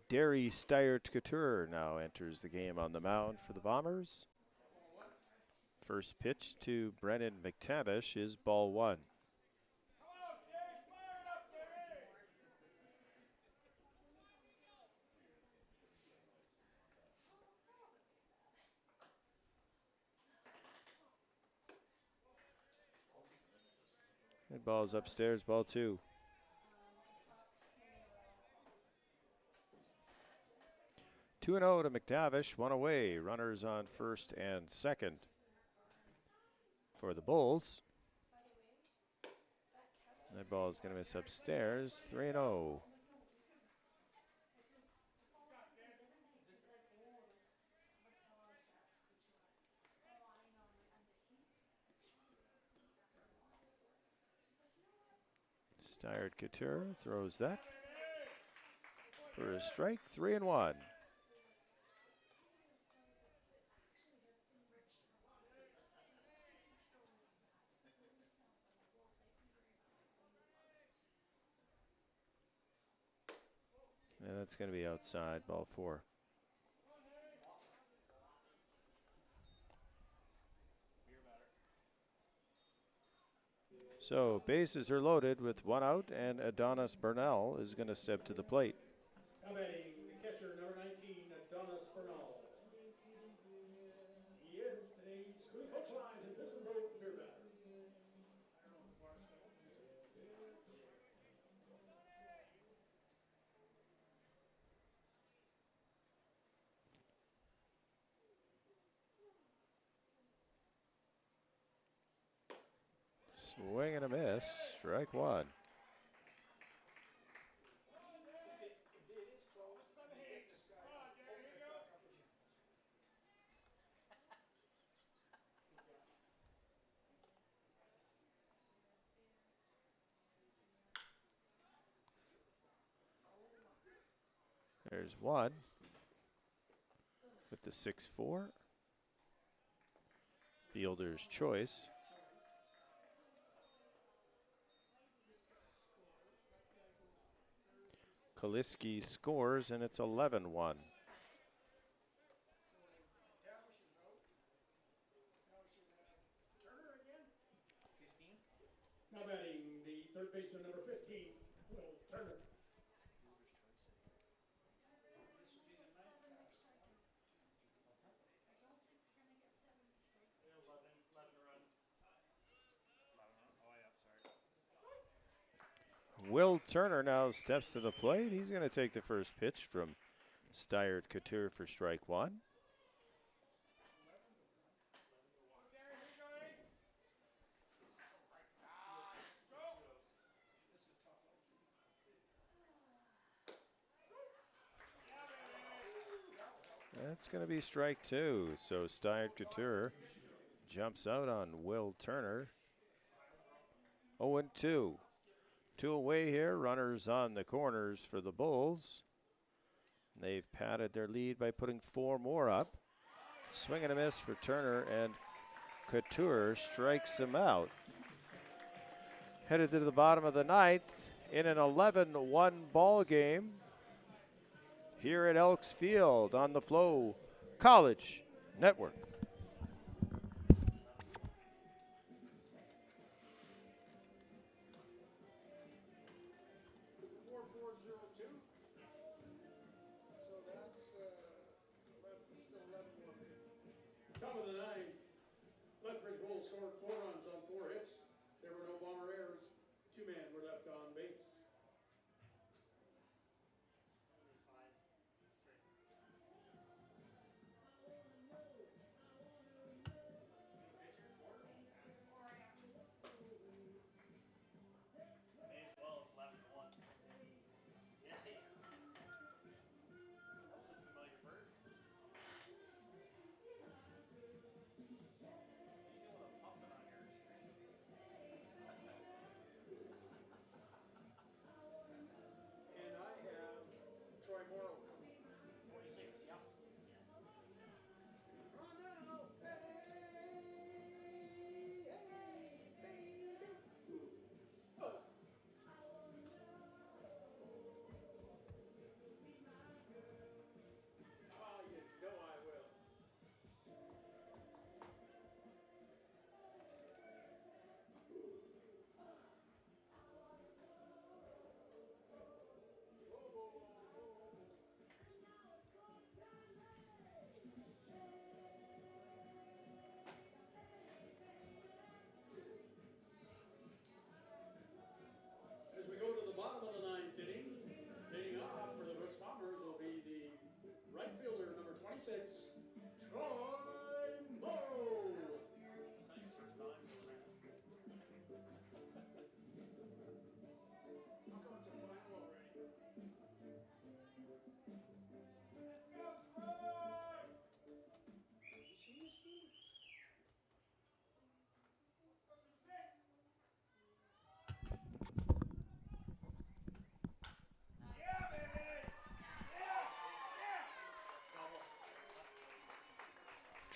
Derry Steyert Couture now enters the game on the mound for the Bombers. First pitch to Brennan McTavish is ball one. And ball's upstairs, ball two. 2-0 to McTavish, one away. Runners on first and second for the Bulls. That ball is going to miss upstairs, 3-0. Steyert Couture throws that for a strike, 3-1. And that's going to be outside, ball four. So bases are loaded with one out, and Adonis Bernal is going to step to the plate.
Now batting the catcher, number 19, Adonis Bernal. He is today's FloCollege and Piston Road beer batter.
Swing and a miss, strike one. There's one with the 6-4. Fielder's choice. Kaliski scores, and it's 11-1.
Now batting the third baseman, number 15, Will Turner.
Will Turner now steps to the plate. He's going to take the first pitch from Steyert Couture for strike one. That's going to be strike two. So Steyert Couture jumps out on Will Turner. 0-2. Two away here. Runners on the corners for the Bulls. They've padded their lead by putting four more up. Swing and a miss for Turner, and Couture strikes him out. Headed to the bottom of the ninth in an 11-1 ball game here at Elks Field on the FloCollege Network.
Top of the ninth, Lethbridge Bulls scored 4 runs on 4 hits. There were no Bomber errors. 2 men were left on base.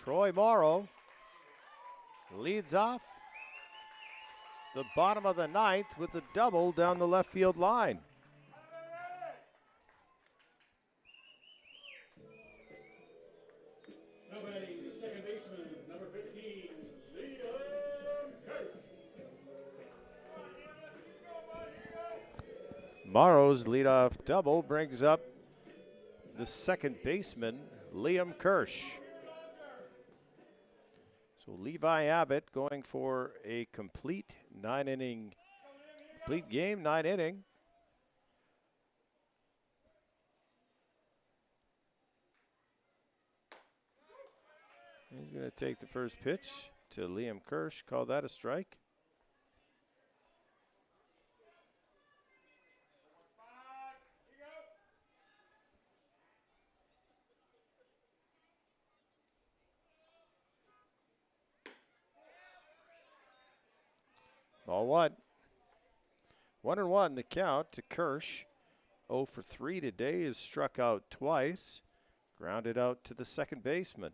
Troy Morrow leads off the bottom of the ninth with a double down the left field line.
Now batting the second baseman, number 15, Liam Kirk.
Morrow's leadoff double brings up the second baseman, Liam Kirsch. So Levi Abbott going for a complete game, 9 inning. He's going to take the first pitch to Liam Kirsch. Call that a strike. Ball one. 1-1 the count to Kirsch. 0 for 3 today, is struck out twice. Grounded out to the second baseman.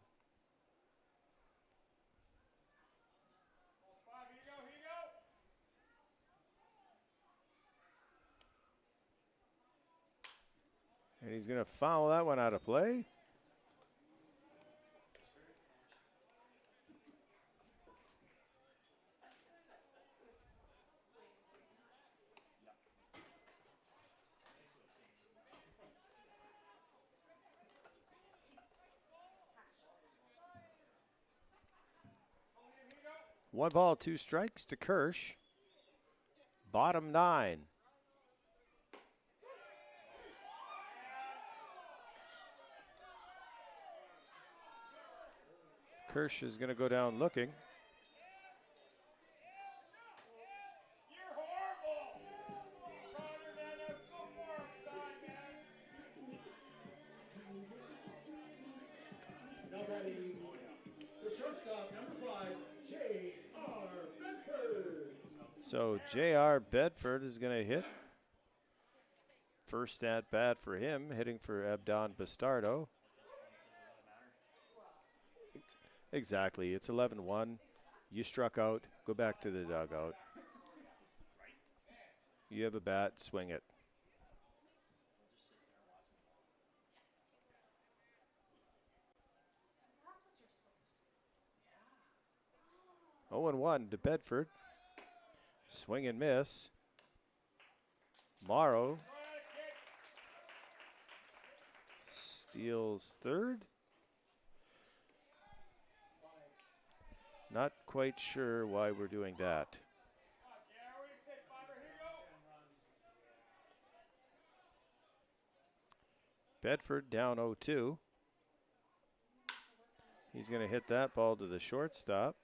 And he's going to foul that one out of play. One ball, 2 strikes to Kirsch. Bottom 9. Kirsch is going to go down looking.
Now batting the shortstop, number 5, J.R. Bedford.
So J.R. Bedford is going to hit. First at bat for him, hitting for Abdon Bastardo. Exactly. It's 11-1. You struck out. Go back to the dugout. You have a bat. Swing it. Oh, and 1 to Bedford. Swing and miss. Morrow steals third. Not quite sure why we're doing that. Bedford down 0-2. He's going to hit that ball to the shortstop.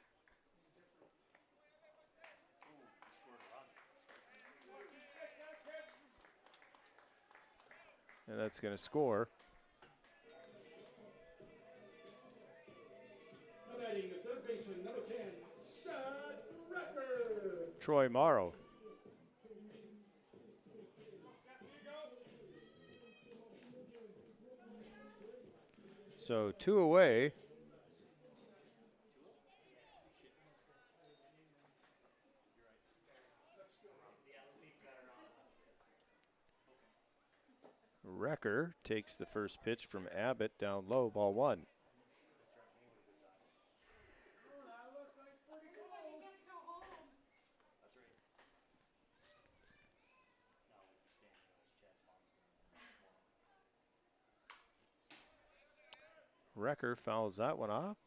And that's going to score.
Batting the third baseman, number 10, Seth Redford.
Troy Morrow. So 2 away. Recker takes the first pitch from Abbott down low, ball 1. Recker fouls that one off.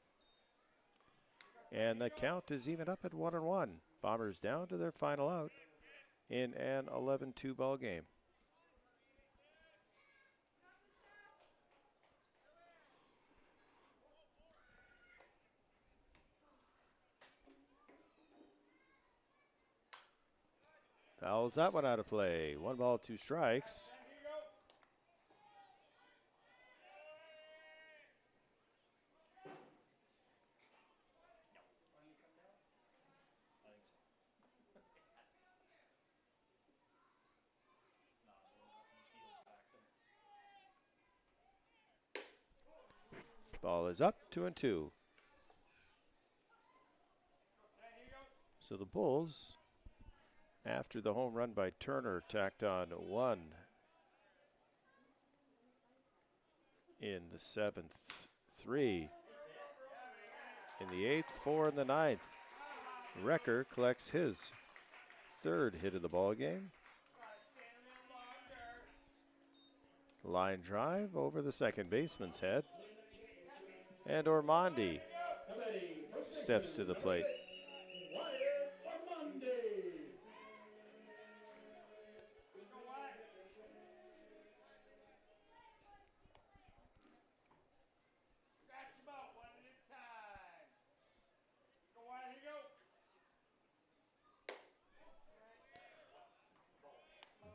And the count is even up at 1-1. Bombers down to their final out in an 11-2 ball game. Fouls that one out of play. 1 ball, 2 strikes. Ball is up, 2-2. So the Bulls, after the home run by Turner, tacked on 1 in the 7th, 3 in the 8th, 4 in the 9th. Recker collects his 3rd hit of the ball game. Line drive over the second baseman's head. And Ormonde steps to the plate.
Wyatt Ormonde.
Scratch him out one at a time. Go wide, here you go.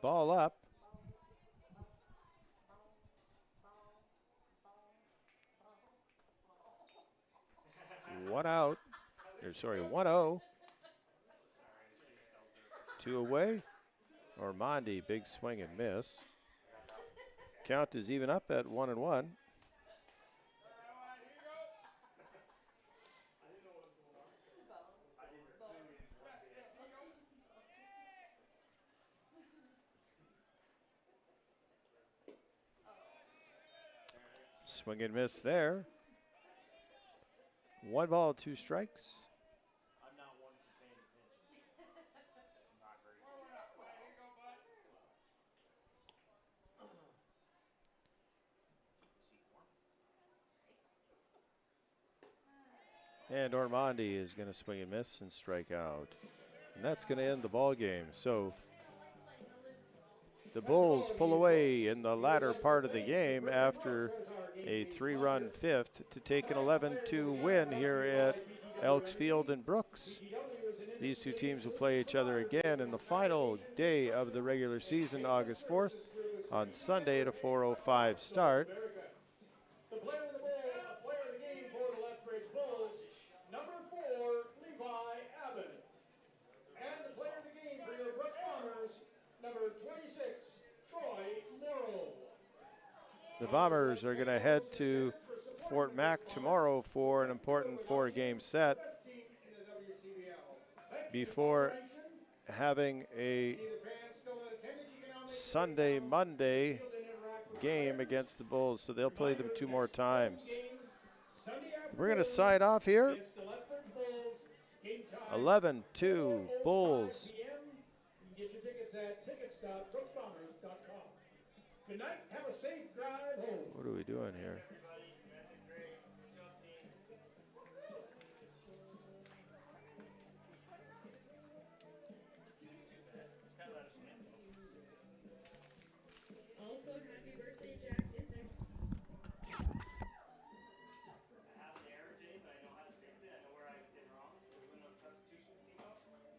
Ball up. 1 out. 1-0. 2 away. Ormonde, big swing and miss. Count is even up at 1-1. Swing and miss there. 1 ball, 2 strikes.
I'm not one for paying attention. I'm not very good.
And Ormonde is going to swing and miss and strike out. And that's going to end the ball game. So the Bulls pull away in the latter part of the game after a 3-run 5th to take an 11-2 win here at Elks Field in Brooks. These two teams will play each other again in the final day of the regular season, August 4th, on Sunday at a 4:05 start.
The player of the game for the Lethbridge Bulls, number 4, Levi Abbott. And the player of the game for your Brooks Bombers, number 26, Troy Morrow.
The Bombers are going to head to Fort Mac tomorrow for an important 4-game set
Best team in the WCBL.
before having a Sunday, Monday game against the Bulls. So they'll play them 2 more times. We're going to sign off here. 11-2 Bulls.
Get your tickets at tickets.brooksbombers.com. Good night. Have a safe drive home.
What are we doing here?